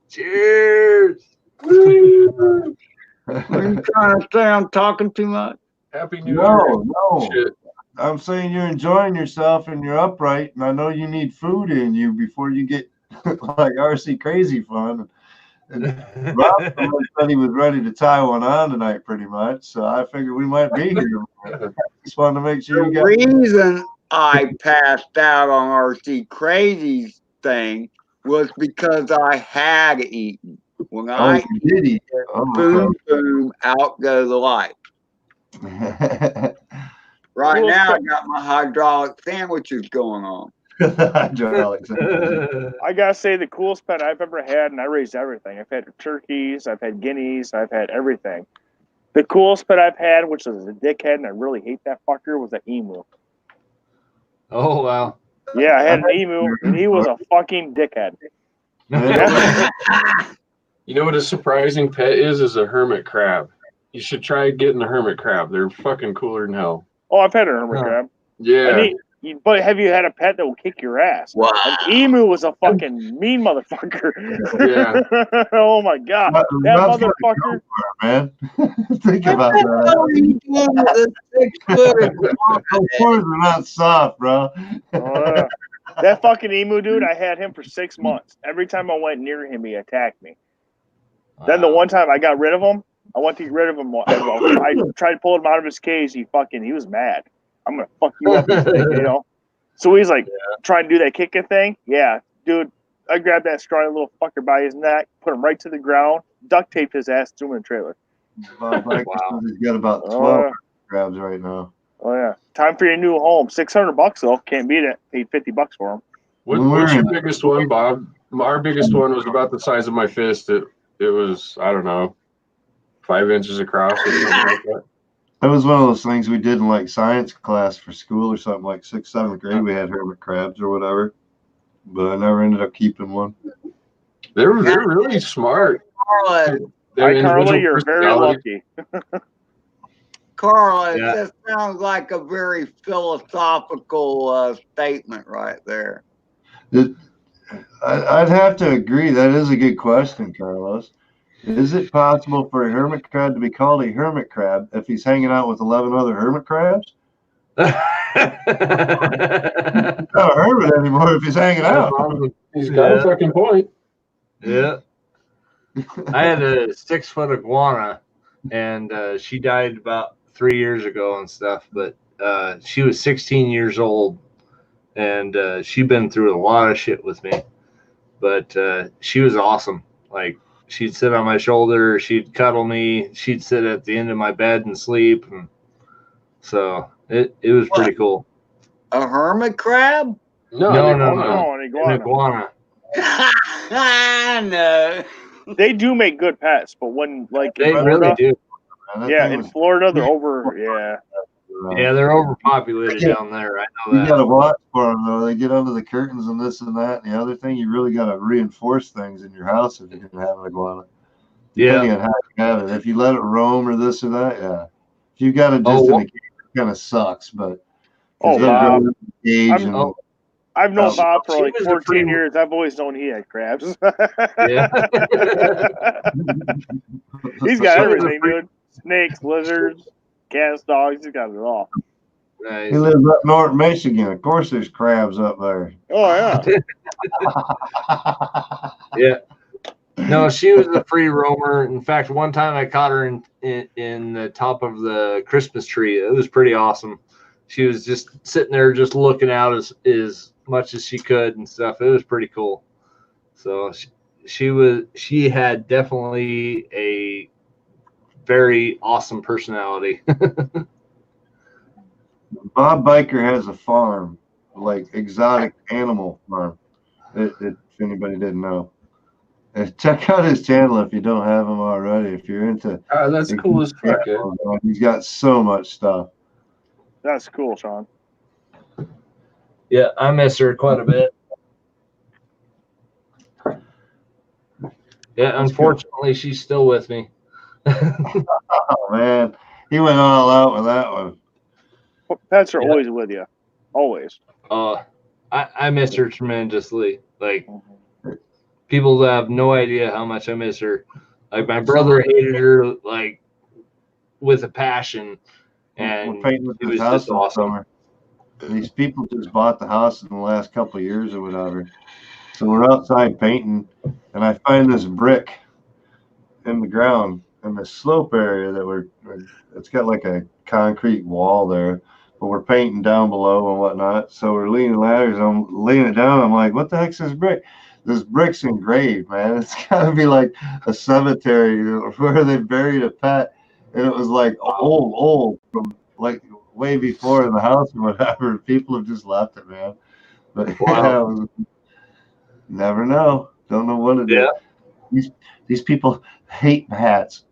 Cheers. Are you trying to say I'm talking too much? Happy New Year. No. Shit. I'm saying you're enjoying yourself and you're upright, and I know you need food in you before you get like RC crazy fun. And Rob said he was ready to tie one on tonight, pretty much. So I figured we might be here. Just wanted to make sure you The got. reason I passed out on RC Crazy's thing was because I had eaten. When I you did eat. boom, boom, out go the light. Right now, I got my hydraulic sandwiches going on. Hydraulics. I gotta say, the coolest pet I've ever had, and I raised everything. I've had turkeys, I've had guineas, I've had everything. The coolest pet I've had, which is a dickhead, and I really hate that fucker, was an emu. Oh, wow. Yeah, I had an emu, and he was a fucking dickhead. You know what a surprising pet is a hermit crab. You should try getting a hermit crab. They're fucking cooler than hell. Oh, I've had a hermit crab. Yeah. But have you had a pet that will kick your ass? Wow. An emu was a fucking mean motherfucker. Yeah. Oh my god, that motherfucker. Man, think about that. Of course, they're not soft, bro. That fucking emu, dude, I had him for 6 months. Every time I went near him, he attacked me. Wow. Then the one time I got rid of him, I went to get rid of him. I tried to pull him out of his cage. He was mad. I'm gonna fuck you up, So he's like trying to do that kicking thing. Yeah, dude. I grabbed that scrawny little fucker by his neck, put him right to the ground, duct taped his ass, threw him in a trailer. Wow. He's got about 12 crabs right now. Oh yeah, time for your new home. $600 though, can't beat it. Paid $50 for him. What's your biggest one, Bob? Our biggest one was about the size of my fist. It was, I don't know, 5 inches across or something like that. That was one of those things we did in like science class for school or something, like 6th, 7th grade. We had hermit crabs or whatever, but I never ended up keeping one. They're really smart. Carla, you're very lucky. Carla, it just sounds like a very philosophical statement right there. I'd have to agree. That is a good question, Carlos. Is it possible for a hermit crab to be called a hermit crab if he's hanging out with 11 other hermit crabs? He's not a hermit anymore if he's hanging out. He's got a fucking point. Yeah. I had a 6-foot iguana, and she died about 3 years ago and stuff, but she was 16 years old, and she'd been through a lot of shit with me, but she was awesome. Like, she'd sit on my shoulder, she'd cuddle me, she'd sit at the end of my bed and sleep, and so it was pretty cool. A hermit crab? No, an iguana. I know. They do make good pets, but when they really do. Yeah, in Florida they're over. Yeah. Yeah, they're overpopulated down there. I know You that. got to watch for them though. They get under the curtains and this and that and the other thing. You really got to reinforce things in your house if you're going to have an iguana. Depending on how you have it. If you let it roam or this or that, yeah. If you got it just in a cage, it kind of sucks. But Bob, I've known Oh, Bob for she like was a 14 free- years. I've always known he had crabs. Yeah. He's got everything, dude. Snakes, lizards, cats, dogs. He's got it all. Nice. He lives up north Michigan. Of course, there's crabs up there. Oh yeah. Yeah. No, she was a free roamer. In fact, one time I caught her in the top of the Christmas tree. It was pretty awesome. She was just sitting there, just looking out as much as she could and stuff. It was pretty cool. So she had definitely a very awesome personality. Bob Biker has a farm, like exotic animal farm. If anybody didn't know. Check out his channel if you don't have him already. If you're into that's cool as fuck. He's got so much stuff. That's cool, Sean. Yeah, I miss her quite a bit. Yeah, unfortunately, she's still with me. Oh man, he went all out with that one. Pets are always with you, always. I miss her tremendously. Like, people have no idea how much I miss her. Like, my brother hated her like with a passion, and it was just awesome. These people just bought the house in the last couple of years or whatever. So we're outside painting, and I find this brick in the ground in the slope area that it's got like a concrete wall there, but we're painting down below and whatnot. So we're leaning ladders. I'm laying it down. I'm like, what the heck's this brick? This brick's engraved, man. It's got to be like a cemetery where they buried a pet, and it was like old from like way before in the house or whatever. People have just left it, man. But wow. Yeah, never know. Don't know what it is. These people hate bats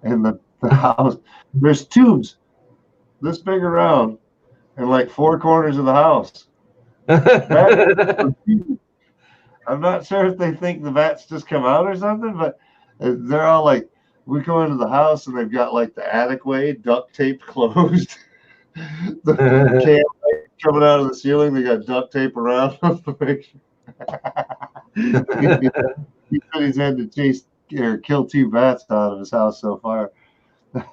in the house. There's tubes this big around in like 4 corners of the house. I'm not sure if they think the bats just come out or something, but they're all like, we go into the house and they've got like the attic way duct tape closed. The can coming out of the ceiling, they got duct tape around the picture. He said he's had to chase or kill 2 bats out of his house so far.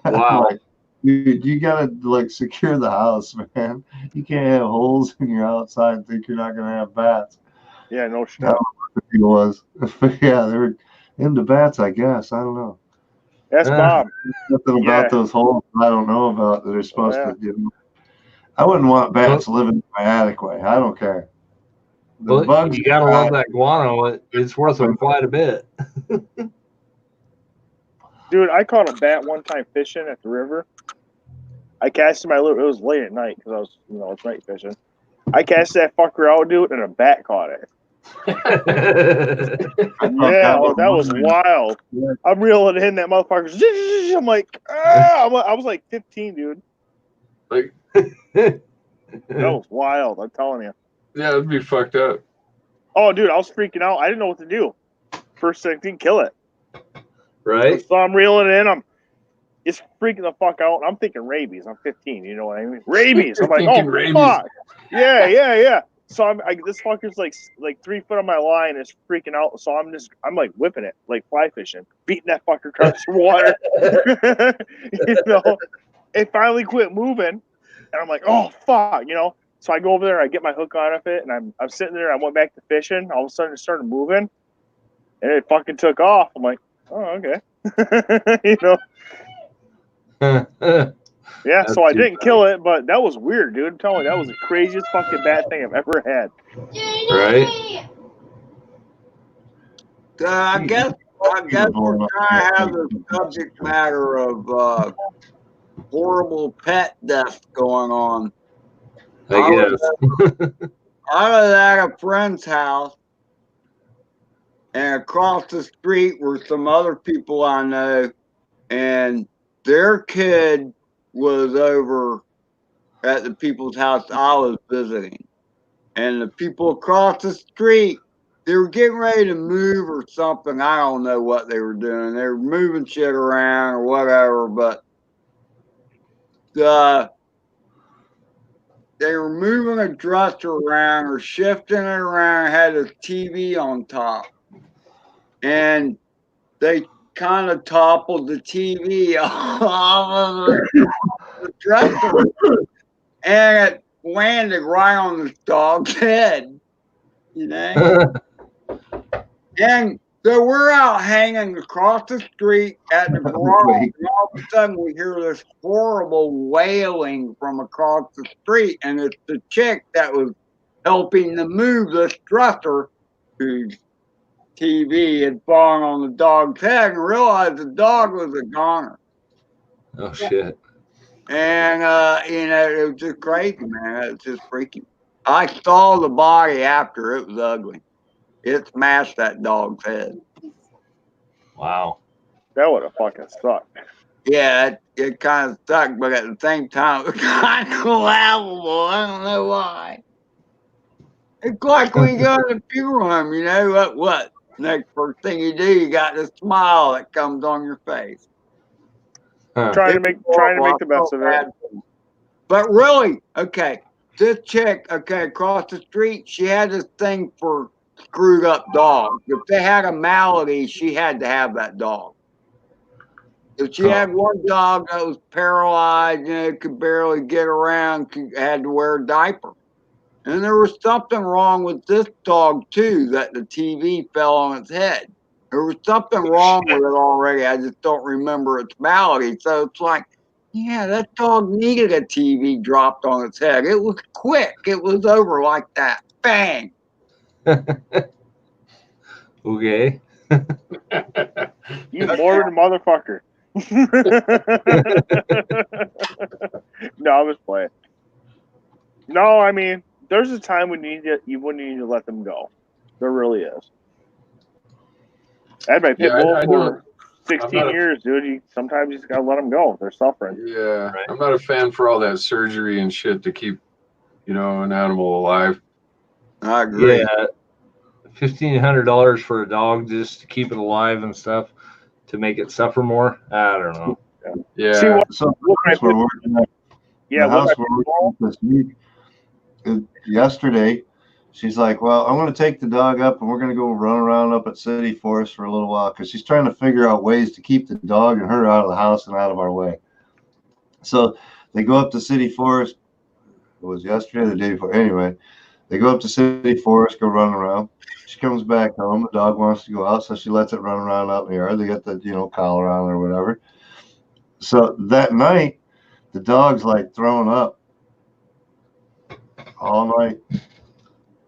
Wow. Like, dude, you gotta like secure the house, man. You can't have holes in your outside and think you're not gonna have bats. Yeah, no shit. I don't know what it was. Yeah, they were into bats, I guess. I don't know. That's Bob. Nothing about those holes I don't know about that are supposed to, I wouldn't want bats living in my attic way. I don't care. The bugs, you gotta love that guano. It's worth them quite a bit. Dude, I caught a bat one time fishing at the river. I casted it was late at night because I was, it's night fishing. I cast that fucker out, dude, and a bat caught it. Yeah, that was wild. Yeah. I'm reeling in that motherfucker. I'm like, I was like 15, dude. Like, that was wild. I'm telling you. Yeah, it'd be fucked up. Oh, dude, I was freaking out. I didn't know what to do. First thing, didn't kill it. Right. So I'm reeling it in. It's freaking the fuck out. I'm thinking rabies. I'm 15. You know what I mean? Rabies. I'm like, oh, rabies. Fuck. Yeah. So this fucker's like 3 foot on my line. It's freaking out. So I'm like whipping it, like fly fishing, beating that fucker across the water. It finally quit moving, and I'm like, oh fuck, So I go over there, I get my hook on of it, and I'm sitting there. I went back to fishing. All of a sudden, it started moving, and it fucking took off. I'm like, oh okay, Yeah, so I didn't kill it, but that was weird, dude. I'm telling you, that was the craziest fucking bad thing I've ever had. Right? I guess we're trying to have the subject matter of horrible pet deaths going on. I guess. I was at a friend's house, and across the street were some other people I know, and their kid was over at the people's house I was visiting. And the people across the street, they were getting ready to move or something. I don't know what they were doing. They were moving shit around or whatever, but they were moving a dresser around or shifting it around, had a TV on top. And they kind of toppled the TV off of the dresser. And it landed right on the dog's head, you know? And so we're out hanging across the street at the garage, and all of a sudden we hear this horrible wailing from across the street, and it's the chick that was helping to move this dresser whose TV had fallen on the dog's head, and realized the dog was a goner. Oh shit. And it was just crazy, man. It was just freaky. I saw the body after. It was ugly. It smashed that dog's head. Wow. That would have fucking sucked. Yeah, it kind of sucked, but at the same time, it was kind of laughable. I don't know why. It's like when you go to the funeral home, you know what? Next first thing you do, you got this smile that comes on your face. Huh. Trying to make the best of it. But really, okay, this chick, across the street, she had this thing for screwed up dogs. If they had a malady, she had to have that dog. If she had one dog that was paralyzed, could barely get around, had to wear a diaper. And there was something wrong with this dog too, that the TV fell on its head. There was something wrong with it already. I just don't remember its malady. So it's like, yeah, that dog needed a TV dropped on its head. It was quick. It was over like that. Bang. Okay. You morbid motherfucker. No, I was playing. No, I mean, there's a time when you wouldn't need to let them go. There really is. I had my pit bull for 16 years, dude. Sometimes you just gotta let them go. They're suffering. Yeah, I'm not a fan for all that surgery and shit to keep, an animal alive. I agree. Yeah, $1,500 for a dog just to keep it alive and stuff to make it suffer more. I don't know. Yeah. See, we're working at the house we're working at this week. Yesterday, she's like, well, I'm going to take the dog up and we're going to go run around up at City Forest for a little while because she's trying to figure out ways to keep the dog and her out of the house and out of our way. So they go up to City Forest. It was yesterday or the day before. Anyway, they go up to City Forest, go run around. She comes back home. The dog wants to go out, so she lets it run around out in the yard. They got the, collar on or whatever. So that night, the dog's like throwing up all night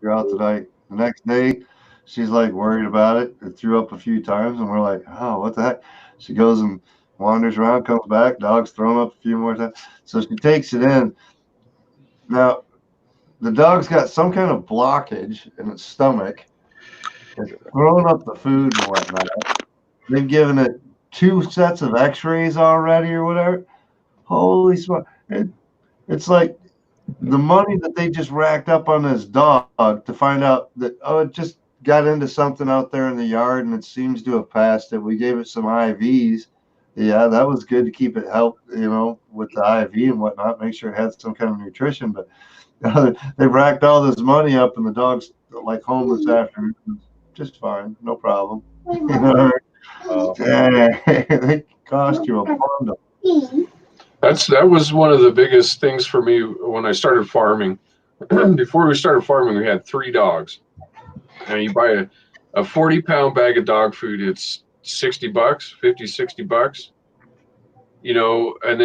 throughout the night. The next day, she's like worried about it. It threw up a few times, and we're like, oh, what the heck? She goes and wanders around, comes back. Dog's thrown up a few more times. So she takes it in. Now, the dog's got some kind of blockage in its stomach. It's throwing up the food and whatnot. They've given it 2 sets of x-rays already or whatever. Holy smokes. It's like the money that they just racked up on this dog to find out that, it just got into something out there in the yard and it seems to have passed it. We gave it some IVs. Yeah, that was good to keep it help, with the IV and whatnot, make sure it had some kind of nutrition. But they racked all this money up and the dog's like home this afternoon. Just fine, no problem. It cost you a bundle. That was one of the biggest things for me when I started farming. Before we started farming, we had 3 dogs. And you buy a 40-pound bag of dog food, it's $60, $50, $60. And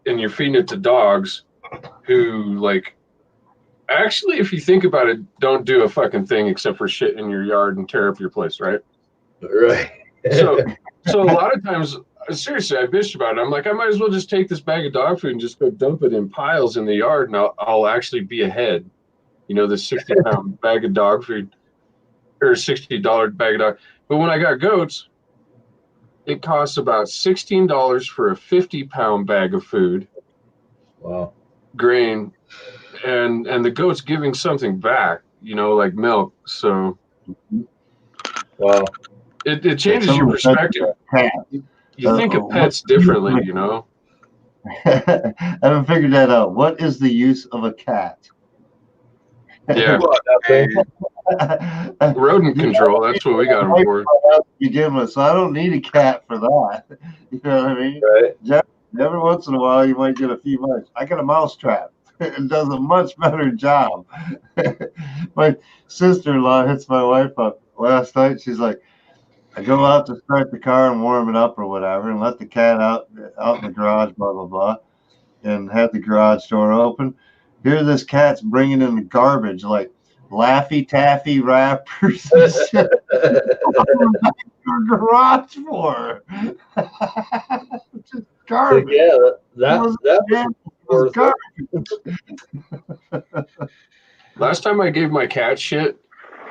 then you're feeding it to dogs who actually, if you think about it, don't do a fucking thing except for shit in your yard and tear up your place, right? Right. So a lot of times, seriously, I bitched about it. I'm like, I might as well just take this bag of dog food and just go dump it in piles in the yard, and I'll actually be ahead. This 60-pound bag of dog food or $60 bag of dog. But when I got goats, it costs about $16 for a 50-pound bag of food. Wow. grain, and the goat's giving something back, like milk. So Wow. it changes your perspective. You think of pets differently, I haven't figured that out. What is the use of a cat? Yeah. Rodent control. That's what we got them for. To begin with, so I don't need a cat for that. You know what I mean? Right. Every once in a while, you might get a few mice. I got a mouse trap. It does a much better job. My sister-in-law hits my wife up last night. She's like, I go out to start the car and warm it up or whatever, and let the cat out in the garage, blah blah blah, and had the garage door open. Here, this cat's bringing in the garbage like Laffy Taffy wrappers and shit. Your garage for just garbage. Yeah, that was garbage. Last time I gave my cat shit,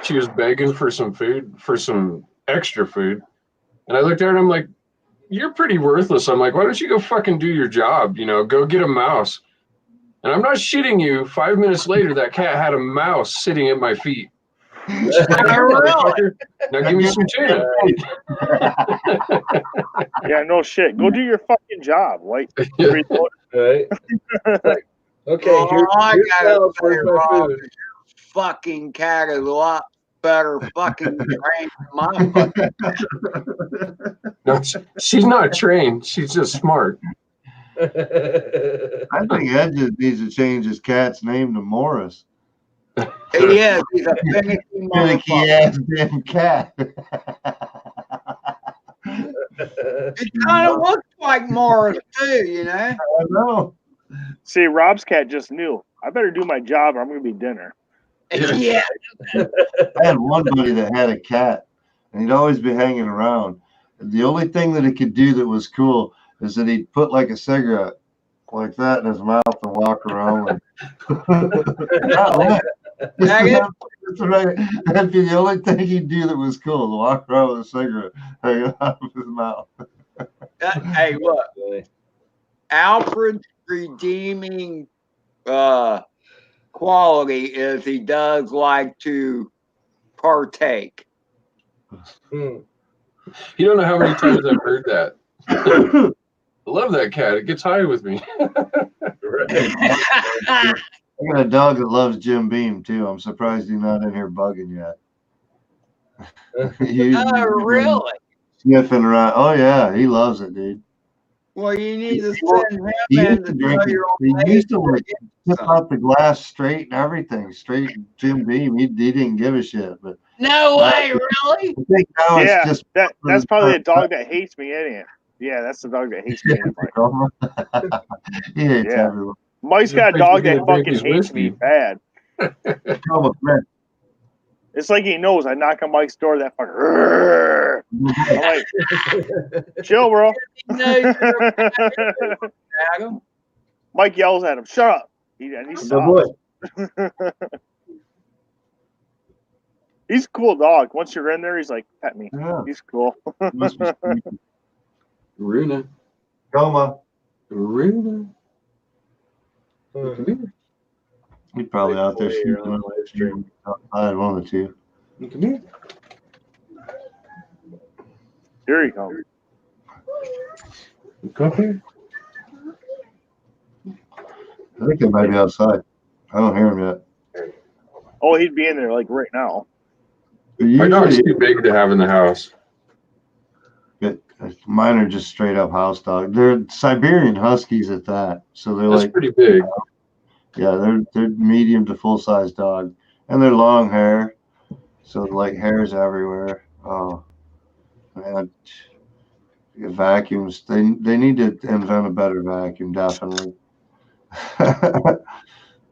she was begging for some food, for some extra food, and I looked at her and I'm like, "You're pretty worthless." I'm like, "Why don't you go fucking do your job? Go get a mouse." And I'm not shitting you. 5 minutes later, that cat had a mouse sitting at my feet. Now give me some tuna. Yeah, no shit. Go do your fucking job. Like, right. Okay, I gotta say, Rob, your fucking cat is a lot better fucking trained than my fucking cat. No, she's not trained. She's just smart. I think Ed just needs to change his cat's name to Morris. He is. He's a finicky motherfucker. Ass damn cat. It kind of looks like Morris too, I know. See, Rob's cat just knew. I better do my job or I'm going to be dinner. Yeah. I had one buddy that had a cat, and he'd always be hanging around. And the only thing that he could do that was cool is that he'd put like a cigarette like that in his mouth and walk around. That'd be the only thing he'd do that was cool, to walk around with a cigarette hanging out of his mouth. Hey, look. Alfred's redeeming quality is he does like to partake. You don't know how many times I've heard that. I love that cat. It gets high with me. I got a dog that loves Jim Beam too. I'm surprised he's not in here bugging yet. Oh, really? Sniffing around. Oh yeah, he loves it, dude. Well, you need to send him in to drink tell your old He lady used to like get tip some. out the glass straight and everything. Straight Jim Beam. He didn't give a shit. But No way, really? I think now Yeah, it's just that's probably the dog that hates me, isn't it? Yeah, that's the dog that hates me. He hates Yeah. everyone. Mike's got a dog that fucking hates me bad. It's like he knows I knock on Mike's door, that fucker. I'm like, chill, bro. Mike yells at him, shut up. He stops. He's a cool dog. Once you're in there, he's like, pet me. Yeah. He's cool. Runa. Coma. Runa. He's probably out there shooting on the live stream. I one of the two. Come here. Here he comes. Come here. I think he might be outside. I don't hear him yet. Oh, he'd be in there like right now. My dog's too big to have in the house. Mine are just straight up house dogs. They're Siberian Huskies at that. So they're That's like pretty big. Yeah, they're medium to full size dog, and they're long hair, so like hair's everywhere. Oh, man, vacuums. They need to invent a better vacuum, definitely.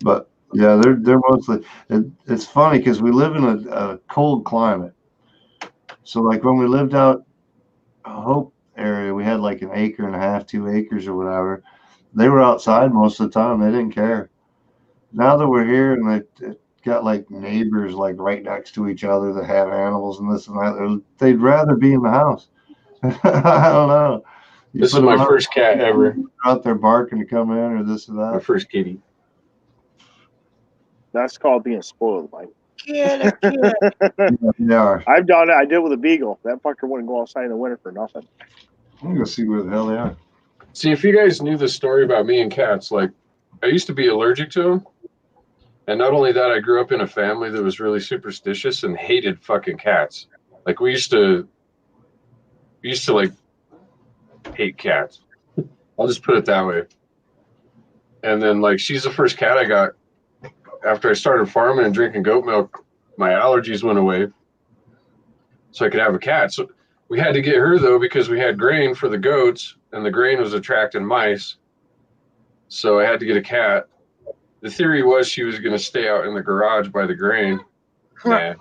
But yeah, they're mostly. It's funny because we live in a cold climate, so like when we lived out Hope area, we had like 1.5 acres, 2 acres or whatever. They were outside most of the time. They didn't care. Now that we're here and they got like neighbors like right next to each other that have animals and this and that, they'd rather be in the house. I don't know. This is my first cat ever. Out there barking to come in or this or that. My first kitty. That's called being spoiled, Mike. Kid. They are. I've done it. I did it with a beagle. That fucker wouldn't go outside in the winter for nothing. I'm gonna see where the hell they are. See, if you guys knew the story about me and cats, like I used to be allergic to them. And not only that, I grew up in a family that was really superstitious and hated fucking cats. Like we used to like hate cats. I'll just put it that way. And then like she's the first cat I got after I started farming and drinking goat milk. My allergies went away, so I could have a cat. So we had to get her though because we had grain for the goats, and the grain was attracting mice. So I had to get a cat. The theory was she was going to stay out in the garage by the grain. Nah.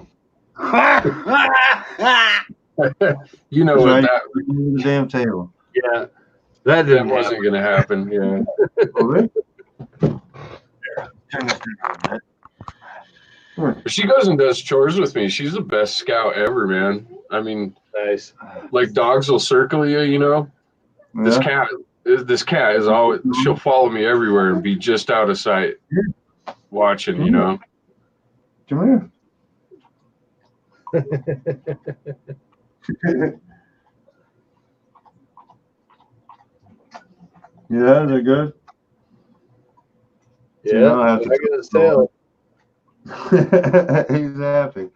You know what that the damn table. Yeah. That didn't wasn't going to happen. Yeah. But she goes and does chores with me. She's the best scout ever, man. I mean, Nice. like dogs will circle you, you know. This cat is always, she'll follow me everywhere and be just out of sight watching, you know. Come here. Yeah, they're good. Yeah, I got his tail. He's happy.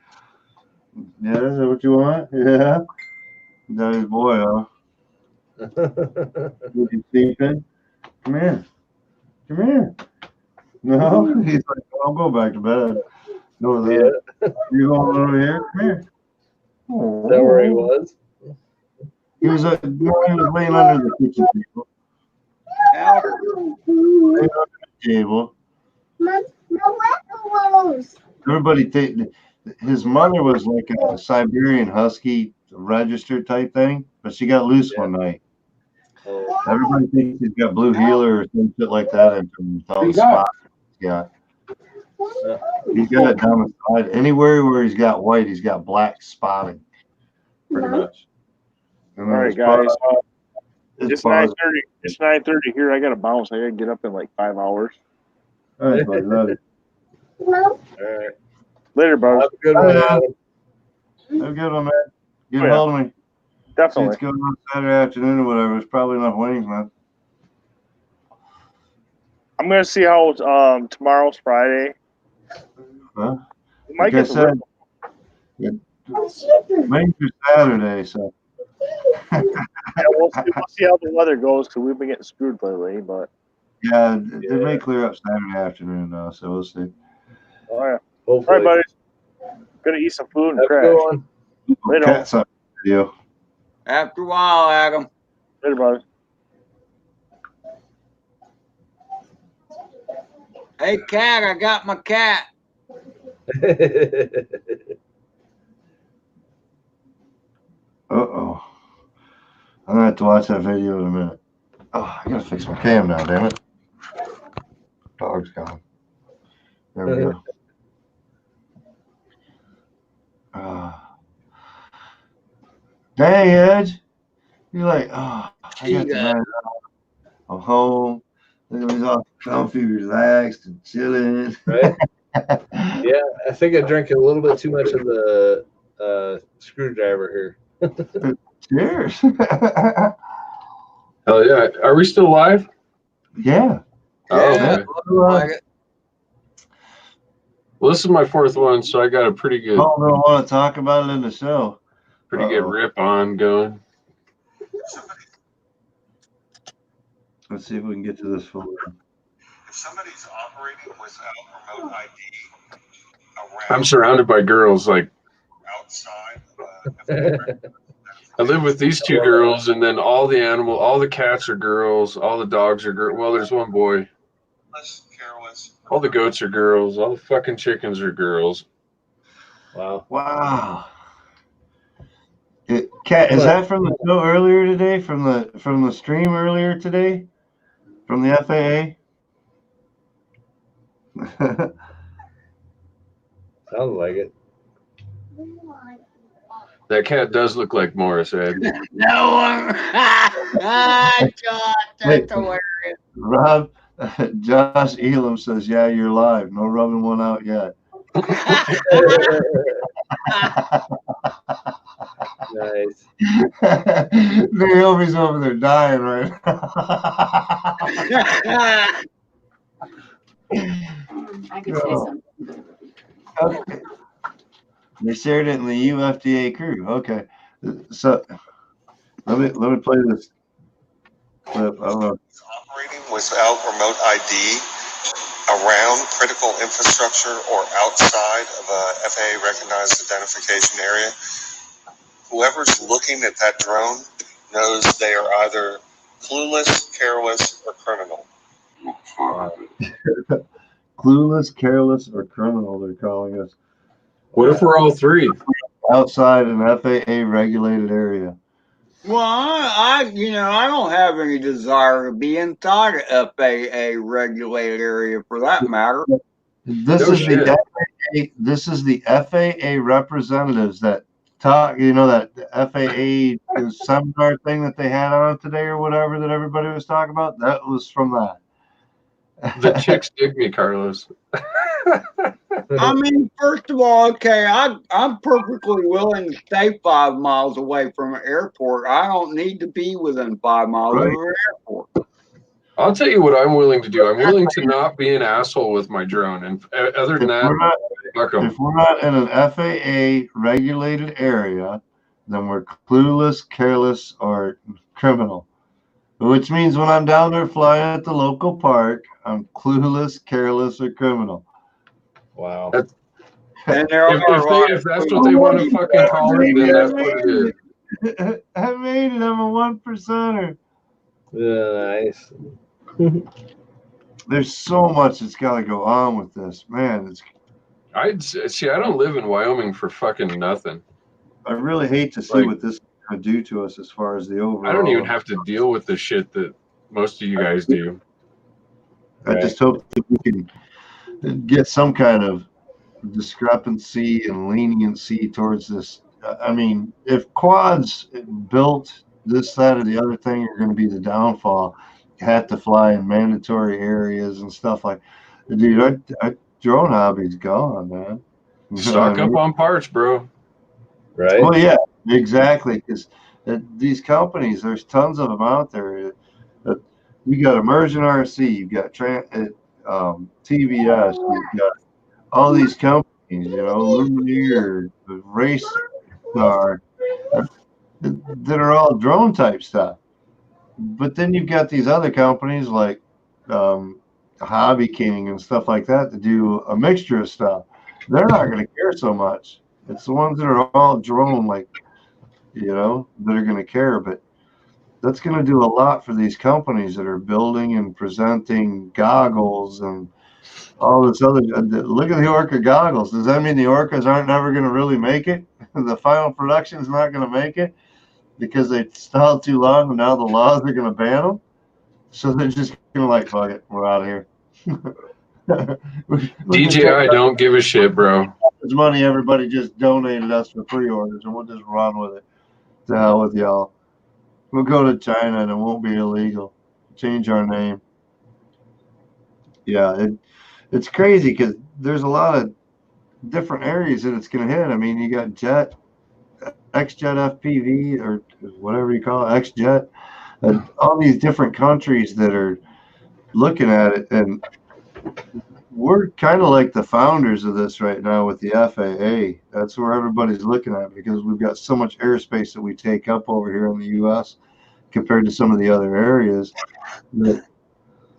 Yeah, is that what you want? Yeah. That is boy, huh? You sleeping? Come here. Come here. No? He's like, I'll go back to bed. No, there. You going over here? Come here. Is that where he was? He was laying under the kitchen table. Laying under the table. Everybody, his mother was like a Siberian Husky registered type thing, but she got loose one night. Everybody thinks he's got blue healer or some shit like that in him with all the spots he's got. He's got it down the side. Anywhere where he's got white, he's got black spotting, pretty much. All right, guys. It's 9:30. It's 9:30 here. I got to bounce. I got to get up in like 5 hours. All right, buddy. Love it. All right. Later, bro. Have a good one, Adam. Have a good one, man. Get a hold of me. Definitely. It's going on Saturday afternoon or whatever. It's probably enough wings, man. I'm gonna see how tomorrow's Friday. Huh? We might Like I get said, wings are Saturday, so. yeah, we'll see how the weather goes because we've been getting screwed lately. But Yeah, they may clear up Saturday afternoon, though, so we'll see. oh yeah. Hopefully. All right, buddies. Gonna eat some food and Have a crash. good one. Later. Cat's up video. After a while, Adam. Later, buddy. Hey, cat, I got my cat. Uh-oh. I'm gonna have to watch that video in a minute. Oh, I gotta fix my cam now, damn it. Dog's gone. There we go. Dang, Edge. You're like, oh, I got the night off. I'm home. Everybody's all comfy, relaxed, and chilling. Right? Yeah, I think I drank a little bit too much of the screwdriver here. Cheers. Hell yeah. Are we still live? Yeah. Oh, Yeah, okay. looks like it. Well, this is my fourth one, so I got a pretty good Oh, don't want to talk about it in the show. good rip on going. Let's see if we can get to this phone. If somebody's operating without remote ID around I'm surrounded by girls. Like outside, I live with these two girls, and then all the cats are girls, all the dogs are girls. Well, there's one boy. less careless. All the goats are girls. All the fucking chickens are girls. Wow. Wow. Cat, is that from the show earlier today? From the stream earlier today? From the FAA? Sounds like it. That cat does look like Morris, Ed. No one. John, that's hilarious. Rob, Josh Elam says, "Yeah, you're live. No rubbing one out yet." Nice. Naomi's over there dying right now. I could say something. Okay. They shared it in the UFDA crew. Okay, so let me play this clip. I don't know. Operating without remote ID around critical infrastructure or outside of a FAA recognized identification area, whoever's looking at that drone knows they are either clueless, careless, or criminal. Clueless, careless, or criminal, they're calling us. What if we're all three? Outside an FAA regulated area. Well, I don't have any desire to be inside a FAA regulated area for that matter. This No is shit. the FAA, this is the FAA representatives that talk. You know that FAA seminar thing that they had on today or whatever that everybody was talking about. That was from that. The chicks dig me, Carlos. I mean, first of all, okay, I'm perfectly willing to stay 5 miles away from an airport. I don't need to be within 5 miles of an airport. I'll tell you what I'm willing to do. I'm willing to not be an asshole with my drone. And other than that, fuck 'em. If we're not in an FAA regulated area, then we're clueless, careless, or criminal. Which means when I'm down there flying at the local park, I'm clueless, careless, or criminal. Wow. And there If that's what they want to fucking call it, then that's what it is. I made it. I'm a 1%er. Nice. There's so much that's got to go on with this, man. I don't live in Wyoming for fucking nothing. I really hate to see what this is going to do to us as far as the overall. I don't even have to deal with the shit that most of you guys do. I just hope that we can get some kind of discrepancy and leniency towards this. I mean, if quads built this, that, or the other thing are going to be the downfall, you have to fly in mandatory areas and stuff like. Dude, our drone hobby's gone, man. Stock up on parts, bro. Right? Well, yeah, exactly. Because these companies, there's tons of them out there. You got Immersion RC, you got TVS, you've got all these companies, Lumineer, Race Star, that are all drone type stuff. But then you've got these other companies like Hobby King and stuff like that do a mixture of stuff. They're not going to care so much. It's the ones that are all drone, that are going to care. But that's going to do a lot for these companies that are building and presenting goggles and all this other. Look at the Orca goggles. Does that mean the Orcas aren't never going to really make it? The final production's not going to make it because they stalled too long, and now the laws are going to ban them. So they're just going to fuck it, we're out of here. DJI don't give a shit, bro. It's money everybody just donated us for pre-orders, and we'll just run with it. To hell with y'all. We'll go to China, and it won't be illegal. Change our name. Yeah, it's crazy because there's a lot of different areas that it's going to hit. I mean, you got Jet, X-Jet FPV, or whatever you call it, X-Jet, and all these different countries that are looking at it. And we're kind of like the founders of this right now with the FAA. That's where everybody's looking at because we've got so much airspace that we take up over here in the U.S. compared to some of the other areas. That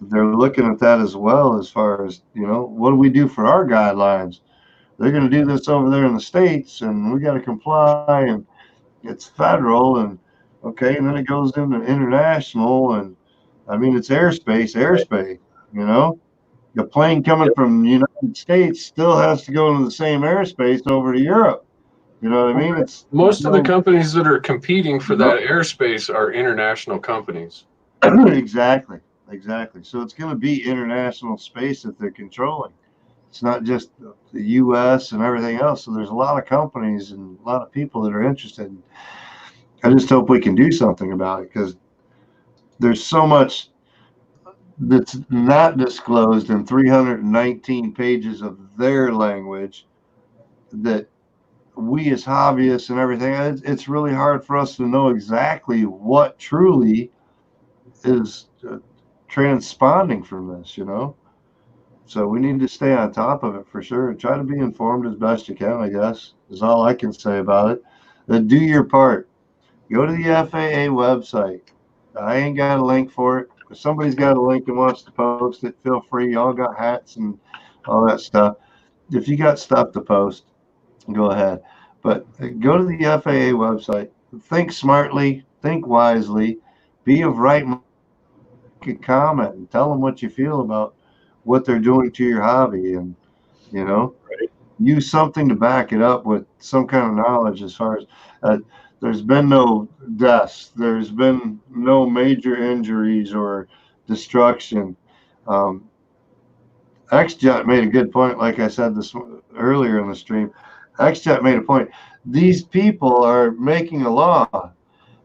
they're looking at that as well as far as, what do we do for our guidelines? They're going to do this over there in the States, and we got to comply, and it's federal, and okay, and then it goes into international, and I mean, it's airspace, The plane coming from the United States still has to go into the same airspace over to Europe. You know what I mean? Most of the companies that are competing for that airspace are international companies. Exactly. So it's going to be international space that they're controlling. It's not just the U.S. and everything else. So there's a lot of companies and a lot of people that are interested. I just hope we can do something about it because there's so much that's not disclosed in 319 pages of their language that we as hobbyists and everything, it's really hard for us to know exactly what truly is transponding from this, you know? So we need to stay on top of it for sure and try to be informed as best you can, I guess, is all I can say about it. Then do your part. Go to the FAA website. I ain't got a link for it. If somebody's got a link and wants to post it, feel free. Y'all got hats and all that stuff. If you got stuff to post, go ahead. But go to the FAA website. Think smartly. Think wisely. Be of right mind. Comment and tell them what you feel about what they're doing to your hobby, and you know, use something to back it up with some kind of knowledge. As far as there's been no deaths, there's been no major injuries or destruction. XJet made a good point, like I said this earlier in the stream. XJet made a point. These people are making a law.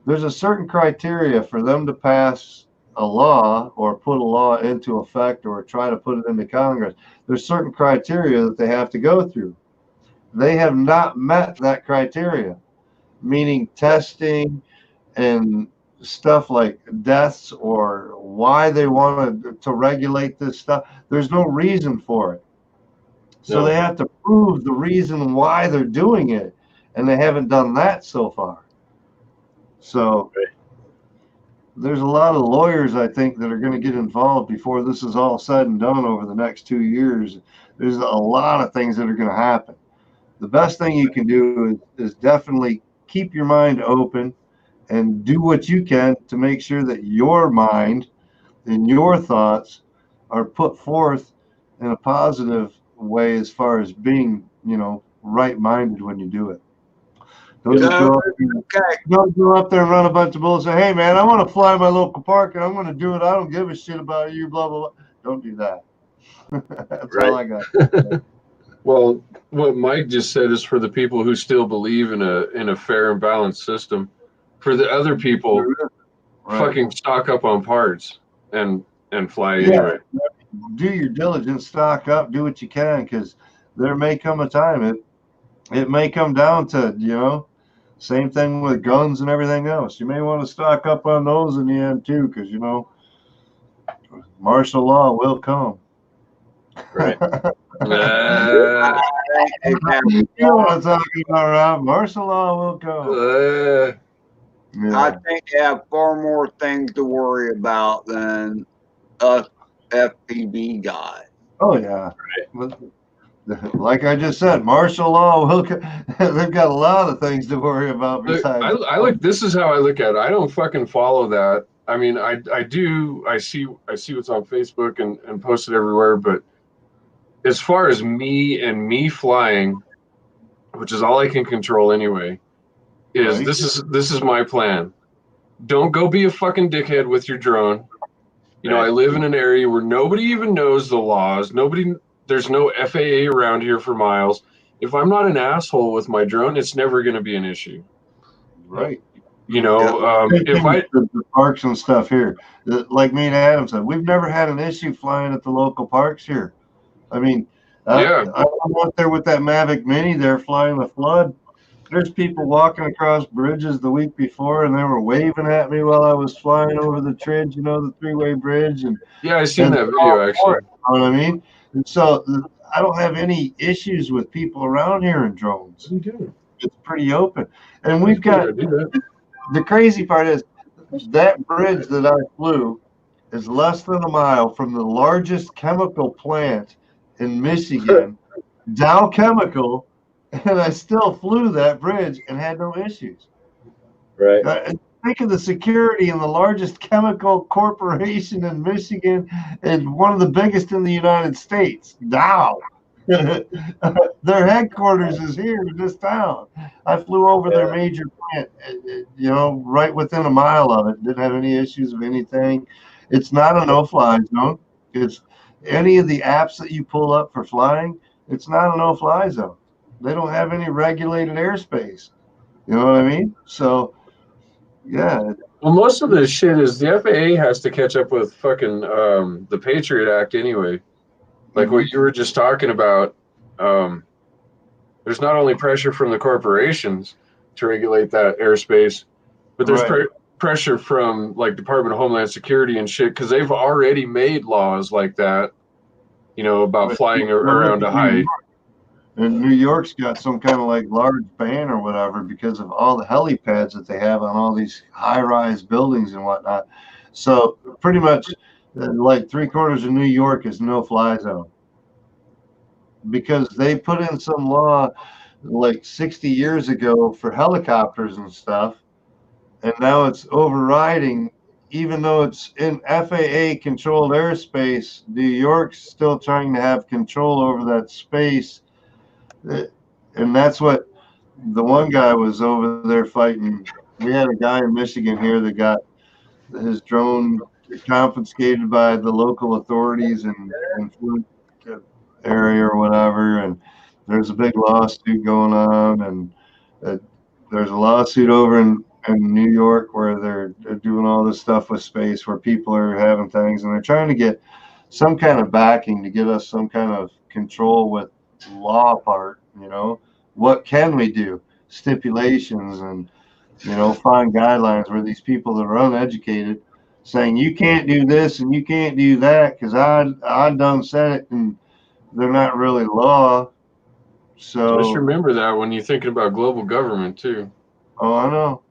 There's a certain criteria for them to pass a law or put a law into effect or try to put it into Congress. There's certain criteria that they have to go through. They have not met that criteria, meaning testing and stuff like deaths or why they wanted to regulate this stuff. There's no reason for it. So they have to prove the reason why they're doing it, and they haven't done that so far. So there's a lot of lawyers, I think, that are going to get involved before this is all said and done over the next 2 years. There's a lot of things that are going to happen. The best thing you can do is definitely keep your mind open and do what you can to make sure that your mind and your thoughts are put forth in a positive way as far as being, you know, right-minded when you do it. Don't just go up there and run a bunch of bullets and say, hey, man, I want to fly my local park and I'm going to do it. I don't give a shit about you, blah, blah, blah. Don't do that. That's all I got. Well, what Mike just said is for the people who still believe in a fair and balanced system. For the other people, fucking stock up on parts and fly anyway. Do your diligence, stock up, do what you can, because there may come a time it may come down to, you know, same thing with guns and everything else. You may want to stock up on those in the end too, because, you know, martial law will come. Right. You know what I'm talking about, Rob? Martial law will come. I think they have far more things to worry about than us FPV guys. Oh, yeah. Right. Like I just said, martial law will. They've got a lot of things to worry about besides. I look. This is how I look at it. I don't fucking follow that. I mean, I do. I see what's on Facebook and posted everywhere. But as far as me flying, which is all I can control anyway, is this is my plan. Don't go be a fucking dickhead with your drone. You know, I live in an area where nobody even knows the laws. There's no FAA around here for miles. If I'm not an asshole with my drone, it's never going to be an issue. Right. You know, if the parks and stuff here, like me and Adam said, we've never had an issue flying at the local parks here. I mean, I went there with that Mavic Mini there flying the flood. There's people walking across bridges the week before, and they were waving at me while I was flying over the Tridge, you know, the three-way bridge. And I seen that video actually. You know what I mean? And so I don't have any issues with people around here in drones. It's pretty open. And we've got, the crazy part is that bridge that I flew is less than a mile from the largest chemical plant in Michigan, Dow Chemical, and I still flew that bridge and had no issues. Right. Think of the security in the largest chemical corporation in Michigan and one of the biggest in the United States, Dow. Their headquarters is here in this town. I flew over their major plant, you know, right within a mile of it. Didn't have any issues of anything. It's not a no-fly zone. It's any of the apps that you pull up for flying, it's not a no-fly zone. They don't have any regulated airspace. You know what I mean? So, yeah, Well, most of this shit is the FAA has to catch up with fucking the Patriot Act anyway. Like what you were just talking about. There's not only pressure from the corporations to regulate that airspace, but there's pressure from like Department of Homeland Security and shit because they've already made laws like that, you know, about flying around a height. And New York's got some kind of like large ban or whatever because of all the helipads that they have on all these high-rise buildings and whatnot. So pretty much like 3/4 of New York is no-fly zone because they put in some law like 60 years ago for helicopters and stuff, and now it's overriding. Even though it's in FAA controlled airspace, New York's still trying to have control over that space. And that's what the one guy was over there fighting. We had a guy in Michigan here that got his drone confiscated by the local authorities in Flint area or whatever, and there's a big lawsuit going on, and there's a lawsuit over in New York where they're doing all this stuff with space where people are having things, and they're trying to get some kind of backing to get us some kind of control with law part, you know. What can we do? Stipulations and, you know, find guidelines where these people that are uneducated saying you can't do this and you can't do that because I done said it, and they're not really law. So just remember that when you're thinking about global government too. Oh, I know.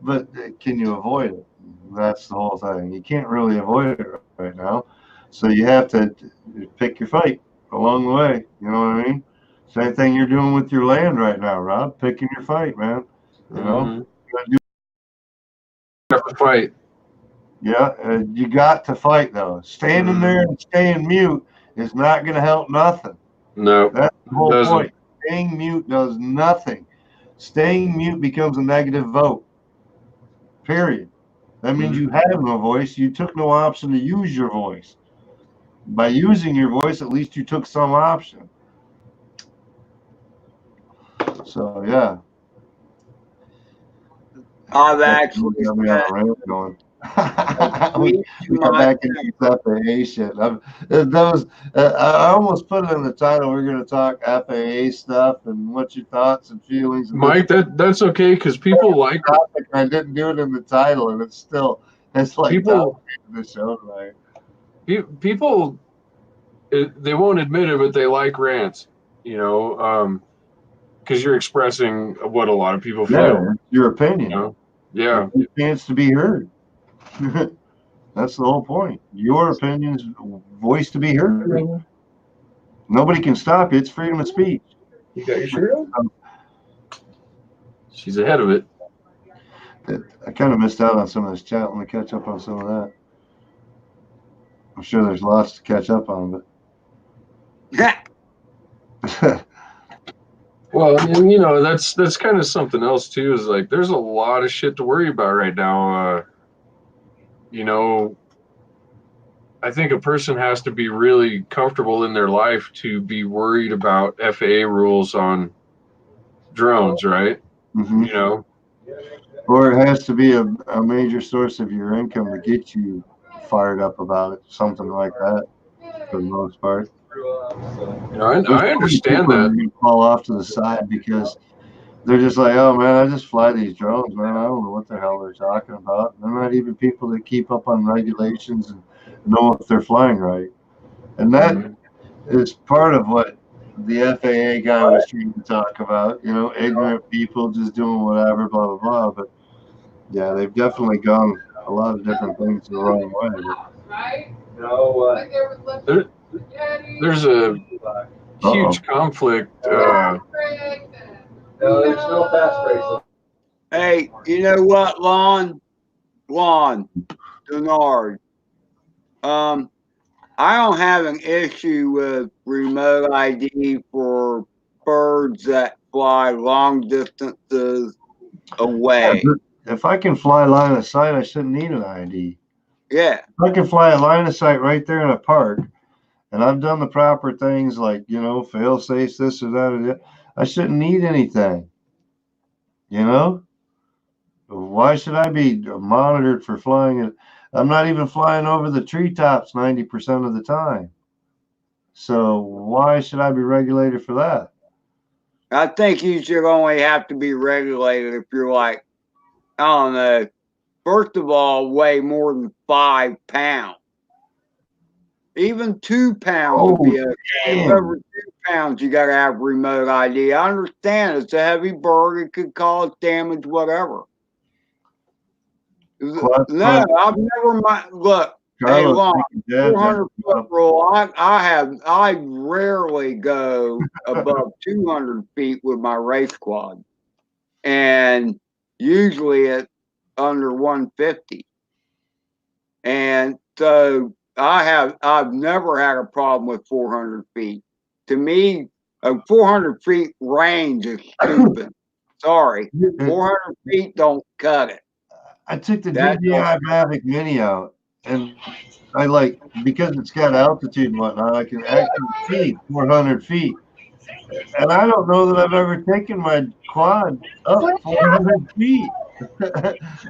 But can you avoid it? That's the whole thing. You can't really avoid it right now. So you have to pick your fight along the way. You know what I mean? Same thing you're doing with your land right now, Rob. Picking your fight, man. You know? You have to fight. Yeah, you got to fight, though. Standing there and staying mute is not going to help nothing. No, that's the whole point. Staying mute does nothing. Staying mute becomes a negative vote. Period. That means you have no voice. You took no option to use your voice. By using your voice, at least you took some option. So, yeah. I've actually we got back into FAA shit. I almost put it in the title. We're going to talk FAA stuff and what's your thoughts and feelings. And Mike, that's okay because people like it. I didn't do it in the title, and it's like people. The show tonight. People, they won't admit it, but they like rants. You know, because you're expressing what a lot of people feel. Yeah, your opinion. You know? Yeah, a chance to be heard. That's the whole point. Your opinion's voice to be heard. Nobody can stop you. It's freedom of speech. You got your shirt on? She's ahead of it. I kind of missed out on some of this chat. Let me catch up on some of that. I'm sure there's lots to catch up on, but well, and you know, that's kind of something else too, is like there's a lot of shit to worry about right now. You know, I think a person has to be really comfortable in their life to be worried about FAA rules on drones, right? Mm-hmm. You know, or it has to be a major source of your income to get you fired up about it, something like that, for the most part. You know, I understand that. Fall off to the side because they're just like, oh man, I just fly these drones, man. I don't know what the hell they're talking about. They're not even people that keep up on regulations and know if they're flying right. And that is part of what the FAA guy was trying to talk about. You know, ignorant people just doing whatever, blah blah blah. But yeah, they've definitely gone a lot of different things the wrong way. But, there's a huge conflict. No, there's no fast breaks. Hey, you know what, Lon Denard? I don't have an issue with remote ID for birds that fly long distances away. If I can fly line of sight, I shouldn't need an ID. Yeah. If I can fly a line of sight right there in a park, and I've done the proper things like, you know, fail safes, this or that, or that, I shouldn't need anything. You know? why should I be monitored for flying it? I'm not even flying over the treetops 90% of the time. So why should I be regulated for that? I think you should only have to be regulated if you're like, I don't know, first of all, weigh more than 5 pounds. Even 2 pounds would be okay. If over 2 pounds, you got to have remote ID. I understand it's a heavy bird. It could cause damage, whatever. No, I've never mind. Look, hey, Lon, 400-foot rule. I rarely go above 200 feet with my race quad, and usually it's under 150. And so I've never had a problem with 400 feet. To me, a 400 feet range is stupid. Sorry, 400 feet don't cut it. I took the DJI Mavic Mini out, and I because it's got altitude and whatnot, I can actually see 400 feet. And I don't know that I've ever taken my quad up 400 feet.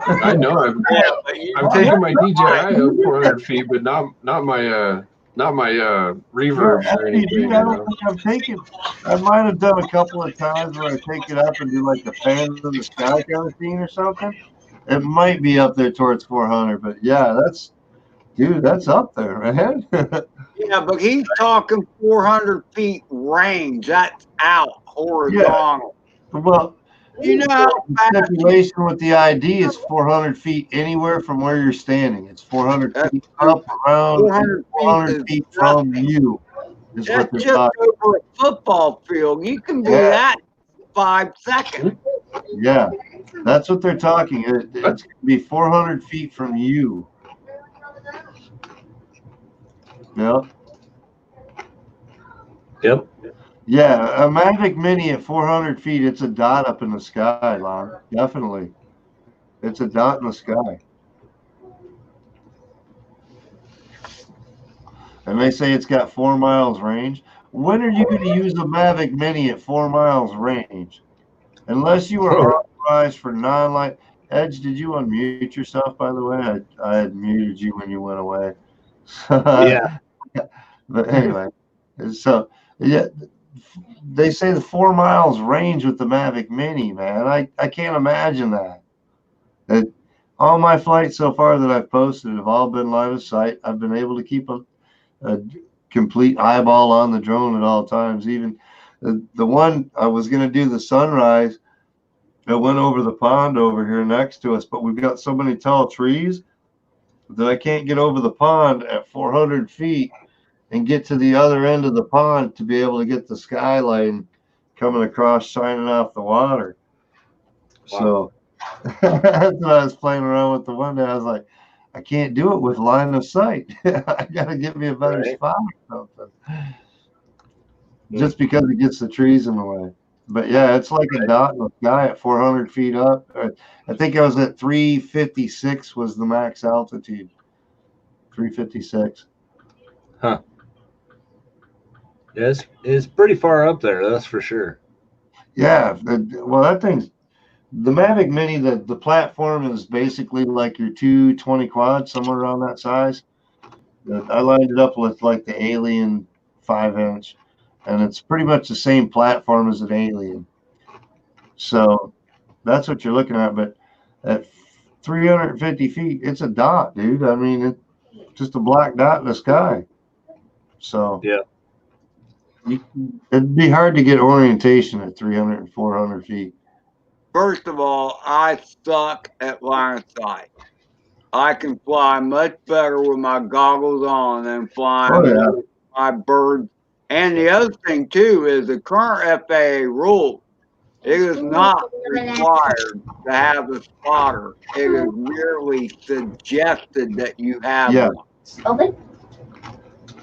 I know I've taken my DJI up 400 feet, but not my reverbs or anything. I don't think I might have done a couple of times where I take it up and do like the fan of the sky kind of thing or something. It might be up there towards 400, but yeah, that's up there, man. Yeah, but he's talking 400 feet range. That's out horizontal. Yeah. Well, you know how the stipulation with the ID is 400 feet anywhere from where you're standing. It's 400 feet up, around, 400 feet from you. Is that's what just over a football field. You can do that in 5 seconds. Yeah, that's what they're talking. It's going to be 400 feet from you. Yep. Yep. Yeah, a Mavic Mini at 400 feet, it's a dot up in the sky, Lon. Definitely. It's a dot in the sky. And they say it's got 4 miles range. When are you going to use a Mavic Mini at 4 miles range? Unless you were authorized for non-light. Edge, did you unmute yourself, by the way? I had muted you when you went away. Yeah. But anyway, so, yeah, they say the 4 miles range with the Mavic Mini, man. I can't imagine that. All my flights so far that I've posted have all been line of sight. I've been able to keep a complete eyeball on the drone at all times. Even the one I was going to do the sunrise, I went over the pond over here next to us, but we've got so many tall trees that I can't get over the pond at 400 feet and get to the other end of the pond to be able to get the skyline coming across, shining off the water. Wow. So that's what I was playing around with the one day. I was like, I can't do it with line of sight. I got to get me a better spot or something. Just because it gets the trees in the way. But yeah, it's like a dot in the sky at 400 feet up. I think I was at 356 was the max altitude. 356. Huh. Yeah, it's pretty far up there, that's for sure. Yeah, well, that thing's the Mavic Mini. The platform is basically like your 220 quad, somewhere around that size. I lined it up with like the Alien 5-inch, and it's pretty much the same platform as an Alien. So that's what you're looking at. But at 350 feet, it's a dot, dude. I mean, it's just a black dot in the sky. So yeah. It'd be hard to get orientation at 300 and 400 feet. First of all, I suck at line of sight. I can fly much better with my goggles on than flying with my birds. And the other thing, too, is the current FAA rule. It is not required to have a spotter. It is merely suggested that you have one.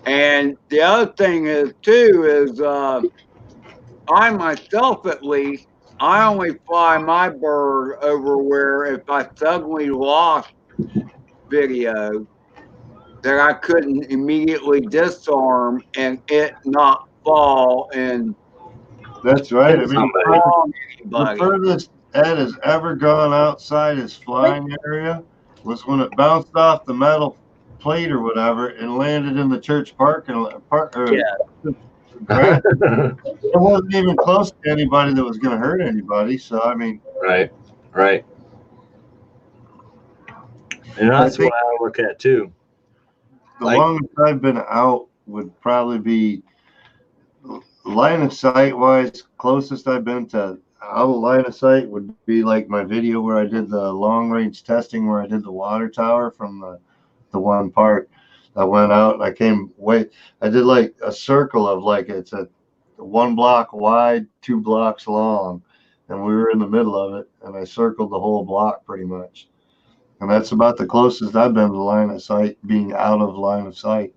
And the other thing is, too, is I myself, at least, I only fly my bird over where if I suddenly lost video, that I couldn't immediately disarm and it not fall and that's right. I mean, the Ed has ever gone outside his flying area was when it bounced off the metal plate or whatever and landed in the church parking lot. Grass. It wasn't even close to anybody that was going to hurt anybody. So, I mean. Right. And that's what I look at too. The longest I've been out would probably be line of sight wise. Closest I've been to out of line of sight would be like my video where I did the long range testing where I did the water tower from the one part. I went out and I came I did like a circle of like it's a 1 block wide, 2 blocks long, and we were in the middle of it, and I circled the whole block pretty much. And that's about the closest I've been to line of sight, being out of line of sight.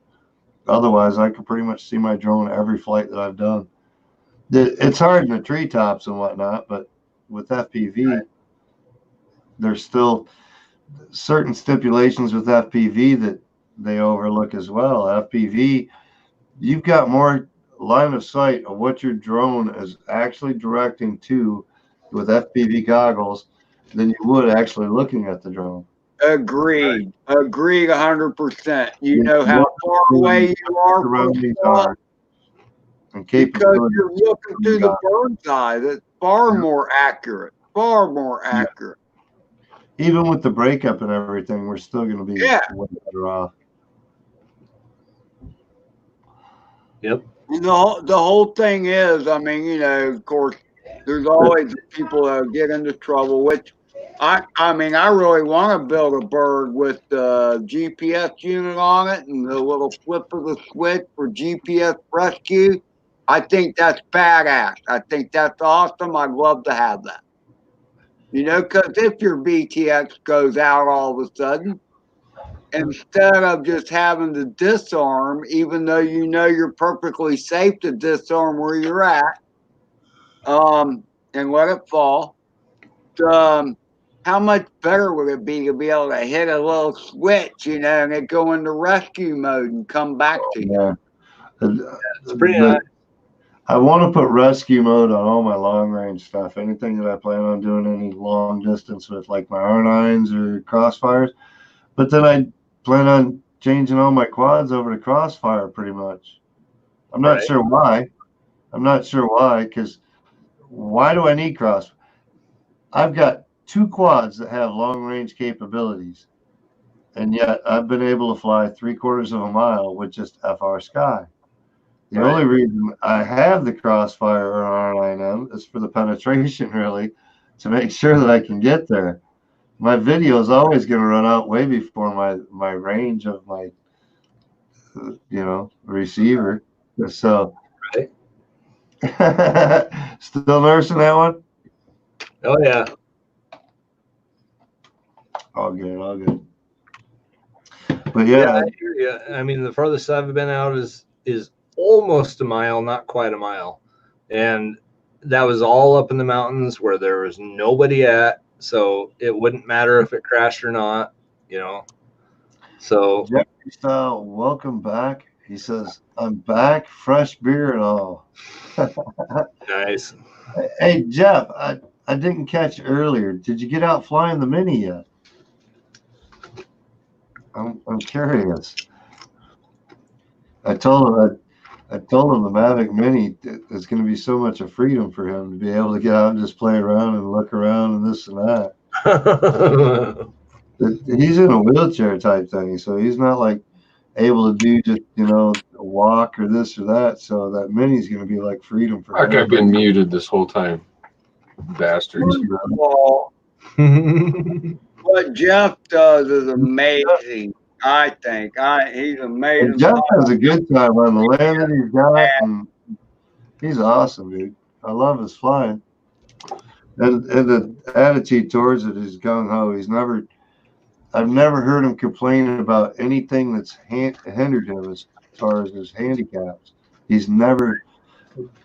Otherwise, I could pretty much see my drone every flight that I've done. It's hard in the treetops and whatnot, but with FPV, there's still certain stipulations with FPV that they overlook as well. FPV, you've got more line of sight of what your drone is actually directing to with FPV goggles than you would actually looking at the drone. Agreed 100%. You know how far away you are from the ball because you're looking through the bird's eye. That's far more accurate. Even with the breakup and everything, we're still going to be way better off. Yep. The whole thing is, I mean, you know, of course, there's always people that get into trouble, which I mean, I really want to build a bird with the GPS unit on it and the little flip of the switch for GPS rescue. I think that's badass. I think that's awesome. I'd love to have that. You know, because if your VTX goes out all of a sudden, instead of just having to disarm, even though you know you're perfectly safe to disarm where you're at, and let it fall, how much better would it be to be able to hit a little switch, you know, and it go into rescue mode and come back to you? Yeah. It's pretty nice. I want to put rescue mode on all my long range stuff. Anything that I plan on doing any long distance with, like my R9s or Crossfires. But then I plan on changing all my quads over to Crossfire pretty much. I'm not sure why. Because why do I need Crossfire? I've got 2 quads that have long range capabilities, and yet I've been able to fly 3/4 of a mile with just FR Sky. The only reason I have the Crossfire or R9M is for the penetration, really, to make sure that I can get there. My video is always going to run out way before my range of my, receiver. So, still nursing that one? Oh yeah. All good. But yeah, I hear you. I mean, the farthest I've been out is almost a mile, not quite a mile, and that was all up in the mountains where there was nobody at, so it wouldn't matter if it crashed or not, you know. So Jeffrey Style, welcome back. He says, "I'm back, fresh beer and all." Nice. Hey Jeff, I didn't catch earlier. Did you get out flying the Mini yet? I'm curious. I told him the Mavic Mini is going to be so much of freedom for him to be able to get out and just play around and look around and this and that. He's in a wheelchair type thing, so he's not like able to do just a walk or this or that. So that Mini's going to be like freedom for him. I've been muted this whole time, bastards. What Jeff does is amazing. I think he's amazing. And Jeff has a good time on the land that he's got, and he's awesome, dude. I love his flying, and the attitude towards it is gung ho. I've never heard him complain about anything that's hindered him as far as his handicaps. He's never.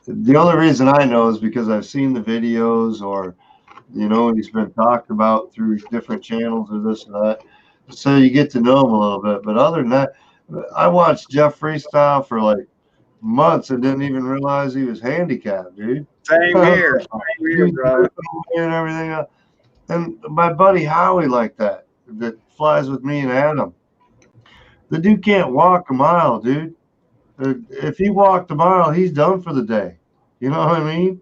The only reason I know is because I've seen the videos, or he's been talked about through different channels or this and that. So you get to know him a little bit. But other than that, I watched Jeff freestyle for like months and didn't even realize he was handicapped, dude. Same here. Same here, bro. And everything else. And my buddy Howie like that flies with me and Adam. The dude can't walk a mile, dude. If he walked a mile, he's done for the day. You know what I mean?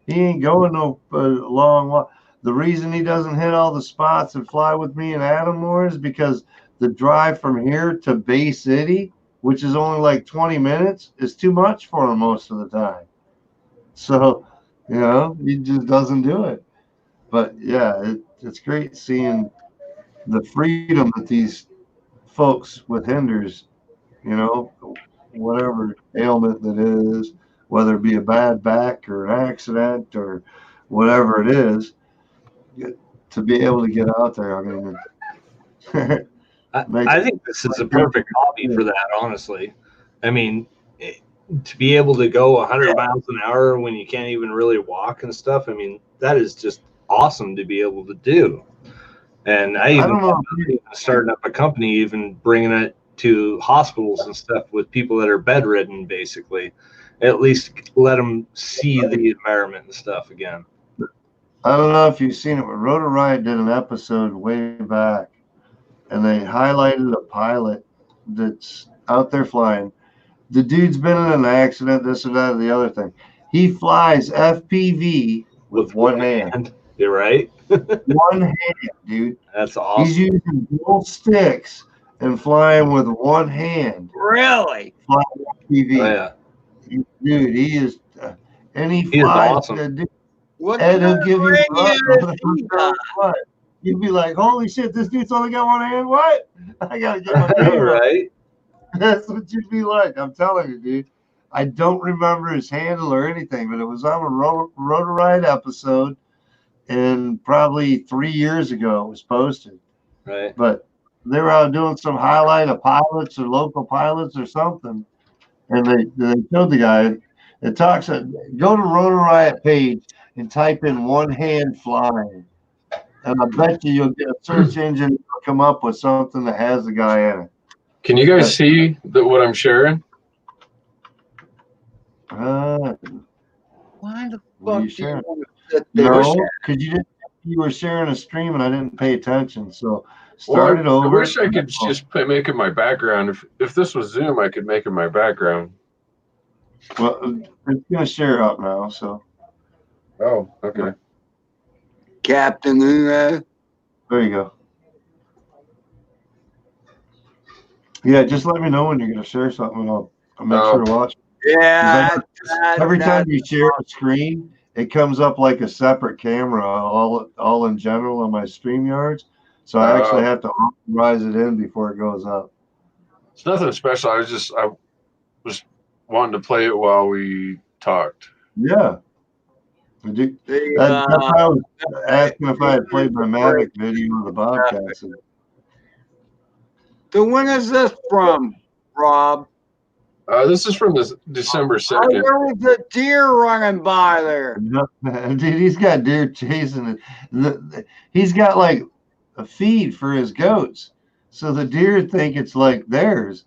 He ain't going no long walk. The reason he doesn't hit all the spots and fly with me and Adam more is because the drive from here to Bay City, which is only like 20 minutes, is too much for him most of the time. So, you know, he just doesn't do it. But yeah, it's great seeing the freedom that these folks with hinders, you know, whatever ailment that is, whether it be a bad back or an accident or whatever it is, to be able to get out there. I mean, I think this is a perfect hobby for that, honestly. I mean, to be able to go 100 miles an hour when you can't even really walk and stuff, I mean, that is just awesome to be able to do. And I even thought about starting up a company, even bringing it to hospitals and stuff with people that are bedridden, basically. At least let them see the environment and stuff again. I don't know if you've seen it, but Rotor Riot did an episode way back, and they highlighted a pilot that's out there flying. The dude's been in an accident, this or that or the other thing. He flies FPV with one hand. You're right. One hand, dude. That's awesome. He's using both sticks and flying with one hand. Really? Flying FPV. Oh, yeah. Dude, he is, and he He is flies. awesome. Ed will give you what? You'd be like, holy shit, this dude's only got one hand? What? I gotta get my hand right. That's what you'd be like. I'm telling you, dude. I don't remember his handle or anything, but it was on a Rotor Riot episode, and probably 3 years ago it was posted. Right. But they were out doing some highlight of pilots or local pilots or something, and they showed the guy. It talks. Go to Rotor Riot page and type in one hand flying, and I bet you'll get a search engine to come up with something that has the guy in it. Can you guys see what I'm sharing? Why the fuck do you want to sit there? there? No, because you were sharing a stream and I didn't pay attention. So start it over. I wish I could just make it my background. If this was Zoom, I could make it my background. Well, it's gonna share up now. So. Oh, okay. Captain Uno. There you go. Yeah, just let me know when you're gonna share something, and I'll make sure to watch. Yeah. Every time you share a screen, it comes up like a separate camera, all in general on my StreamYards. So I actually have to authorize it in before it goes up. It's nothing special. I was wanting to play it while we talked. Yeah. That's why I was asking if I had played my Mavic video of the Bobcats. So when is this from, Rob? This is from December 2nd. Oh, there was a deer running by there. Dude, he's got deer chasing it. He's got like a feed for his goats. So the deer think it's like theirs.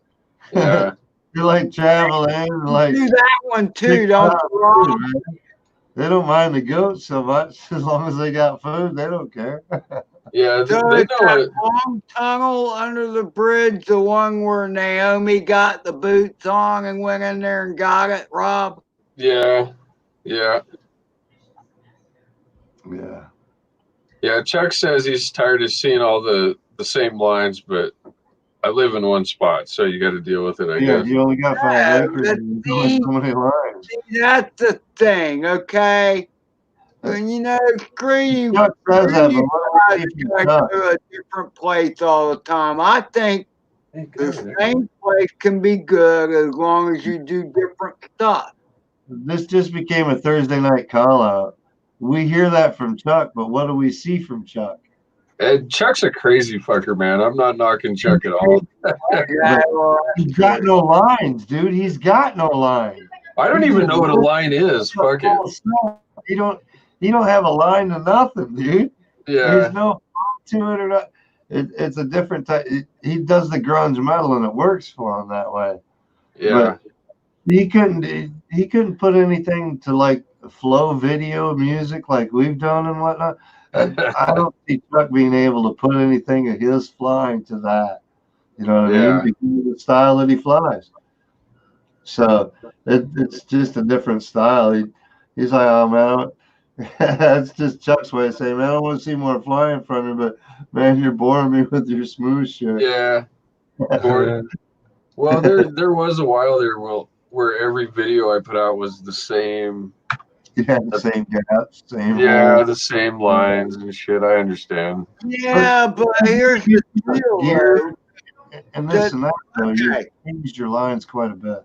Yeah. They're like traveling. Like, do that one too, don't you, Rob? They don't mind the goats so much as long as they got food. They don't care. Yeah, so they it's that long tunnel under the bridge, the one where Naomi got the boots on and went in there and got it, Rob? Yeah. Yeah. Chuck says he's tired of seeing all the same lines, but I live in one spot, so you got to deal with it, I guess. You only got 5 acres and there's only so many lines. See, that's the thing, okay? And you know, screw you. Chuck says that, You but guys go to a different place all the time. I think the same place can be good as long as you do different stuff. This just became a Thursday night call out. We hear that from Chuck, but what do we see from Chuck? Chuck's a crazy fucker, man. I'm not knocking Chuck at all. He's got no lines, dude. He's got no line. I don't even know what a line is. Fuck it. You don't have a line to nothing, dude. Yeah. There's no to it or not. It's a different type. He does the grunge metal and it works for him that way. Yeah. He couldn't put anything to like flow video music like we've done and whatnot. I don't see Chuck being able to put anything of his flying to that. You know what I mean? Yeah. Because of the style that he flies. So it's just a different style. He's like, oh man, that's just Chuck's way of saying, man, I want to see more flying from you, but man, you're boring me with your smooth shit. Yeah. Well, there was a while there where every video I put out was the same. Yeah, the same gaps, same. Yeah, the same lines and shit. I understand. Yeah, but here's the deal, Gear though. and this and that, though, you Okay. changed your lines quite a bit.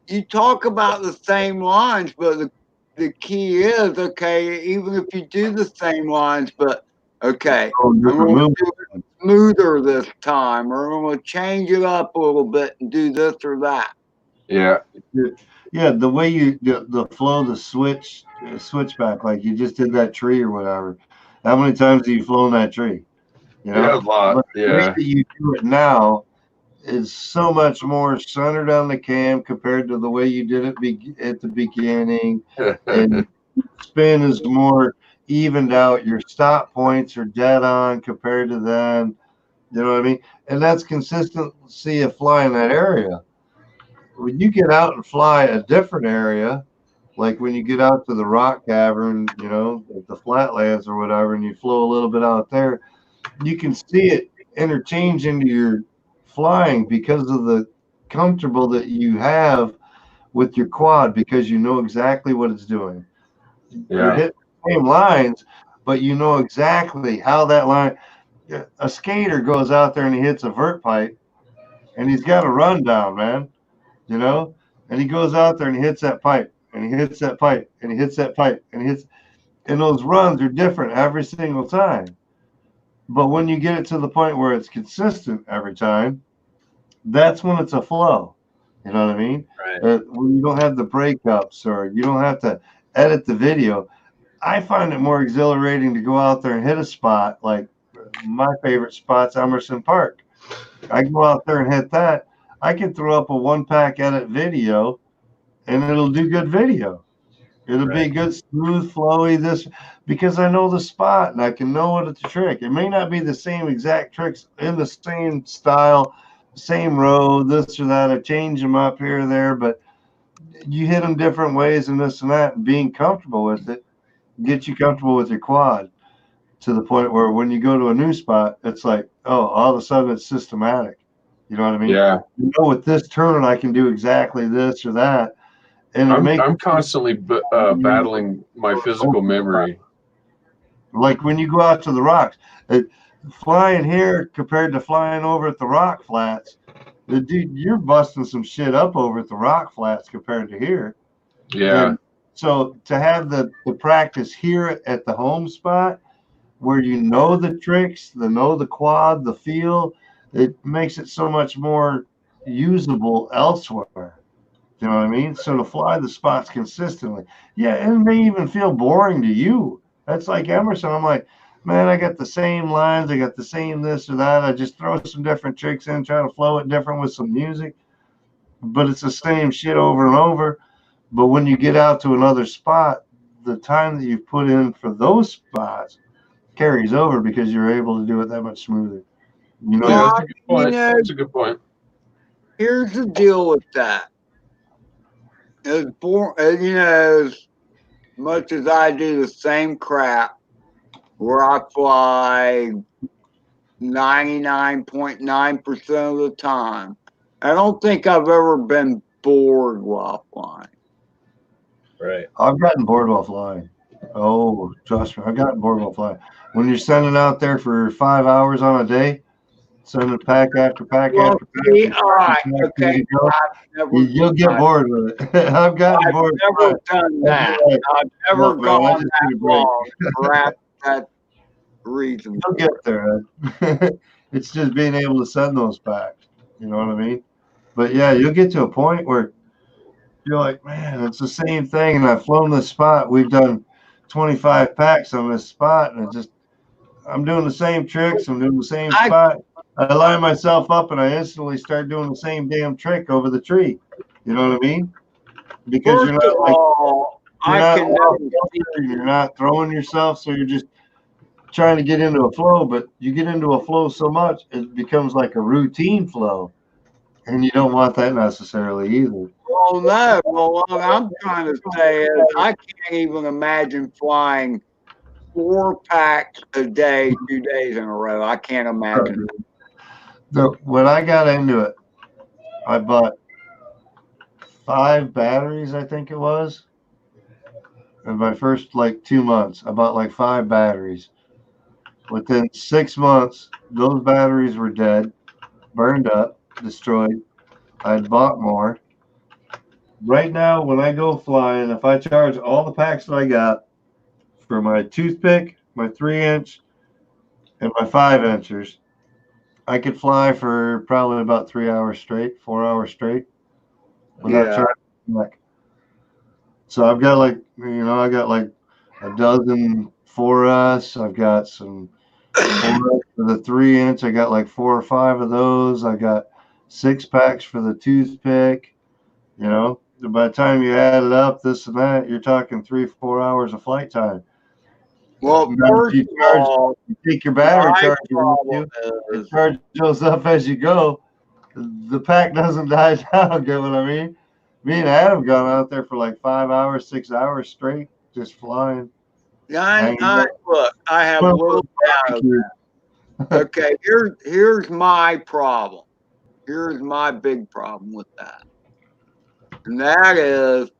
You talk about the same lines, but the key is, okay, even if you do the same lines, but okay, Oh, I'm you're going to removing. do it smoother this time, or I'm going to change it up a little bit and do this or that. Yeah. Yeah, the way the flow, the switchback, like you just did that tree or whatever. How many times have you flown that tree? You know, Yeah, a lot. but the way Yeah. that you do it now is so much more centered on the cam compared to the way you did it at the beginning, and spin is more evened out. Your stop points are dead on compared to then. You know what I mean? And that's consistency of flying that area. When you get out and fly a different area, like when you get out to the rock cavern, you know, the flatlands or whatever, and you flow a little bit out there, you can see it interchange into your flying because of the comfortable that you have with your quad, because you know exactly what it's doing. You're Yeah. hitting the same lines, but you know exactly how that line. A skater goes out there and he hits a vert pipe, and he's got a rundown, man. You know, and he goes out there and he hits that pipe, and he hits that pipe, and he hits that pipe, and he hits, and those runs are different every single time. But when you get it to the point where it's consistent every time, that's when it's a flow. You know what I mean? Right. When you don't have the breakups or you don't have to edit the video. I find it more exhilarating to go out there and hit a spot. Like my favorite spot's Emerson Park. I go out there and hit that. I can throw up a one-pack edit video, and it'll do good video. It'll be good, smooth, flowy. This because I know the spot and I can know what it's a trick. It may not be the same exact tricks in the same style, same row, this or that. I change them up here or there, but you hit them different ways and this and that. And being comfortable with it, get you comfortable with your quad to the point where when you go to a new spot, it's like, oh, all of a sudden it's systematic. You know what I mean? Yeah. You know, with this turn, I can do exactly this or that. And I'm constantly battling my physical memory. Like when you go out to the rocks, flying here compared to flying over at the rock flats, dude, you're busting some shit up over at the rock flats compared to here. Yeah. And so to have the practice here at the home spot where you know the tricks, the quad, the feel, it makes it so much more usable elsewhere. You know what I mean? So to fly the spots consistently, yeah, it may even feel boring to you. That's like Emerson. I'm like, man, I got the same lines, I got the same this or that. I just throw some different tricks in, try to flow it different with some music, but it's the same shit over and over. But when you get out to another spot, the time that you put in for those spots carries over because you're able to do it that much smoother. You know, Yeah, that's a good point. That's a good point. Here's the deal with that. As much as I do the same crap, where I fly 99.9% of the time, I don't think I've ever been bored while flying. Right. I've gotten bored while flying. Oh, trust me, I've gotten bored while flying. When you're sending out there for 5 hours on a day, sending pack after pack after pack, Okay. you'll get bored with it. I've gotten bored. I've never done that. I've never gone that long for that reason. You'll get there. It's just being able to send those packs. You know what I mean? But yeah, you'll get to a point where you're like, man, it's the same thing. And I've flown this spot. We've done 25 packs on this spot. And I'm doing the same tricks. I'm doing the same spot. I line myself up and I instantly start doing the same damn trick over the tree. You know what I mean? because First of all, you're not throwing yourself, so you're just trying to get into a flow. But you get into a flow so much, it becomes like a routine flow, and you don't want that necessarily either. Well, no. Well, what I'm trying to say is I can't even imagine flying 4 packs a day, 2 days in a row. I can't imagine. So when I got into it, I bought 5 batteries, I think it was. In my first 2 months, I bought 5 batteries. Within 6 months, those batteries were dead, burned up, destroyed. I'd bought more. Right now, when I go flying, if I charge all the packs that I got for my toothpick, my 3-inch, and my 5-inchers, I could fly for probably about 3 hours straight, 4 hours straight without charging back. So I've got I got a dozen for us. I've got some for the 3-inch. I got 4 or 5 of those. I got 6 packs for the toothpick. By the time you add it up, this and that, you're talking 3-4 hours of flight time. Well, first of all, you take your battery charger you charge those up as you go. The pack doesn't die down. Get what I mean? Me and Adam gone out there for 5 hours, 6 hours straight, just flying. Look, I have a little doubt of that. Okay, here's my problem. Here's my big problem with that. And that is,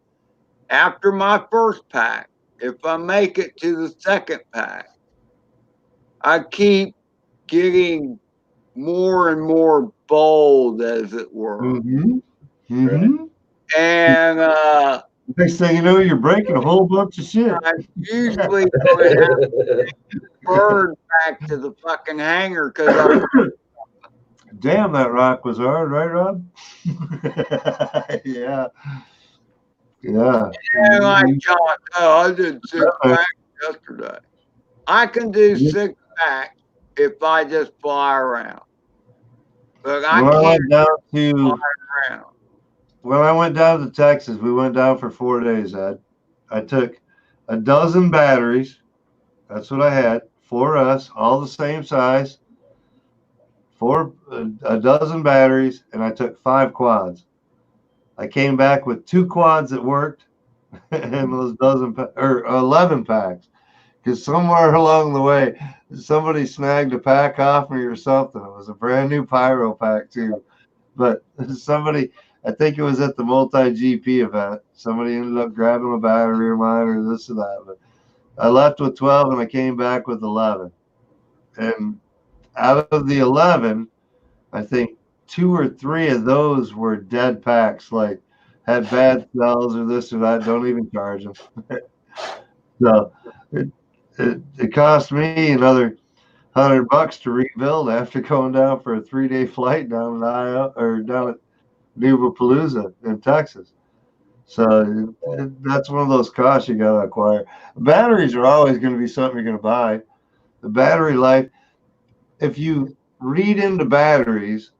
after my first pack, if I make it to the second pack, I keep getting more and more bold, as it were. Mm-hmm. Mm-hmm. And next thing you know, you're breaking a whole bunch of shit. I'm usually going to have to take the bird back to the fucking hangar because damn, that rock was hard, right, Rob? Yeah. Yeah. And I did 6 packs yesterday. I can do 6 packs if I just fly around. But I can't fly around. When I went down to Texas, we went down for 4 days, Ed. I took a dozen batteries. That's what I had for us, all the same size. A dozen batteries, and I took 5 quads. I came back with 2 quads that worked, and those 11 packs. Because somewhere along the way, somebody snagged a pack off me or something. It was a brand new pyro pack too, but somebody. I think it was at the multi-GP event. Somebody ended up grabbing a battery of mine or this or that. But I left with 12 and I came back with 11. And out of the 11, I think 2 or 3 of those were dead packs, had bad cells or this or that. Don't even charge them. So it cost me another $100 to rebuild after going down for a 3-day flight down at Newpalooza in Texas. So that's one of those costs you got to acquire. Batteries are always going to be something you're going to buy. The battery life, if you read into batteries,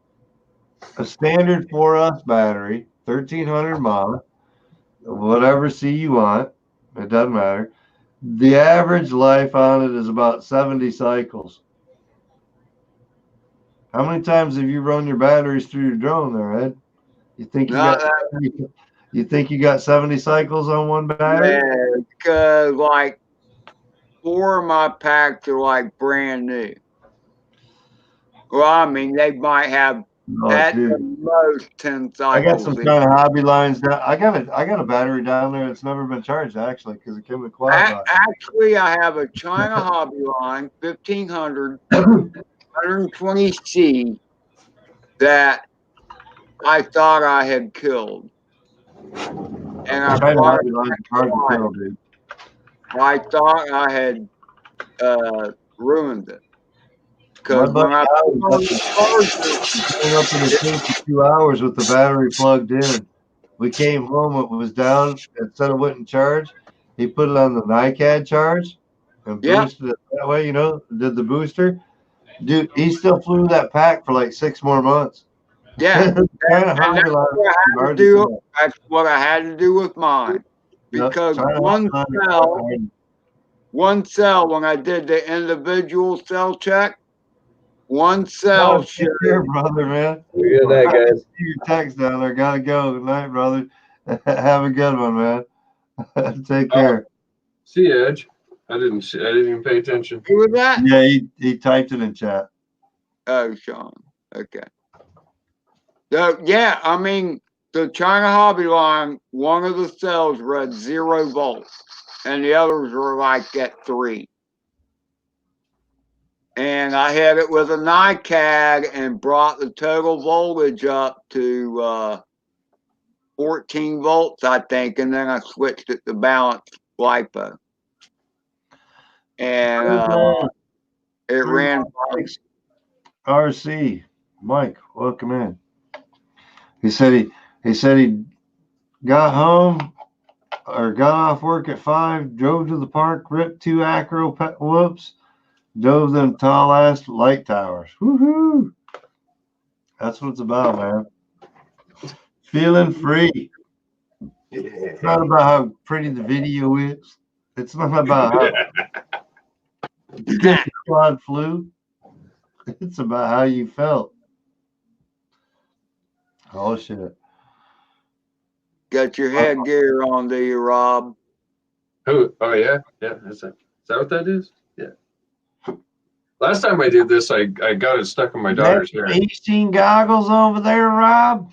a standard 4S battery, 1,300 mAh, whatever C you want, it doesn't matter. The average life on it is about 70 cycles. How many times have you run your batteries through your drone there, Ed? You think you got 70 cycles on one battery? Yeah, because 4 of my packs are brand new. Well, I mean, they might have at the most 10 cycles. I got some kind of hobby lines down. I got a battery down there that's never been charged actually because it came with quad. Actually, I have a China hobby line 1500 120C that I thought I had killed. And I thought I had ruined it. Because when I put on the charger, up in the case for 2 hours with the battery plugged in. We came home, it was down, instead of wouldn't charge, he put it on the NiCad charge and boosted it that way, did the booster. Dude, he still flew that pack for 6 more months. Yeah, China and Hobby that's Lobby what I had to do. That's what I had to do with mine, because China one Hobby cell, Lobby. when I did the individual cell check, one cell Oh, take showed. care, brother, man. Good night, guys. See your text down there. Gotta go. Good night, brother. Have a good one, man. Take care. See, Edge. I didn't even pay attention. Who was that? Yeah, he typed it in chat. Oh, Sean. Okay. So, yeah, I mean, the China Hobby line, one of the cells read 0 volts, and the others were like at 3. And I had it with a NiCad and brought the total voltage up to 14 volts, I think, and then I switched it to balanced LiPo. And it ran. RC, Mike, welcome in. He said he got home or got off work at 5, drove to the park, ripped 2 acro whoops, dove them tall ass light towers. Woohoo! That's what it's about, man. Feeling free. It's not about how pretty the video is. It's not about how the quad flew. It's about how you felt. Oh shit. Got your headgear on, do you, Rob? Who? Oh yeah, yeah. Is that what that is? Yeah. Last time I did this, I got it stuck in my daughter's hair. 18 goggles over there, Rob.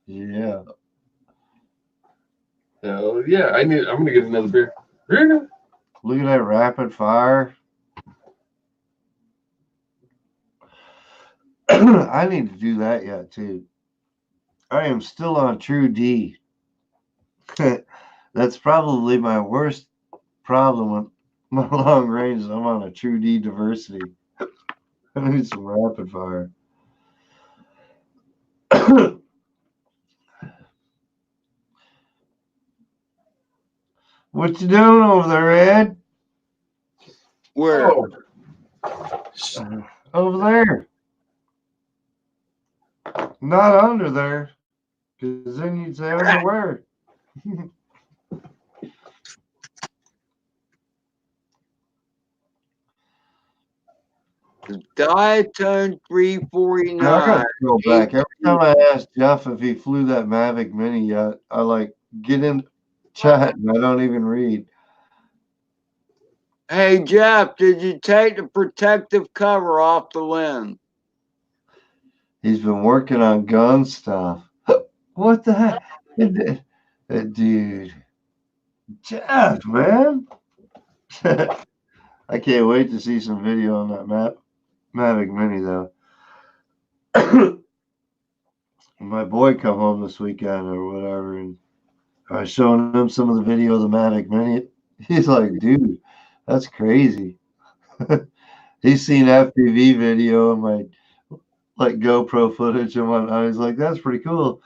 Yeah. Oh yeah, I'm gonna get another beer. Look at that rapid fire. I need to do that yet too. I am still on True D. That's probably my worst problem with my long range. I'm on a True D diversity. I need some rapid fire. What you doing over there, Ed? Where? Over there. Not under there. Because then you'd say underwear. Diatone 349. I got to go back. Every time I ask Jeff if he flew that Mavic Mini yet, I like get in chat and I don't even read. Hey, Jeff, did you take the protective cover off the lens? He's been working on gun stuff. What the heck? Dude. Jeff, man. I can't wait to see some video on that Mavic Mini, though. My boy come home this weekend or whatever, and I was showing him some of the video of the Mavic Mini. He's like, dude, that's crazy. He's seen FPV video and my like GoPro footage and whatnot. He's like, that's pretty cool.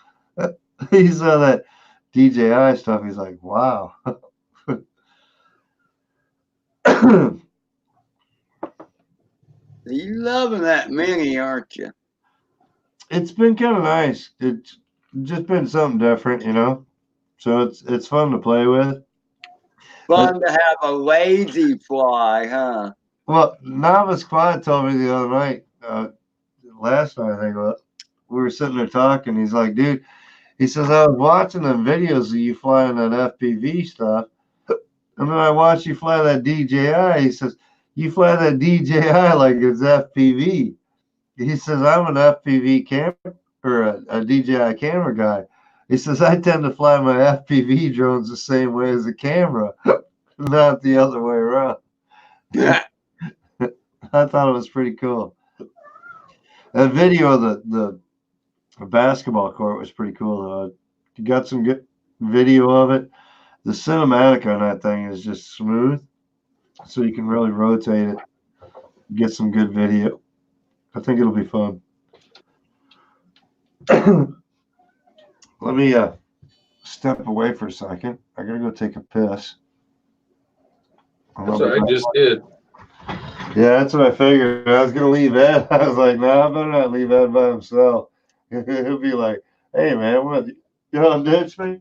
He saw that DJI stuff. He's like, wow. You loving that Mini, aren't you? It's been kind of nice. It's just been something different, you know. So it's fun to play with. Fun to have a lazy fly, huh? Well, Novice Quad told me the other night, last night I think we were sitting there talking. He's like, dude, he says, I was watching the videos of you flying that FPV stuff, and then I watched you fly that DJI. He says, you fly that DJI like it's FPV. He says, I'm an FPV camera or a DJI camera guy. He says, I tend to fly my FPV drones the same way as a camera, not the other way around. I thought it was pretty cool. That video of the basketball court was pretty cool. You got some good video of it. The cinematic on that thing is just smooth, so you can really rotate it, get some good video. I think it'll be fun. Let me step away for a second. I gotta go take a piss. That's what I just did. Yeah, that's what I figured. I was gonna leave Ed. I was like, no, I better not leave Ed by himself. He'll be like, hey man, what you gonna ditch me?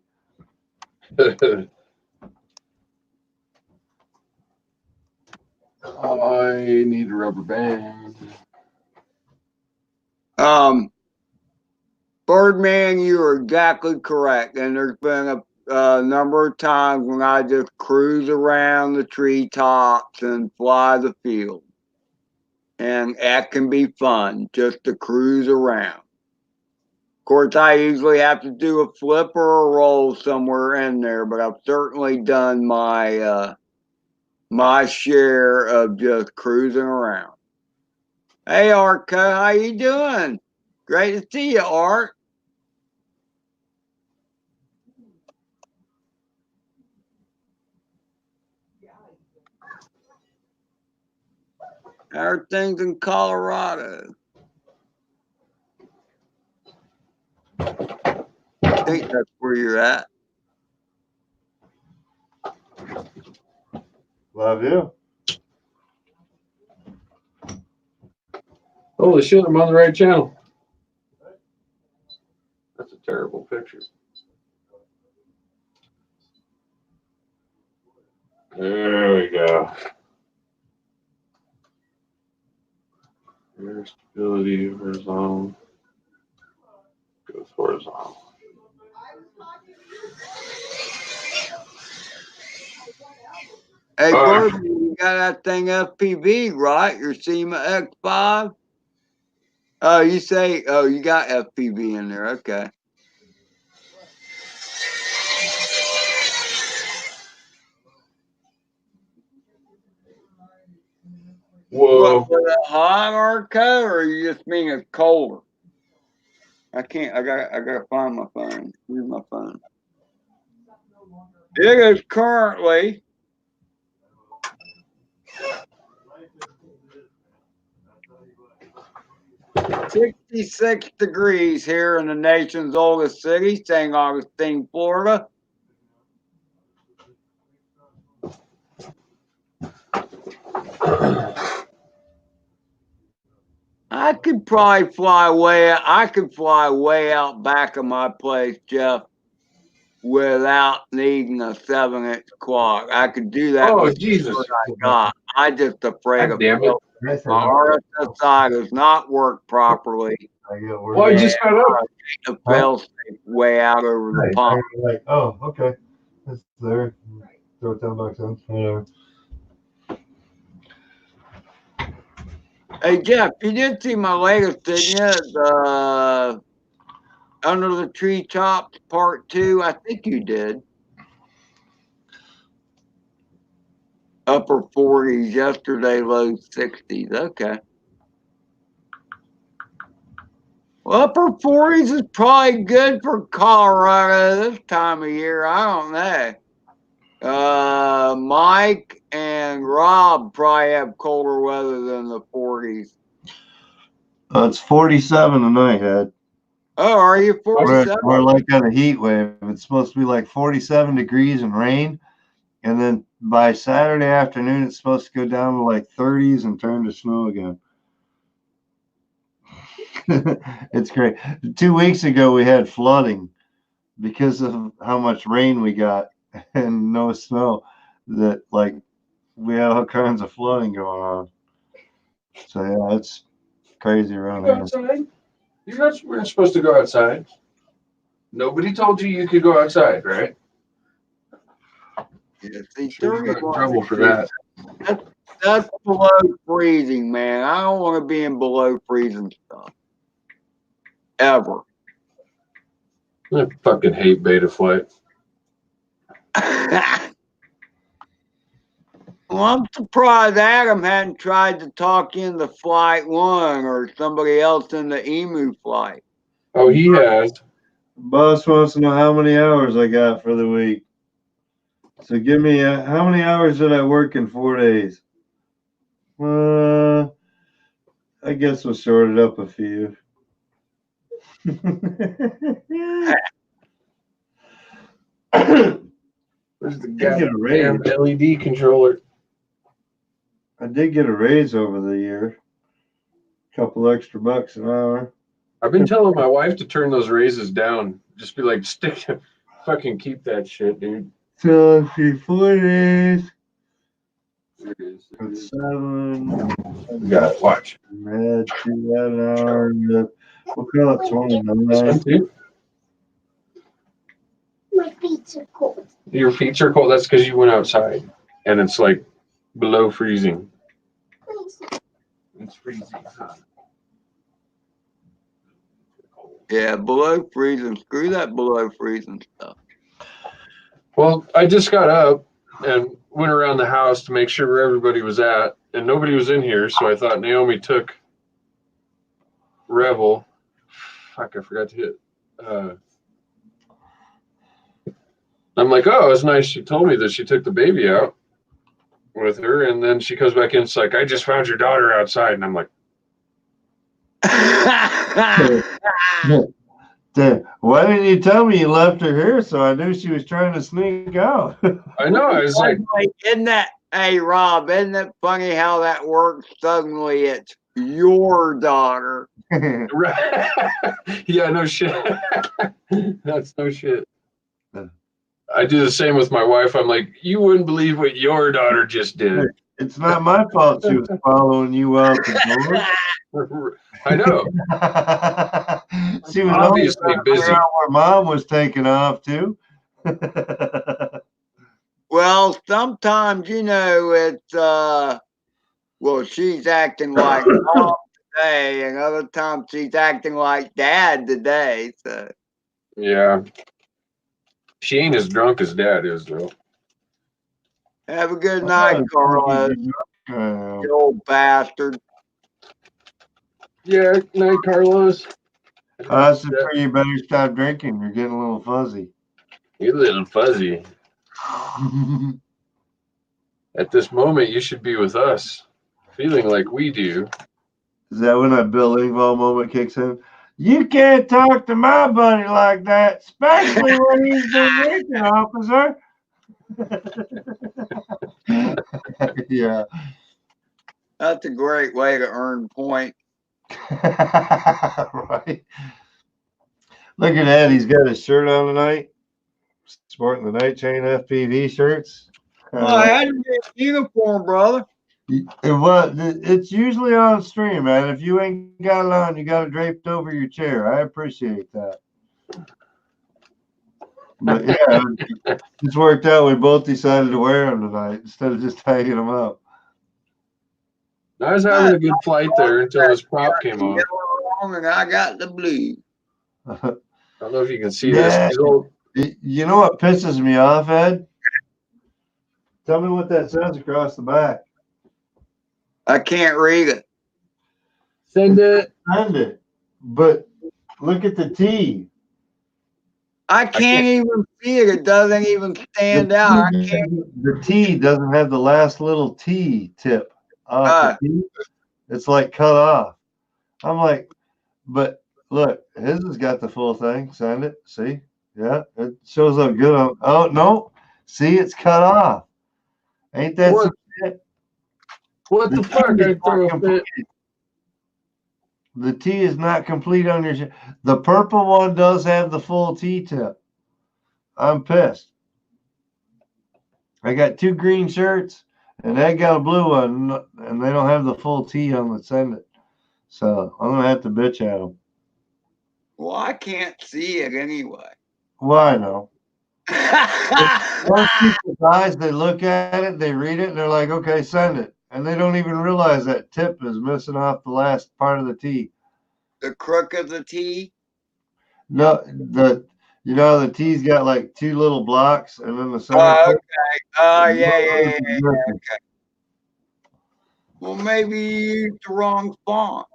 I need a rubber band. Birdman, you are exactly correct. And there's been a number of times when I just cruise around the treetops and fly the field. And that can be fun, just to cruise around. Of course, I usually have to do a flip or a roll somewhere in there, but I've certainly done my my share of just cruising around. Hey, Arco, how you doing? Great to see you, Art. How are things in Colorado? I think that's where you're at. Love you. Holy shit, I'm on the right channel. That's a terrible picture. There we go. Air stability, horizontal. Goes horizontal. Hey, Barbie, you got that thing FPV, right? Your SEMA X5? Oh, you say, oh, you got FPV in there. Okay. Whoa. What, was it hot, Arco, or you just mean it's colder? I can't, I gotta find my phone. Where's my phone? It is currently 66 degrees here in the nation's oldest city, St. Augustine, Florida. I could probably fly way out back of my place, Jeff, without needing a 7-inch quad. I could do that. Oh, with Jesus. what I got. I just afraid God of damn it. my RSSI does not work properly. Well, I just got up. The fail safe way out over the pond. Like, oh, okay. It's there. Throw it down back then. Whatever. Hey Jeff, you did see my latest, didn't you? The Under the Treetops Part 2. I think you did. Upper 40s yesterday, low 60s. Okay. Well, upper 40s is probably good for Colorado this time of year. I don't know. Mike and Rob probably have colder weather than the 40s. It's 47 tonight, Ed. Oh, are you 47? We're like on a heat wave. It's supposed to be like 47 degrees and rain. And then by Saturday afternoon, it's supposed to go down to like 30s and turn to snow again. It's great. 2 weeks ago, we had flooding because of how much rain we got and no snow. That like we had all kinds of flooding going on. So yeah, it's crazy around Go here. outside. We're not supposed to go outside. Nobody told you could go outside, right? Yeah, see, Sure, you got in trouble for that. That's below freezing, man. I don't want to be in below freezing stuff. Ever. I fucking hate beta flight. Well, I'm surprised Adam hadn't tried to talk into Flight 1 or somebody else in the Emu flight. Oh, he has. Boss wants to know how many hours I got for the week. So give me how many hours did I work in 4 days? I guess we'll sort it up a few. Where's the goddamn LED controller? I did get a raise over the year. Couple extra bucks an hour. I've been telling my wife to turn those raises down. Just be like, fucking keep that shit, dude. So 40s. There it is. 7. You got it. Watch. Red 2 an hour. We'll call it 29. My feet are cold. Your feet are cold. That's because you went outside, and it's like below freezing. It's freezing. Yeah, below freezing. Screw that below freezing stuff. Well, I just got up and went around the house to make sure where everybody was at, and nobody was in here, so I thought Naomi took Rebel. Fuck, I forgot to hit. I'm like, oh, it's nice. She told me that she took the baby out with her, and then she comes back in. It's like, I just found your daughter outside, and I'm like, Damn, why didn't you tell me you left her here? So I knew she was trying to sneak out. I know. I was like, isn't that, hey, Rob, isn't it funny how that works? Suddenly it's your daughter. yeah, no shit. That's no shit. I do the same with my wife. I'm like, you wouldn't believe what your daughter just did. It's not my fault she was following you out the door. I know. She was obviously busy. Where mom was taking off too. Well, sometimes, you know, it's, well, she's acting like mom today, and other times she's acting like dad today. So yeah. She ain't as drunk as dad is, though. have a good night, Carlos. You old bastard. Yeah, night, Carlos. That's where you better stop drinking. You're getting a little fuzzy. You're a little fuzzy. At this moment, you should be with us, feeling like we do. Is that when that Bill Engvall moment kicks in? You can't talk to my buddy like that, especially when he's been drinking, officer. Yeah. That's a great way to earn points. Right. Look at that. He's got his shirt on tonight. Sporting the Night Chain FPV shirts. I had to get a uniform, brother. It's usually on stream, man. If you ain't got it on, you got it draped over your chair. I appreciate that. But yeah, it's worked out. We both decided to wear them tonight instead of just hanging them up. I was having a good flight there until this prop came on. And I got the blue. I don't know if you can see this. You know what pisses me off, Ed? Tell me what that says across the back. I can't read it. Send it. Send it. But look at the T. I can't even see it. It doesn't even stand out. I can't. The T doesn't have the last little T tip off the T. It's like cut off. I'm like, but look, his has got the full thing. Send it. See? Yeah, it shows up good on. Oh, no. See, it's cut off. Ain't that some shit? What the fuck? I throw a fit. The T is not complete on your shirt. The purple one does have the full T tip. I'm pissed. I got 2 green shirts, and they got a blue one, and they don't have the full T on the send it. So I'm gonna have to bitch at them. Well, I can't see it anyway. Well, I know. Most people's eyes, they look at it, they read it, and they're like, okay, send it. And they don't even realize that tip is missing off the last part of the T. The crook of the T? No, the T's got like 2 little blocks, and then the center. Oh, okay. Oh, yeah. Okay. Well, maybe you used the wrong font.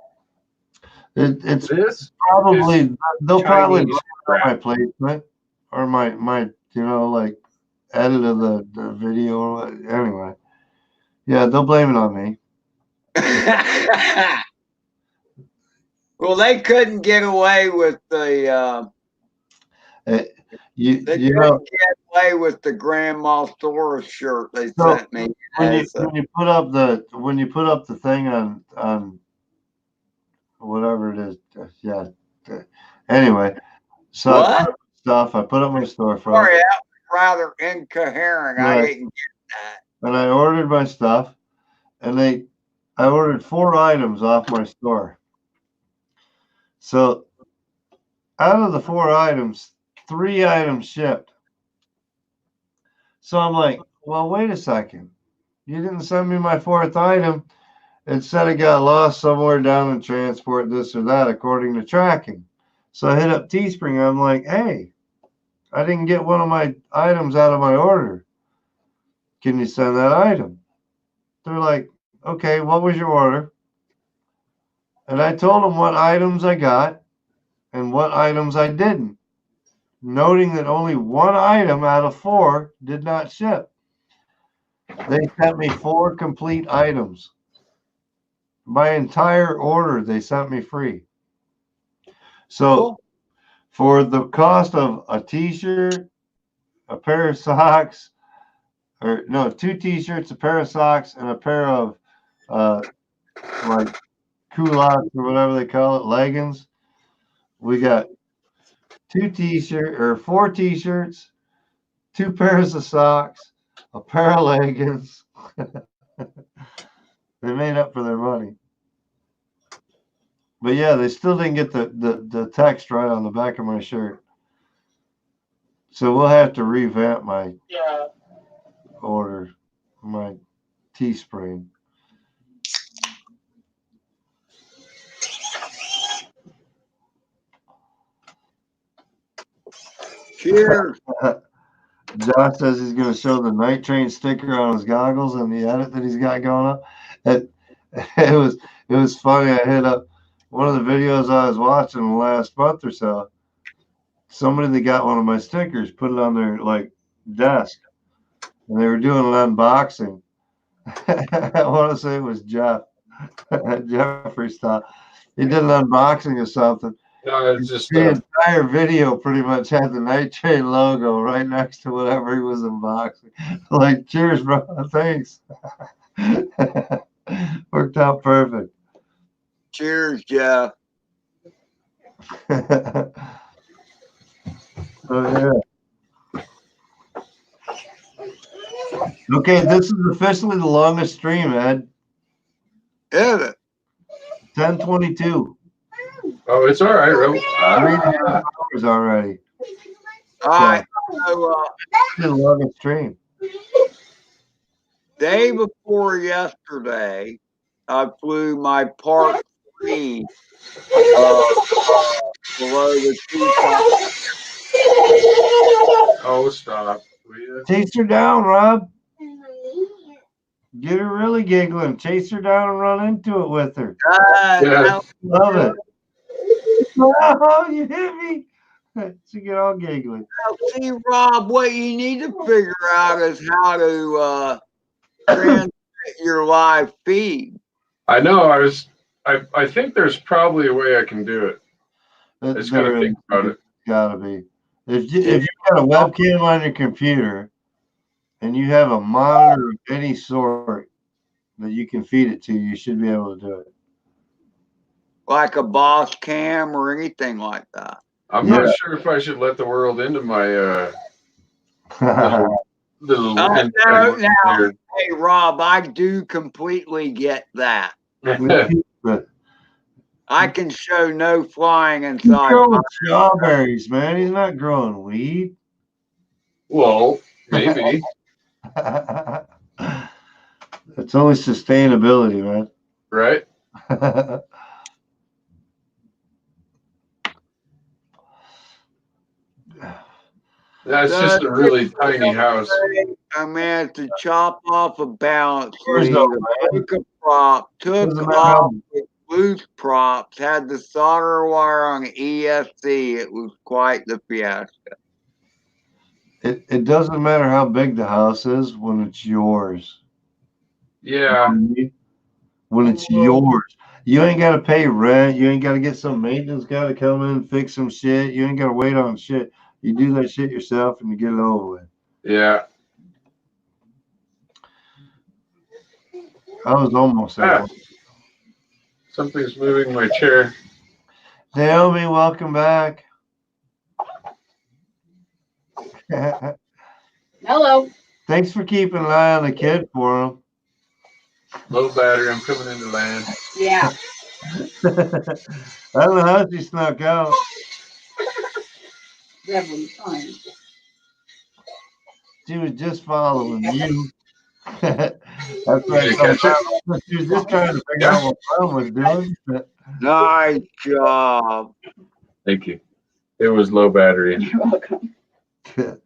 It's probably they'll probably blame my placement or my like edit of the video. Anyway, yeah, they'll blame it on me. Well, they couldn't get away with the You They you couldn't know, get away with the Grandma Soros shirt they so sent me. when you as a- when you put up the thing on whatever it is, yeah. Anyway, so I What? put up stuff. I put up my storefront. Sorry, that was rather incoherent. I Right. didn't get that. And I ordered my stuff, and I ordered 4 items off my store. So out of the 4 items, 3 items shipped. So I'm like, well, wait a second. You didn't send me my 4th item. It said it got lost somewhere down in transport, this or that, according to tracking. So I hit up Teespring. I'm like, hey, I didn't get one of my items out of my order. Can you send that item? They're like, okay, what was your order? And I told them what items I got and what items I didn't, noting that only 1 item out of 4 did not ship. They sent me 4 complete items. My entire order they sent me free. So Cool. for the cost of a t-shirt, a pair of socks, or no, 2 t-shirts, a pair of socks, and a pair of like culottes or whatever they call it, leggings, we got 4 t-shirts, 2 pairs of socks, a pair of leggings. They made up for their money. But yeah, they still didn't get the text right on the back of my shirt. So we'll have to revamp my order, my Teespring. Cheers. Josh says he's going to show the Night Train sticker on his goggles and the edit that he's got going on. It was funny. I hit up one of the videos I was watching the last month or so. Somebody that got one of my stickers put it on their like desk, and they were doing an unboxing. I want to say it was Jeff, Jeffrey style. He did an unboxing of something. No, it's just The entire video pretty much had the Night Train logo right next to whatever he was unboxing. Like, cheers, bro. Thanks. Worked out perfect. Cheers, Jeff. Oh, yeah. Okay, this is officially the longest stream, Ed. Is it? 10:22. oh, it's all right, Rob. 3.5 hours already. All right. So, The longest stream. day before yesterday, I flew my Part 3 below the treetop. Oh, stop. Will you? Chase her down, Rob. Get her really giggling. Chase her down and run into it with her. Yeah. Love it. Oh, you hit me. She get all giggly. Now, see, Rob, what you need to figure out is how to transmit your live feed. I know. I think there's probably a way I can do it. I just got to think about it. Gotta be. If you got a webcam on your computer and you have a monitor of any sort that you can feed it to, you should be able to do it. Like a Boss Cam or anything like that. I'm not sure if I should let the world into my little now, hey, Rob, I do completely get that. I can show no flying He's inside. growing strawberries, man. He's not growing weed. Well, maybe. It's only sustainability, man. Right? That's just a really tiny house. I managed to chop off a balance Where's lead, took a prop, took off with loose props, had the solder wire on the ESC. It was quite the fiasco. It doesn't matter how big the house is when it's yours. Yeah. When it's yours. You ain't got to pay rent. You ain't got to get some maintenance guy to come in and fix some shit. You ain't got to wait on shit. You do that shit yourself and you get it over with. Yeah. I was almost there. Something's moving my chair. Naomi, welcome back. Hello. Thanks for keeping an eye on the kid for him. Low battery. I'm coming into land. Yeah. I don't know how she snuck out. Fine. She was just following you. That's right. She was just trying to figure out what Tom was doing. Nice job. Thank you. It was low battery. You're welcome. I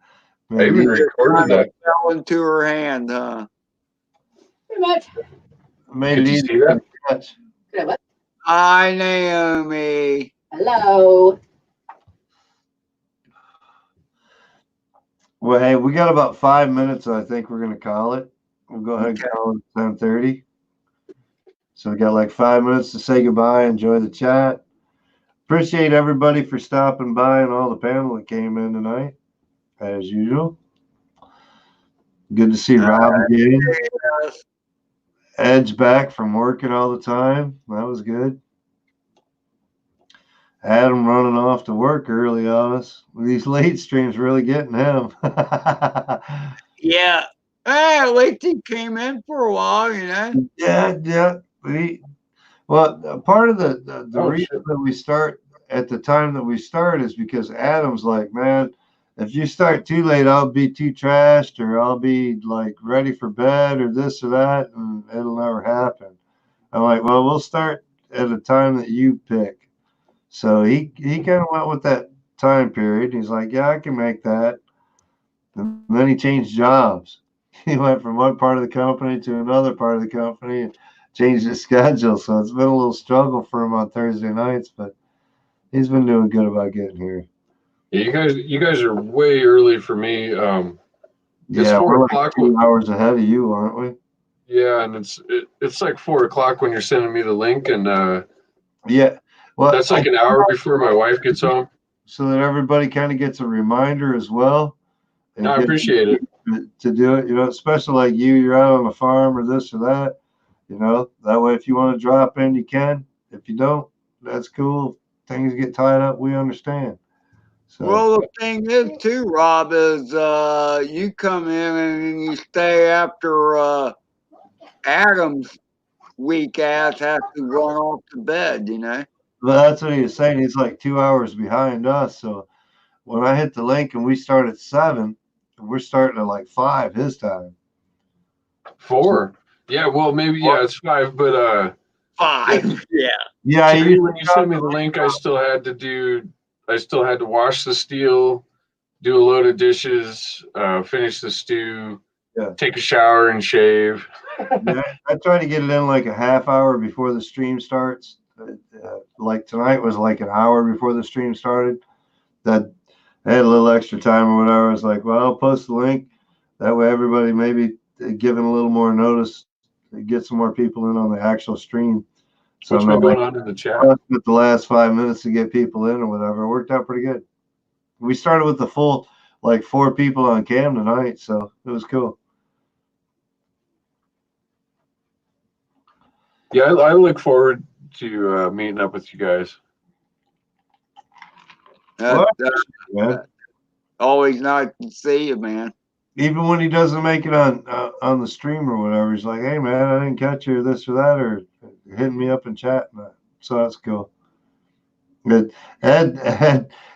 even recorded that. Fell into her hand, huh? Pretty much. Made it Did you easy see that? to catch. Good. What? Hi, Naomi. Hello. Well, hey, we got about 5 minutes. I think we're going to call it. We'll go ahead and call it 10:30. So we got like 5 minutes to say goodbye. Enjoy the chat. Appreciate everybody for stopping by and all the panel that came in tonight, as usual. Good to see Rob again. Ed's back from working all the time. That was good. Adam running off to work early on us. These late streams really getting him. Yeah. Hey, at least he came in for a while, you know. Yeah. Well, part of the reason that we start at the time that we start is because Adam's like, man, if you start too late, I'll be too trashed, or I'll be like ready for bed, or this or that, and it'll never happen. I'm like, well, we'll start at a time that you pick. So he kind of went with that time period. He's like, yeah, I can make that. And then he changed jobs. He went from one part of the company to another part of the company and changed his schedule. So it's been a little struggle for him on Thursday nights, but he's been doing good about getting here. Yeah, you guys are way early for me. Yeah, we're like 2 hours ahead of you, aren't we? Yeah, and it's like 4 o'clock when you're sending me the link, and yeah, well, that's like an hour before my wife gets home. So that everybody kind of gets a reminder as well. No, I appreciate it. To do it, especially like you're out on the farm or this or that, that way if you want to drop in, you can. If you don't, that's cool. Things get tied up, we understand. So. Well, the thing is too, Rob, is you come in and you stay after Adam's weak ass has to run off to bed, But that's what he was saying. He's like 2 hours behind us. So when I hit the link and we start at 7, we're starting at like 5 his time. 4. Yeah, well, maybe, yeah, it's 5, but 5, yeah. Yeah, when you sent me the link, I still had to wash the steel, do a load of dishes, finish the stew, take a shower and shave. Yeah, I try to get it in like a half hour before the stream starts. Like tonight was like an hour before the stream started. That I had a little extra time or whatever. I was like, well, I'll post the link. That way everybody maybe given a little more notice, get some more people in on the actual stream. So what's been going on in the chat? With the last 5 minutes to get people in or whatever. It worked out pretty good. We started with the full, like 4 people on cam tonight, so it was cool. Yeah, I look forward to meeting up with you guys. Always nice to see you, man. Even when he doesn't make it on the stream or whatever, he's like, "Hey, man, I didn't catch you, or this or that," or hitting me up in chat. So that's cool. Good. Ed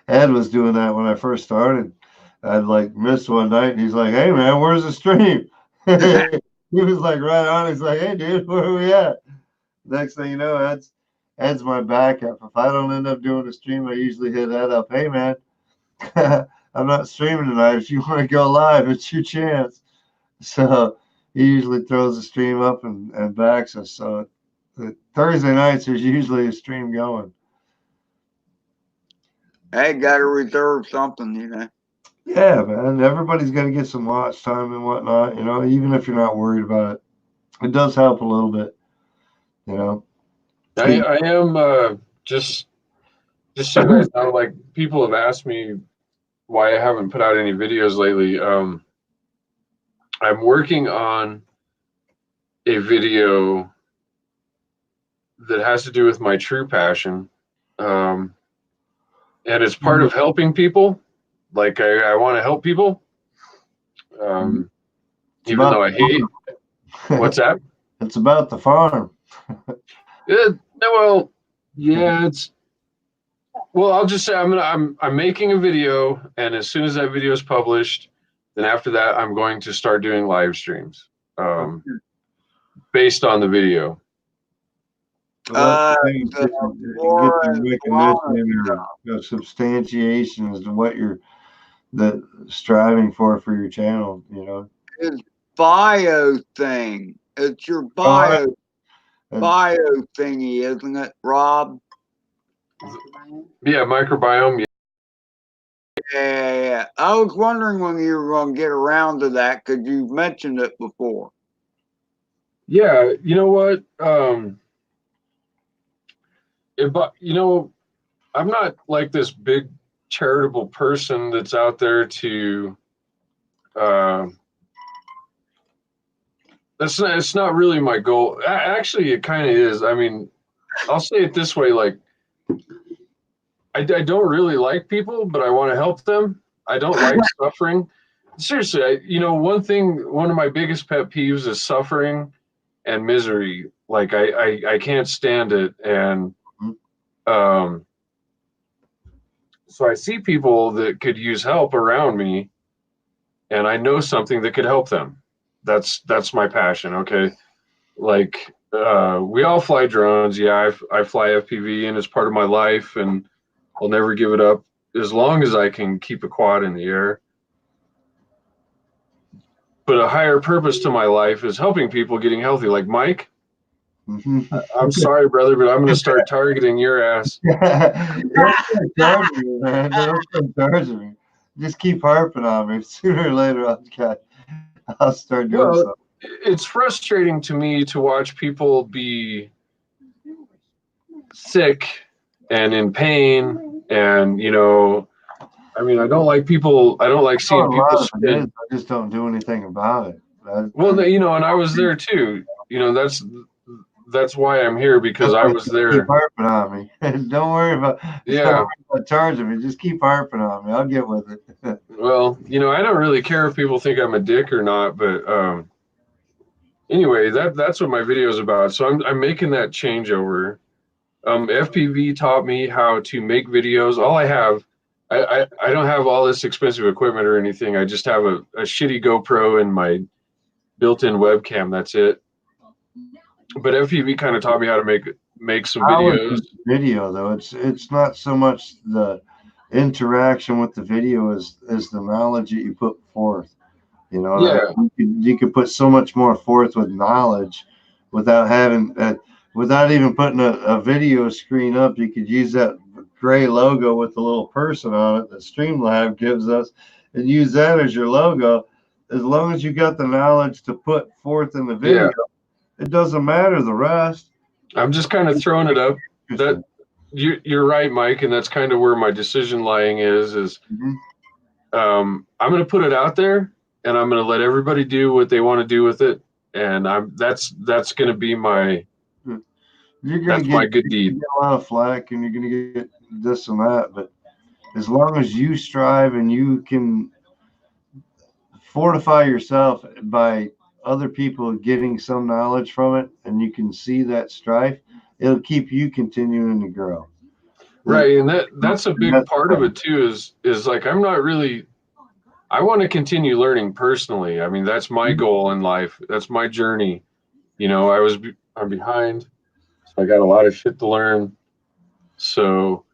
was doing that when I first started. I'd like missed one night, and he's like, "Hey, man, where's the stream?" He was like right on. He's like, "Hey, dude, where are we at?" Next thing you know, Ed's my backup. If I don't end up doing a stream, I usually hit Ed up. Hey, man, I'm not streaming tonight. If you want to go live, it's your chance. So he usually throws the stream up and backs us. So Thursday nights, there's usually a stream going. Hey, got to reserve something, Yeah, man. Everybody's got to get some watch time and whatnot, even if you're not worried about it. It does help a little bit, I am just so you guys know, like people have asked me why I haven't put out any videos lately. I'm working on a video that has to do with my true passion. And it's part of helping people. Like I want to help people. Even though I hate what's that? It's about the farm. Well, yeah, I'll just say I'm making a video, and as soon as that video is published, then after that I'm going to start doing live streams based on the video. Substantiation as to what you're striving for your channel, you know. It's bio thing. It's your bio thingy, isn't it, Rob? Yeah, microbiome. Yeah. I was wondering when you were going to get around to that because you've mentioned it before. Yeah, you know what? I'm not like this big charitable person that's out there to. It's not really my goal. Actually, it kind of is. I mean, I'll say it this way: like, I don't really like people, but I want to help them. I don't like suffering. Seriously, one of my biggest pet peeves is suffering and misery. Like, I can't stand it, and so I see people that could use help around me, and I know something that could help them. That's my passion. Okay, like we all fly drones. Yeah, I fly FPV, and it's part of my life, and I'll never give it up as long as I can keep a quad in the air. But a higher purpose to my life is helping people getting healthy. Like Mike, I'm sorry, brother, but I'm going to start targeting your ass. Don't charge me. Just keep harping on me. Sooner or later, I'll start doing something. It's frustrating to me to watch people be sick and in pain, and I mean, I don't like seeing people spin. I just don't do anything about it. And I was there too. That's why I'm here, because I was there. Keep harping on me. Don't worry about charging me. Just keep harping on me. I'll get with it. Well, I don't really care if people think I'm a dick or not, but anyway, that's what my video is about. So I'm making that changeover. FPV taught me how to make videos. All I have, I don't have all this expensive equipment or anything. I just have a shitty GoPro and my built-in webcam. That's it. But FPV kind of taught me how to make some videos. Video though, it's not so much the interaction with the video as the knowledge that you put forth. You could put so much more forth with knowledge without even putting a video screen up. You could use that gray logo with the little person on it that Streamlab gives us and use that as your logo. As long as you got the knowledge to put forth in the video, it doesn't matter the rest. I'm just kind of throwing it up. That you're right, Mike, and that's kind of where my decision lying is I'm going to put it out there, and I'm going to let everybody do what they want to do with it, and that's going to be my my good deed. You're going to get a lot of flack, and you're going to get this and that, but as long as you strive and you can fortify yourself by other people getting some knowledge from it, and you can see that strife, it'll keep you continuing to grow. Right, and that's a big part of it too. Is like I want to continue learning personally. I mean, that's my goal in life. That's my journey. I'm behind, so I got a lot of shit to learn. So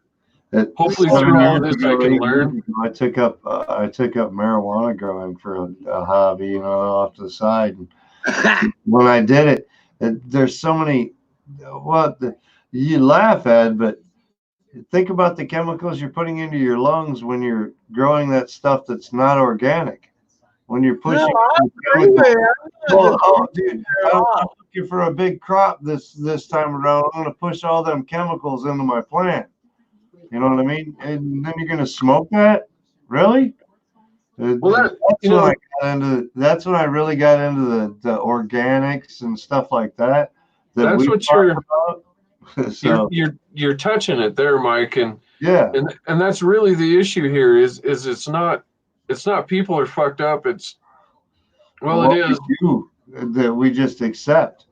hopefully through all of this, I can learn. I took up marijuana growing for a hobby, off to the side. And when I did it, there's so many. You laugh at, but think about the chemicals you're putting into your lungs when you're growing that stuff that's not organic. When you're pushing, dude, I'm looking for a big crop this time around. I'm going to push all them chemicals into my plant. You know what I mean? And then you're going to smoke that? Really? Well, That's when I really got into the organics and stuff like that. That's we what talked about. So you're touching it there, Mike, and yeah, and that's really the issue here. Is it's not people are fucked up. It's what it is we do that we just accept.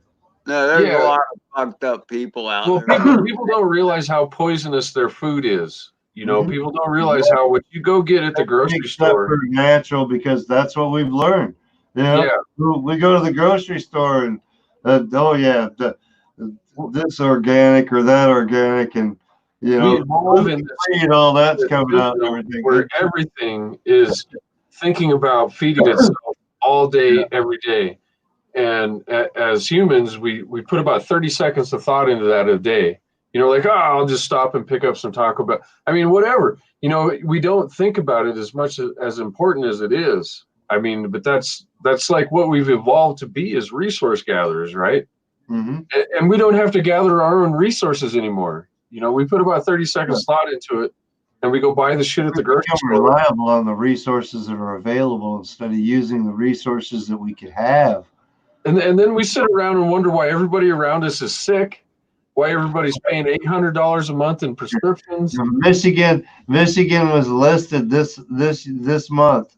No, there's a lot of fucked up people out Well, there. people don't realize how poisonous their food is. You know, people don't realize how what you go get at the grocery store. Natural, because that's what we've learned. You know, we go to the grocery store and this organic or that organic, and you know, we evolve in this, all that's coming out and everything. Where everything is thinking about feeding itself all day, every day. And as humans, we put about 30 seconds of thought into that a day. You know, like, I'll just stop and pick up some Taco Bell. I mean, whatever. You know, we don't think about it as much as important as it is. I mean, but that's like what we've evolved to be as resource gatherers, right? Mm-hmm. And we don't have to gather our own resources anymore. You know, we put about 30 seconds thought into it, and we go buy the shit at the grocery store. Reliable on the resources that are available instead of using the resources that we could have. And then we sit around and wonder why everybody around us is sick, why everybody's paying $800 a month in prescriptions. Michigan was listed this month,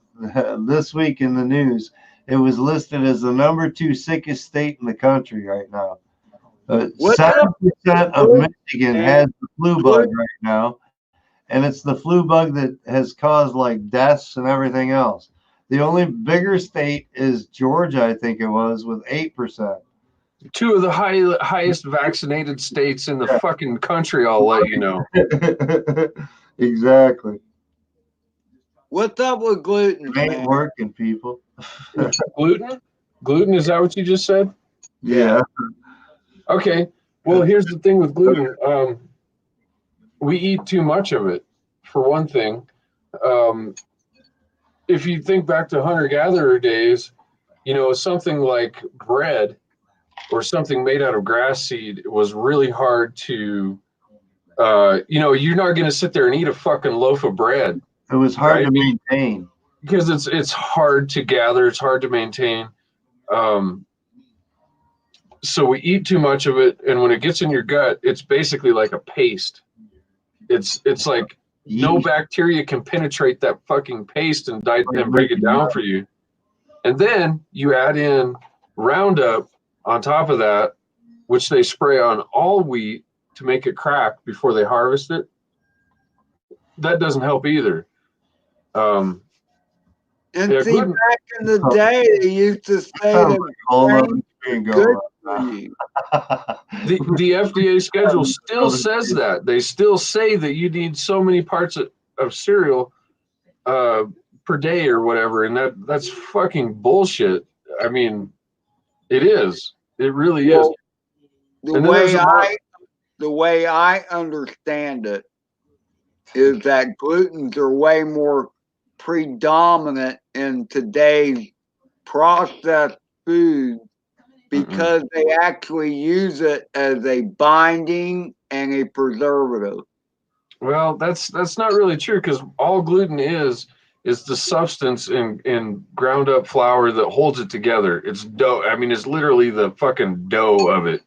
this week in the news. It was listed as the number 2 sickest state in the country right now. 7% of Michigan has the flu bug right now, and it's the flu bug that has caused like deaths and everything else. The only bigger state is Georgia, I think it was, with 8%. 2 of the highest vaccinated states in the fucking country, I'll let you know. Exactly. What's up with gluten? It ain't working, people. Gluten? Gluten, is that what you just said? Yeah. Okay. Well, here's the thing with gluten. We eat too much of it, for one thing. If you think back to hunter-gatherer days, you know, something like bread or something made out of grass seed was really hard to, you know, you're not going to sit there and eat a fucking loaf of bread. It was hard to maintain. Because it's hard to gather, it's hard to maintain. So we eat too much of it, and when it gets in your gut, it's basically like a paste. It's like no bacteria can penetrate that fucking paste and break it down for you. And then you add in Roundup on top of that, which they spray on all wheat to make it crack before they harvest it. That doesn't help either. And see, back in the day, they used to say that good for you. The FDA schedule still says that. They still say that you need so many parts of cereal per day or whatever, and that's fucking bullshit. I mean, it is. It really is. The way I understand it is that glutens are way more predominant in today's processed food because they actually use it as a binding and a preservative. Well, that's not really true, because all gluten is the substance in ground up flour that holds it together. It's dough. I mean, it's literally the fucking dough of it.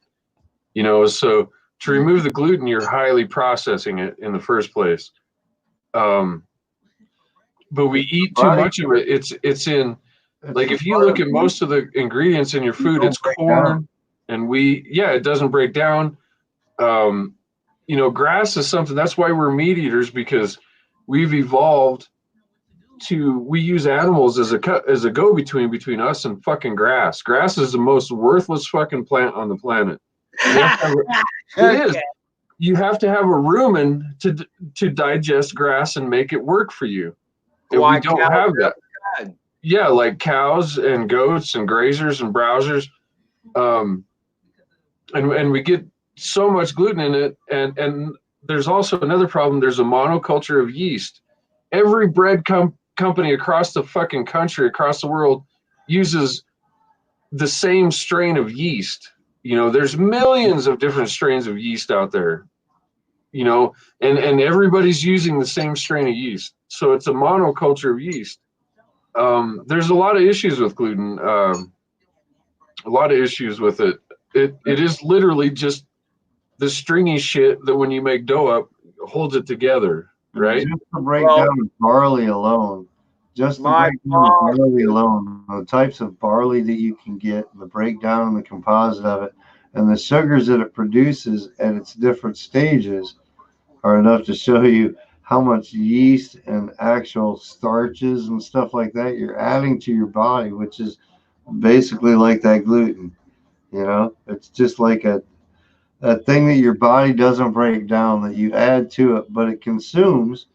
You know, so to remove the gluten, you're highly processing it in the first place. But we eat too much of it. It's in, like, if you look at most of the ingredients in your food, it's corn and wheat. Yeah, it doesn't break down. You know, grass is something, that's why we're meat eaters, because we've evolved we use animals as a go-between us and fucking grass. Grass is the most worthless fucking plant on the planet. It is. You have to have a rumen to digest grass and make it work for you. And we don't have that. Yeah, like cows and goats and grazers and browsers. And we get so much gluten in it. And there's also another problem. There's a monoculture of yeast. Every bread company across the fucking country, across the world, uses the same strain of yeast. You know, there's millions of different strains of yeast out there. you know, and everybody's using the same strain of yeast. So it's a monoculture of yeast. There's a lot of issues with gluten, a lot of issues with it. It is literally just the stringy shit that when you make dough up holds it together, right? Just to break down barley alone, the types of barley that you can get, the breakdown and the composite of it, and the sugars that it produces at its different stages are enough to show you how much yeast and actual starches and stuff like that you're adding to your body, which is basically like that gluten. You know, it's just like a thing that your body doesn't break down that you add to it, but it consumes,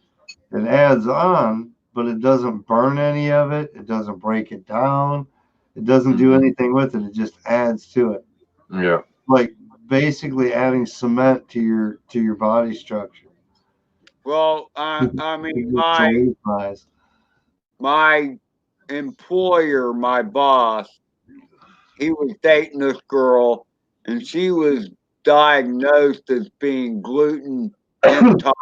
it adds on, but it doesn't burn any of it. It doesn't break it down. It doesn't do anything with it. It just adds to it. Yeah. Like basically adding cement to your body structure. Well, I mean, my employer, my boss, he was dating this girl, and she was diagnosed as being gluten intolerant.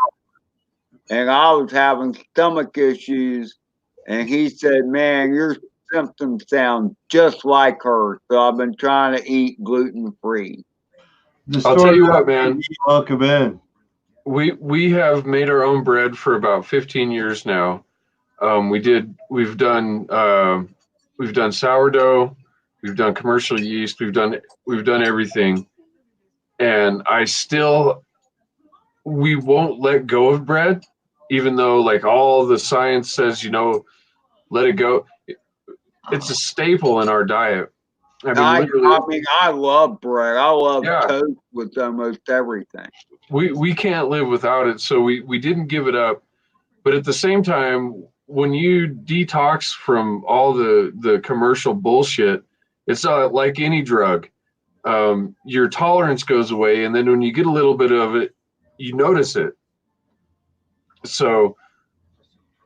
And I was having stomach issues, and he said, "Man, your symptoms sound just like her." So I've been trying to eat gluten free. I'll tell you what, man. Welcome in. We have made our own bread for about 15 years now. We've done sourdough, we've done commercial yeast, we've done everything, and we won't let go of bread, even though like all the science says, you know, let it go. It's a staple in our diet. I mean, I love bread. I love toast with almost everything. We can't live without it, so we didn't give it up. But at the same time, when you detox from all the commercial bullshit, it's like any drug. Your tolerance goes away, and then when you get a little bit of it, you notice it. So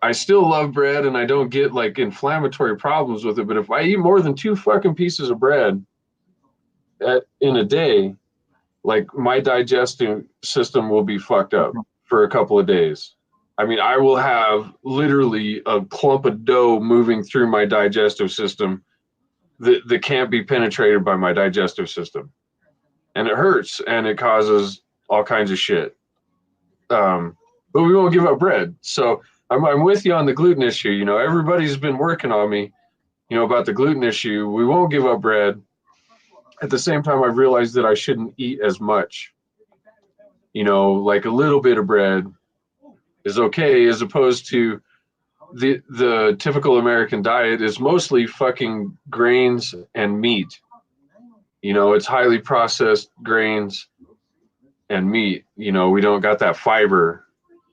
I still love bread, and I don't get like inflammatory problems with it. But if I eat more than 2 fucking pieces of bread in a day, like my digestive system will be fucked up for a couple of days. I mean, I will have literally a clump of dough moving through my digestive system that can't be penetrated by my digestive system. And it hurts, and it causes all kinds of shit. But we won't give up bread. So I'm with you on the gluten issue. You know, everybody's been working on me, you know, about the gluten issue. We won't give up bread. At the same time, I've realized that I shouldn't eat as much. You know, like a little bit of bread is okay, as opposed to the typical American diet is mostly fucking grains and meat. You know, it's highly processed grains and meat. You know, we don't got that fiber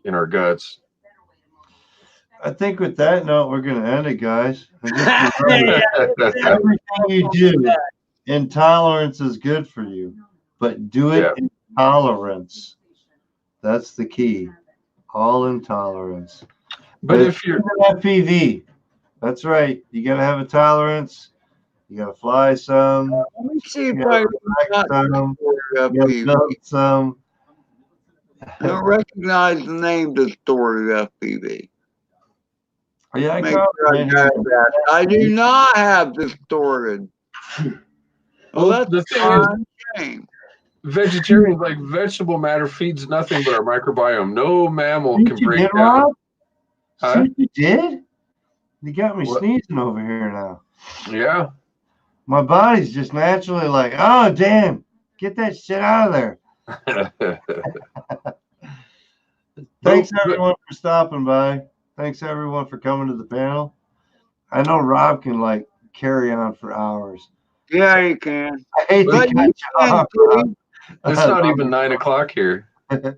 in our guts. I think with that note, we're going to end it, guys. Everything you do, intolerance is good for you, but do it in tolerance. That's the key. All intolerance. But if you're FPV, that's right. You got to have a tolerance. You got to fly some. Let me see if I some. I don't recognize the name distorted FPV. Yeah, I do not have distorted. Well, that's the thing is, vegetarians, like vegetable matter feeds nothing but our microbiome. No mammal can break down. Huh? You did? You got me sneezing over here now. Yeah. My body's just naturally like, oh, damn, get that shit out of there. Thanks, everyone, for stopping by. Thanks, everyone, for coming to the panel. I know Rob can, like, carry on for hours. Yeah, you can. I hate to cut you off, Rob. It's not even 9 o'clock here. Well,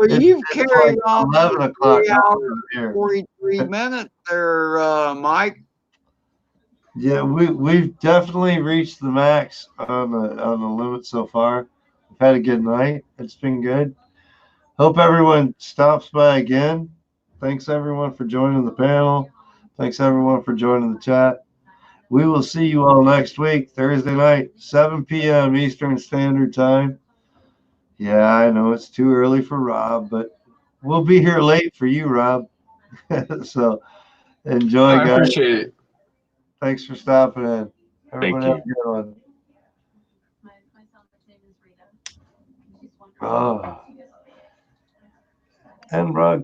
you've carried like on 11 o'clock 3 hours, 43 minutes there, Mike. Yeah, we've definitely reached the max on the limit so far. We've had a good night. It's been good. Hope everyone stops by again. Thanks everyone for joining the panel. Thanks everyone for joining the chat. We will see you all next week, Thursday night, 7 p.m. Eastern Standard Time. Yeah, I know it's too early for Rob, but we'll be here late for you, Rob. So enjoy, I guys. appreciate it. Thanks for stopping in. Everyone Thank have a good one. My son's name is Rita. She's wonderful. Oh. And Rod